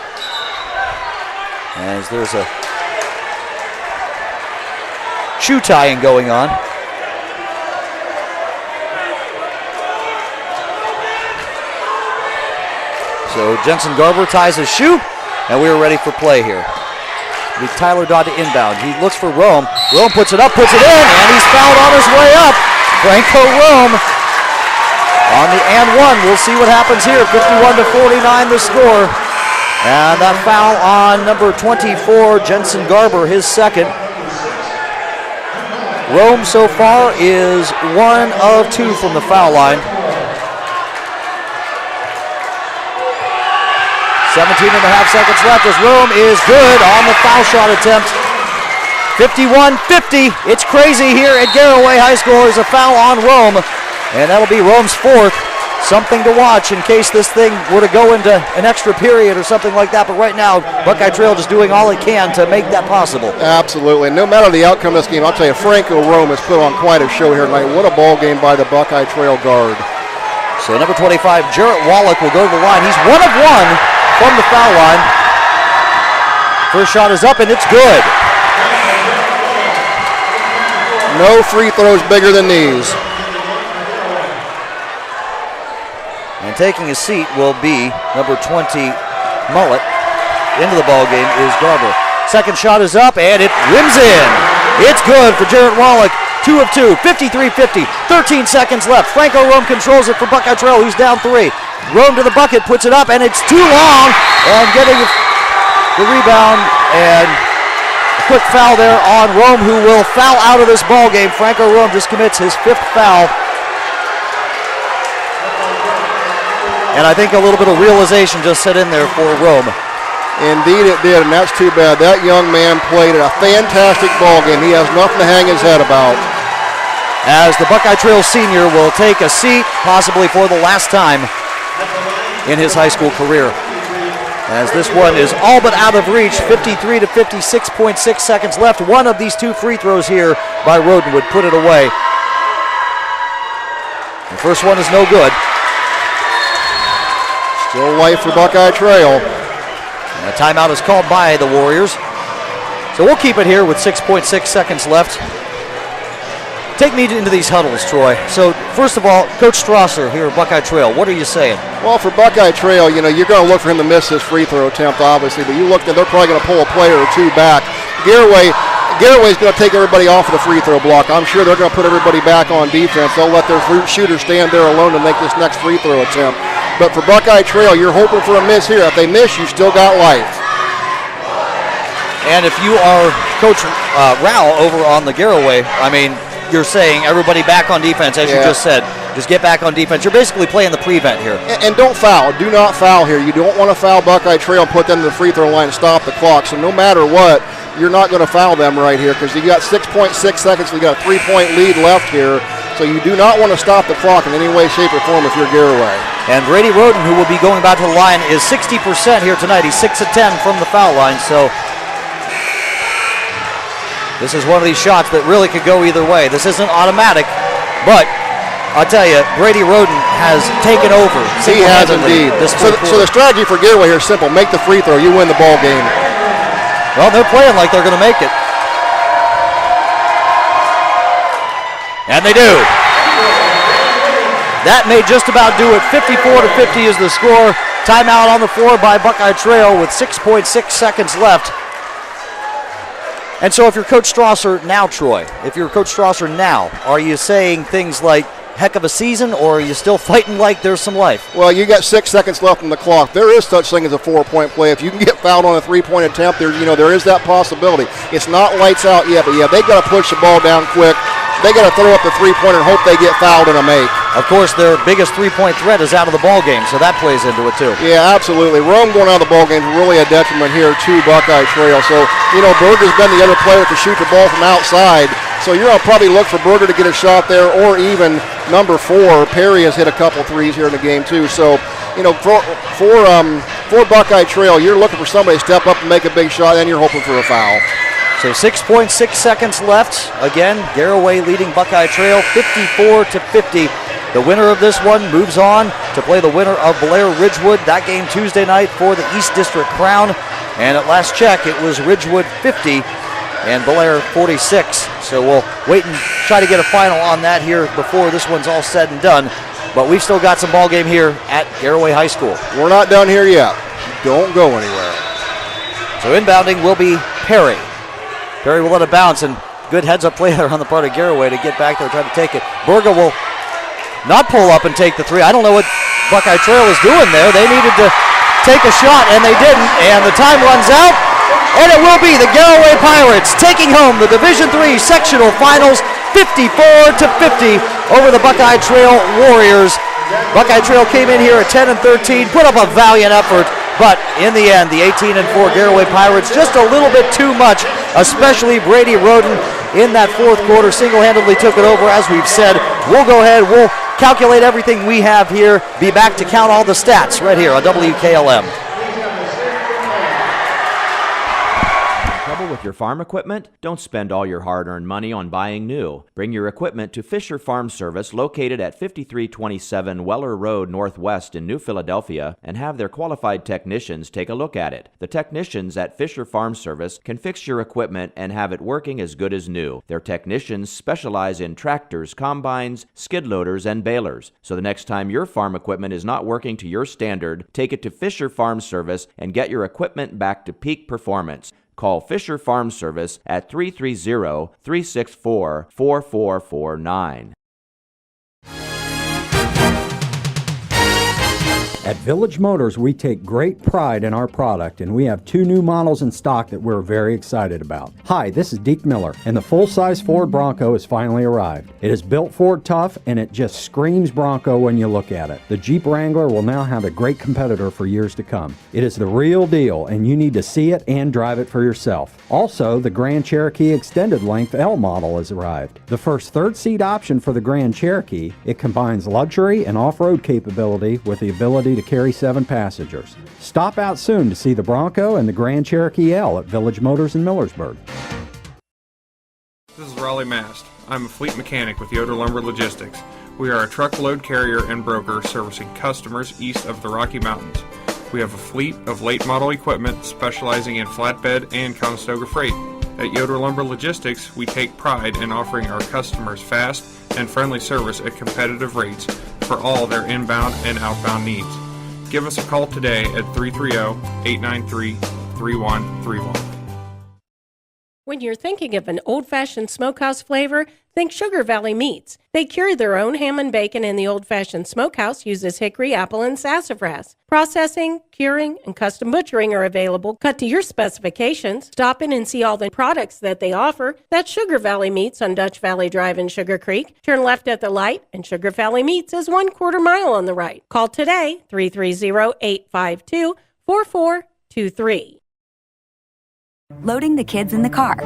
As there's a shoe tying going on. So Jensen Garber ties his shoe, and we are ready for play here. With Tyler Dodd to inbound. He looks for Rome. Rome puts it up, puts it in, and he's fouled on his way up. Franco Rome on the and one. We'll see what happens here. 51-49 the score. And that foul on number 24, Jensen Garber, his second. Rome so far is 1 of 2 from the foul line. 17.5 seconds left as Rome is good on the foul shot attempt. 51-50. It's crazy here at Garaway High School. There's a foul on Rome, and that'll be Rome's fourth. Something to watch in case this thing were to go into an extra period or something like that. But right now, Buckeye Trail just doing all it can to make that possible. Absolutely. No matter the outcome of this game, I'll tell you, Franco Rome has put on quite a show here tonight. What a ball game by the Buckeye Trail guard. So number 25, Jarrett Wallach, will go to the line. He's 1 of 1 from the foul line. First shot is up, and it's good. No free throws bigger than these. And taking his seat will be number 20, Mullet. Into the ball game is Garber. Second shot is up, and it rims in. It's good for Jarrett Wallach. 2 of 2, 53-50, 13 seconds left. Franco Rome controls it for Buckeye Trail, who's down 3. Rome to the bucket, puts it up, and it's too long. And getting the rebound, and a quick foul there on Rome, who will foul out of this ball game. Franco Rome just commits his 5th foul. And I think a little bit of realization just set in there for Rome. Indeed it did, and that's too bad. That young man played a fantastic ball game. He has nothing to hang his head about. As the Buckeye Trail senior will take a seat, possibly for the last time in his high school career. As this one is all but out of reach, 53 to 56.6 seconds left. One of these 2 free throws here by Roden would put it away. The first one is no good. Still life for Buckeye Trail. And a timeout is called by the Warriors. So we'll keep it here with 6.6 seconds left. Take me into these huddles, Troy. So first of all, Coach Strasser here at Buckeye Trail, what are you saying? Well, for Buckeye Trail, you know, you're going to look for him to miss this free throw attempt, obviously, but you look at they're probably going to pull a player or 2 back. Garaway's going to take everybody off of the free throw block. I'm sure they're going to put everybody back on defense. They'll let their shooter stand there alone to make this next free throw attempt. But for Buckeye Trail, you're hoping for a miss here. If they miss, you still got life. And if you are Coach Rao over on the Garaway, I mean, you're saying everybody back on defense, as you just said. Just get back on defense. You're basically playing the prevent here. And don't foul. Do not foul here. You don't want to foul Buckeye Trail and put them to the free throw line and stop the clock. So no matter what, you're not going to foul them right here because you got 6.6 seconds. We got a 3-point lead left here. So you do not want to stop the clock in any way, shape, or form if you're Garaway. And Brady Roden, who will be going back to the line, is 60% here tonight. He's 6 of 10 from the foul line, so this is one of these shots that really could go either way. This isn't automatic, but I'll tell you, Brady Roden has taken over. He has indeed. So the strategy for Garaway here is simple. Make the free throw. You win the ball game. Well, they're playing like they're going to make it. And they do. That may just about do it. 54-50 is the score. Timeout on the floor by Buckeye Trail with 6.6 seconds left. And so if you're Coach Strasser now, Troy, if you're Coach Strasser now, are you saying things like, heck of a season, or are you still fighting like there's some life? Well, you got 6 seconds left on the clock. There is such thing as a 4-point play. If you can get fouled on a 3-point attempt, there is that possibility. It's not lights out yet, but yeah, they got to push the ball down quick. They got to throw up the 3-pointer and hope they get fouled and a make. Of course, their biggest 3-point threat is out of the ball game, so that plays into it too. Yeah, absolutely. Rome going out of the ball game is really a detriment here to Buckeye Trail. So, Berger's been the other player to shoot the ball from outside. So you're going to probably look for Berger to get a shot there, or even number 4, Perry has hit a couple threes here in the game too. So, for Buckeye Trail, you're looking for somebody to step up and make a big shot, and you're hoping for a foul. So 6.6 seconds left. Again, Garaway leading Buckeye Trail 54-50. The winner of this one moves on to play the winner of Blair Ridgewood. That game Tuesday night for the East District Crown. And at last check, it was Ridgewood 50 and Blair 46. So we'll wait and try to get a final on that here before this one's all said and done. But we've still got some ball game here at Garaway High School. We're not done here yet. Don't go anywhere. So inbounding will be Perry. Perry will let it bounce, and good heads-up play there on the part of Garaway to get back there and try to take it. Berger will not pull up and take the three. I don't know what Buckeye Trail is doing there. They needed to take a shot, and they didn't, and the time runs out, and it will be the Garaway Pirates taking home the Division III Sectional Finals 54-50 over the Buckeye Trail Warriors. Buckeye Trail came in here at 10-13, put up a valiant effort, but in the end, the 18-4 Garaway Pirates, just a little bit too much, especially Brady Roden in that fourth quarter, single-handedly took it over, as we've said. We'll go ahead, we'll calculate everything we have here, be back to count all the stats right here on WKLM. With your farm equipment? Don't spend all your hard-earned money on buying new. Bring your equipment to Fisher Farm Service, located at 5327 Weller Road Northwest in New Philadelphia, and have their qualified technicians take a look at it. The technicians at Fisher Farm Service can fix your equipment and have it working as good as new. Their technicians specialize in tractors, combines, skid loaders, and balers. So the next time your farm equipment is not working to your standard, take it to Fisher Farm Service and get your equipment back to peak performance. Call Fisher Farm Service at 330-364-4449. At Village Motors, we take great pride in our product, and we have 2 new models in stock that we're very excited about. Hi, this is Deke Miller, and the full-size Ford Bronco has finally arrived. It is built Ford tough, and it just screams Bronco when you look at it. The Jeep Wrangler will now have a great competitor for years to come. It is the real deal, and you need to see it and drive it for yourself. Also, the Grand Cherokee Extended Length L model has arrived. The first third-seat option for the Grand Cherokee, it combines luxury and off-road capability with the ability to carry 7 passengers. Stop out soon to see the Bronco and the Grand Cherokee L at Village Motors in Millersburg. This is Raleigh Mast. I'm a fleet mechanic with Yoder Lumber Logistics. We are a truckload carrier and broker servicing customers east of the Rocky Mountains. We have a fleet of late model equipment specializing in flatbed and Conestoga freight. At Yoder Lumber Logistics, we take pride in offering our customers fast and friendly service at competitive rates for all their inbound and outbound needs. Give us a call today at 330-893-3131. When you're thinking of an old-fashioned smokehouse flavor, think Sugar Valley Meats. They carry their own ham and bacon, and the old-fashioned smokehouse uses hickory, apple, and sassafras. Processing, curing, and custom butchering are available, cut to your specifications. Stop in and see all the products that they offer. That's Sugar Valley Meats on Dutch Valley Drive in Sugar Creek. Turn left at the light, and Sugar Valley Meats is 1/4 mile on the right. Call today, 330-852-4423. Loading the kids in the car,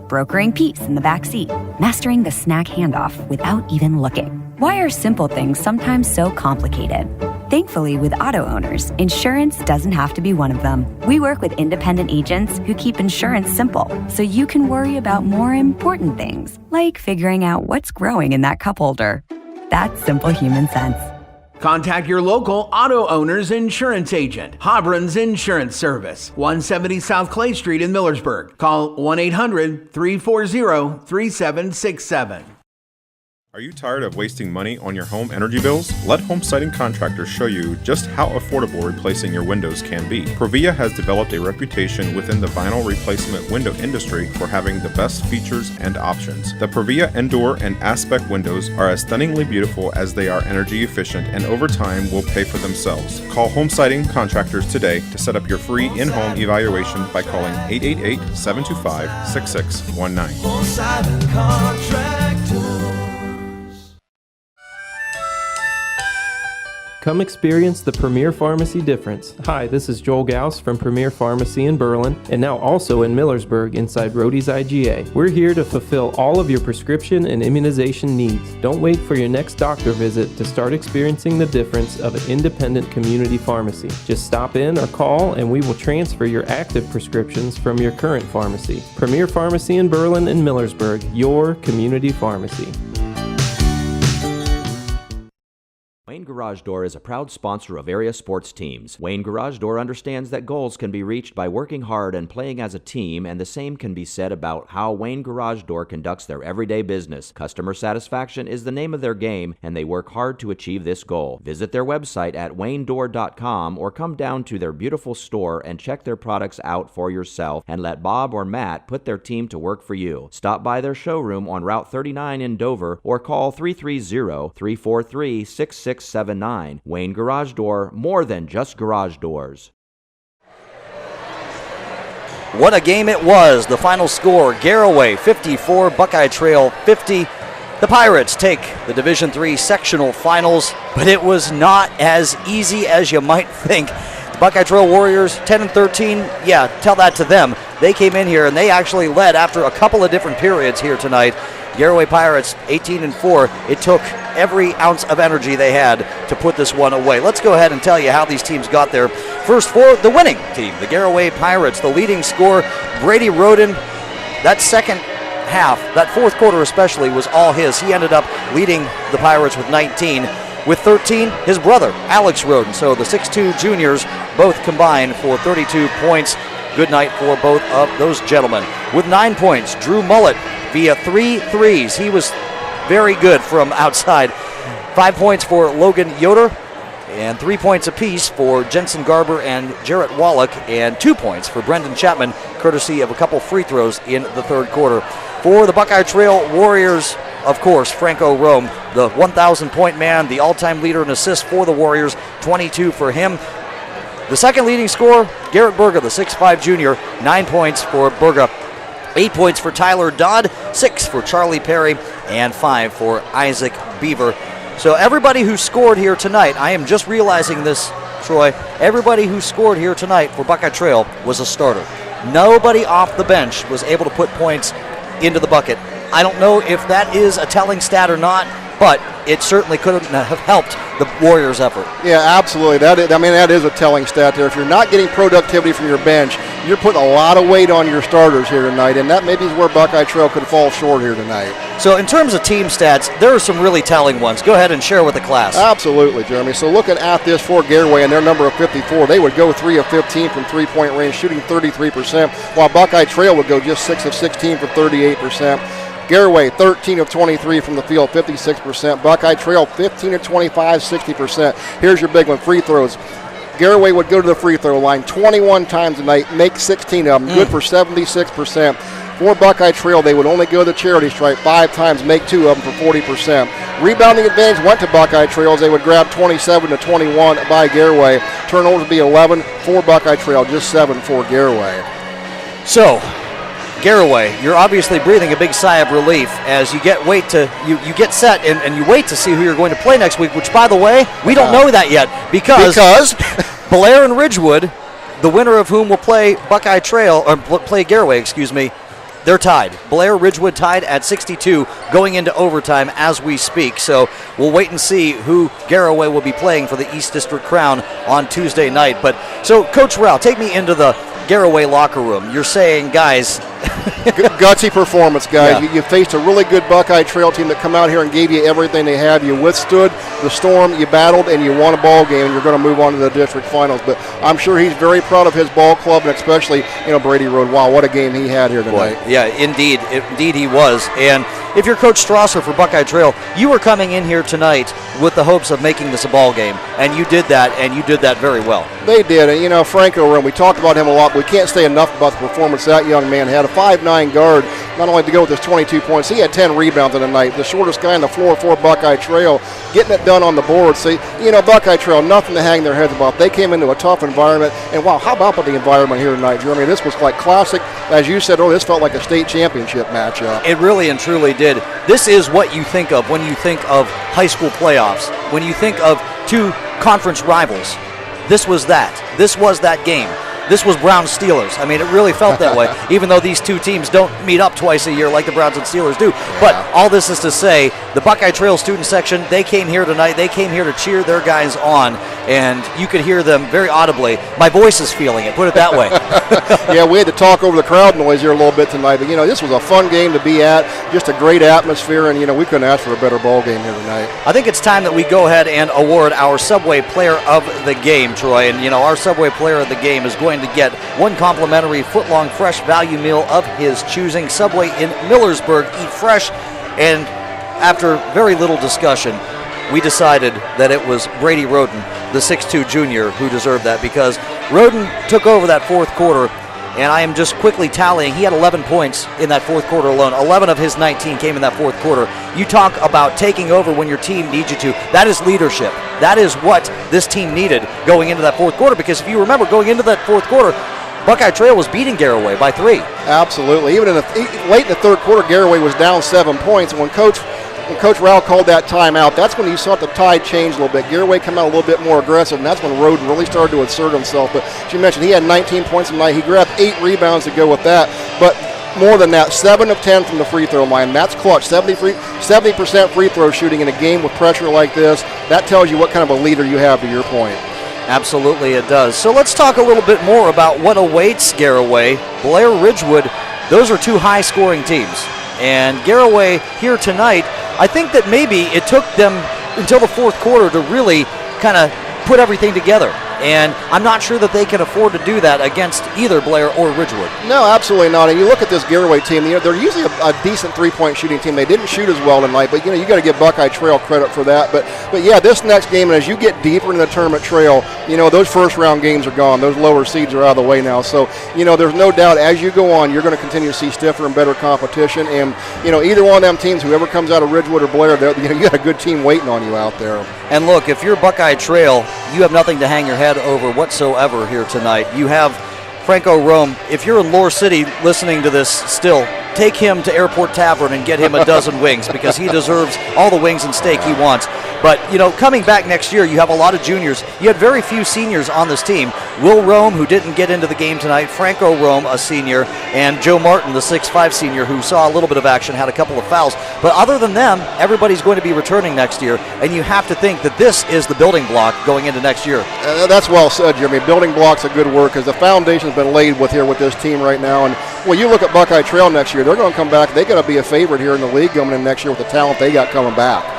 brokering peace in the back seat, mastering the snack handoff without even looking. Why are simple things sometimes so complicated? Thankfully, with auto owners, insurance doesn't have to be one of them. We work with independent agents who keep insurance simple, so you can worry about more important things, like figuring out what's growing in that cup holder. That's simple human sense. Contact your local auto owner's insurance agent, Hobron's Insurance Service, 170 South Clay Street in Millersburg. Call 1-800-340-3767. Are you tired of wasting money on your home energy bills? Let Home Siding Contractors show you just how affordable replacing your windows can be. Provia has developed a reputation within the vinyl replacement window industry for having the best features and options. The Provia Endure and Aspect windows are as stunningly beautiful as they are energy efficient, and over time will pay for themselves. Call Home Siding Contractors today to set up your free in-home evaluation by calling 888-725-6619. Home Siding Contractors. Come experience the Premier Pharmacy difference. Hi, this is Joel Gauss from Premier Pharmacy in Berlin, and now also in Millersburg inside Rody's IGA. We're here to fulfill all of your prescription and immunization needs. Don't wait for your next doctor visit to start experiencing the difference of an independent community pharmacy. Just stop in or call and we will transfer your active prescriptions from your current pharmacy. Premier Pharmacy in Berlin and Millersburg, your community pharmacy. Wayne Garage Door is a proud sponsor of area sports teams. Wayne Garage Door understands that goals can be reached by working hard and playing as a team, and the same can be said about how Wayne Garage Door conducts their everyday business. Customer satisfaction is the name of their game, and they work hard to achieve this goal. Visit their website at waynedoor.com or come down to their beautiful store and check their products out for yourself and let Bob or Matt put their team to work for you. Stop by their showroom on Route 39 in Dover or call 330-343-6679. Wayne Garage Door, more than just garage doors. What a game it was. The final score, Garaway 54, Buckeye Trail 50. The Pirates take the Division III sectional finals, but it was not as easy as you might think. The Buckeye Trail Warriors 10-13, yeah, tell that to them. They came in here and they actually led after a couple of different periods here tonight. Garaway Pirates 18-4. It took every ounce of energy they had to put this one away. Let's go ahead and tell you how these teams got there. First, for the winning team, the Garaway Pirates, the leading scorer, Brady Roden. That second half, that fourth quarter especially, was all his. He ended up leading the Pirates with 19. With 13, his brother, Alex Roden. So the 6'2 juniors both combined for 32 points. Good night for both of those gentlemen. With 9 points, Drew Mullet via 3 threes. He was very good from outside. 5 points for Logan Yoder, and 3 points apiece for Jensen Garber and Jarrett Wallach, and 2 points for Brendan Chapman, courtesy of a couple free throws in the third quarter. For the Buckeye Trail Warriors, of course, Franco Rome, the 1,000-point man, the all-time leader in assists for the Warriors, 22 for him. The second leading scorer, Garrett Berga, the 6'5 junior, 9 points for Berga. 8 points for Tyler Dodd, 6 for Charlie Perry, and 5 for Isaac Beaver. So everybody who scored here tonight, I am just realizing this, Troy, everybody who scored here tonight for Buckeye Trail was a starter. Nobody off the bench was able to put points into the bucket. I don't know if that is a telling stat or not, but it certainly couldn't have helped the Warriors' effort. Yeah, absolutely. That is a telling stat there. If you're not getting productivity from your bench, you're putting a lot of weight on your starters here tonight, and that maybe is where Buckeye Trail could fall short here tonight. So in terms of team stats, there are some really telling ones. Go ahead and share with the class. Absolutely, Jeremy. So looking at this for Garaway and their number of 54, they would go 3 of 15 from three-point range, shooting 33%, while Buckeye Trail would go just 6 of 16 for 38%. Garaway, 13 of 23 from the field, 56%. Buckeye Trail, 15 of 25, 60%. Here's your big one, free throws. Garaway would go to the free throw line 21 times a night, make 16 of them, good for 76%. For Buckeye Trail, they would only go to the charity stripe 5 times, make 2 of them for 40%. Rebounding advantage went to Buckeye Trail as they would grab 27 to 21 by Garaway. Turnovers would be 11 for Buckeye Trail, just 7 for Garaway. So, Garaway, you're obviously breathing a big sigh of relief as you get you get set and you wait to see who you're going to play next week, which, by the way, we don't know that yet because Blair and Ridgewood, the winner of whom will play Buckeye Trail, or play Garaway, they're tied. Blair Ridgewood tied at 62 going into overtime as we speak. So we'll wait and see who Garaway will be playing for the East District Crown on Tuesday night. But so, Coach Rao, take me into the Garaway locker room. You're saying, guys, gutsy performance, guys. Yeah. You faced a really good Buckeye Trail team that come out here and gave you everything they have. You withstood the storm, you battled, and you won a ball game, and you're going to move on to the district finals. But I'm sure he's very proud of his ball club, and especially, Brady Road. Wow, what a game he had here tonight. Boy, yeah, indeed he was. And if you're Coach Strasser for Buckeye Trail, you were coming in here tonight with the hopes of making this a ball game, and you did that, and you did that very well. They did, and Franco, we talked about him a lot, but we can't say enough about the performance that young man had. A 5'9" guard, not only to go with his 22 points, he had 10 rebounds in the night. The shortest guy on the floor for Buckeye Trail, getting it done on the board. So, Buckeye Trail, nothing to hang their heads about. They came into a tough environment, and wow, how about the environment here tonight, Jeremy? This was like classic, as you said earlier, this felt like a state championship matchup. It really and truly did. This is what you think of when you think of high school playoffs, when you think of two conference rivals. This was that. This was that game. This was Browns Steelers. I mean, it really felt that way, even though these two teams don't meet up twice a year like the Browns and Steelers do. But all this is to say, the Buckeye Trail student section, they came here tonight. They came here to cheer their guys on, and you could hear them very audibly. My voice is feeling it, put it that way. Yeah, we had to talk over the crowd noise here a little bit tonight, but, this was a fun game to be at, just a great atmosphere, and, we couldn't ask for a better ball game here tonight. I think it's time that we go ahead and award our Subway Player of the Game, Troy, and, our Subway Player of the Game is going to get one complimentary foot-long fresh value meal of his choosing. Subway in Millersburg, eat fresh. And after very little discussion, we decided that it was Brady Roden, the 6'2 junior, who deserved that, because Roden took over that fourth quarter, and I am just quickly tallying. He had 11 points in that fourth quarter alone. 11 of his 19 came in that fourth quarter. You talk about taking over when your team needs you to. That is leadership. That is what this team needed going into that fourth quarter, because if you remember, going into that fourth quarter, Buckeye Trail was beating Garaway by 3. Absolutely. Even late in the third quarter, Garaway was down 7 points. When Coach Rao called that timeout, that's when you saw the tide change a little bit. Garaway come out a little bit more aggressive, and that's when Roden really started to assert himself. But as you mentioned, he had 19 points tonight. He grabbed 8 rebounds to go with that. But more than that, 7 of 10 from the free throw line. That's clutch. 70% free throw shooting in a game with pressure like this. That tells you what kind of a leader you have, to your point. Absolutely it does. So let's talk a little bit more about what awaits Garaway. Blair Ridgewood, those are two high-scoring teams. And Garaway here tonight, I think that maybe it took them until the fourth quarter to really kind of put everything together. And I'm not sure that they can afford to do that against either Blair or Ridgewood. No, absolutely not. And you look at this Garaway team, they're usually a decent three-point shooting team. They didn't shoot as well tonight, but you got to give Buckeye Trail credit for that. But yeah, this next game, and as you get deeper into the tournament trail, those first-round games are gone. Those lower seeds are out of the way now. So, there's no doubt as you go on, you're going to continue to see stiffer and better competition. And, either one of them teams, whoever comes out of Ridgewood or Blair, you got a good team waiting on you out there. And look, if you're Buckeye Trail, you have nothing to hang your head over whatsoever here tonight. You have Franco Rome. If you're in Lore City listening to this still, take him to Airport Tavern and get him a dozen wings, because he deserves all the wings and steak he wants. But, coming back next year, you have a lot of juniors. You had very few seniors on this team. Will Rome, who didn't get into the game tonight, Franco Rome, a senior, and Joe Martin, the 6'5 senior, who saw a little bit of action, had a couple of fouls. But other than them, everybody's going to be returning next year, and you have to think that this is the building block going into next year. That's well said, Jimmy. Building block's a good word, because the foundation's been laid with this team right now. And when you look at Buckeye Trail next year, they're going to come back. They're going to be a favorite here in the league coming in next year with the talent they got coming back.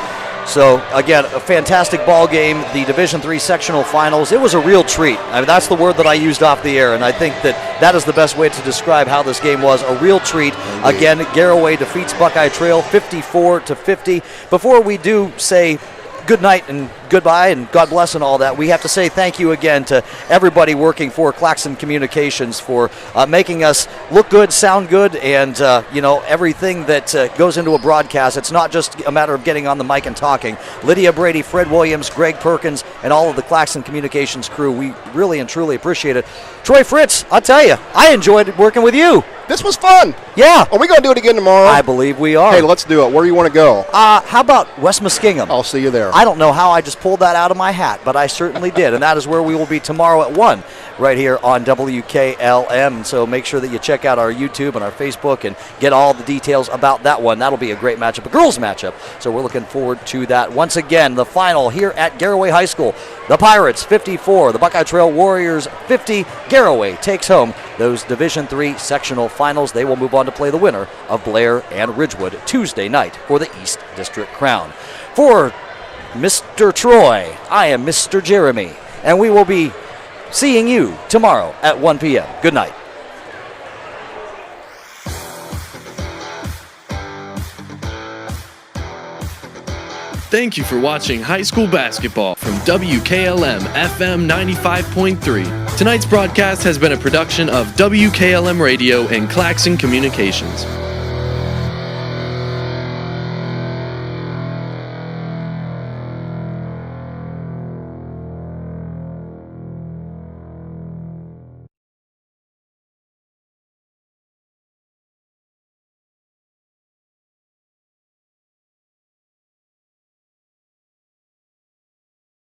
So, again, a fantastic ball game, the Division III sectional finals. It was a real treat. I mean, that's the word that I used off the air, and I think that is the best way to describe how this game was. A real treat. Indeed. Again, Garaway defeats Buckeye Trail 54-50. Before we do say good night and goodbye and God bless and all that, we have to say thank you again to everybody working for Claxon Communications for making us look good, sound good, and everything that goes into a broadcast. It's not just a matter of getting on the mic and talking. Lydia Brady, Fred Williams, Greg Perkins, and all of the Claxon Communications crew, we really and truly appreciate it. Troy Fritz, I'll tell you, I enjoyed working with you. This was fun. Yeah. Are we going to do it again tomorrow? I believe we are. Hey, let's do it. Where do you want to go? How about West Muskingum? I'll see you there. I don't know how I just pulled that out of my hat, but I certainly did. And that is where we will be tomorrow at 1 right here on WKLM. So make sure that you check out our YouTube and our Facebook and get all the details about that one. That'll be a great matchup, a girls matchup. So we're looking forward to that. Once again, the final here at Garaway High School. The Pirates 54, the Buckeye Trail Warriors 50. Garaway takes home those Division III sectional finals. They will move on to play the winner of Blair and Ridgewood Tuesday night for the East District crown. For Mr. Troy, I am Mr. Jeremy, and we will be seeing you tomorrow at 1 p.m. Good night. Thank you for watching high school basketball from WKLM-FM 95.3. Tonight's broadcast has been a production of WKLM Radio and Claxon Communications.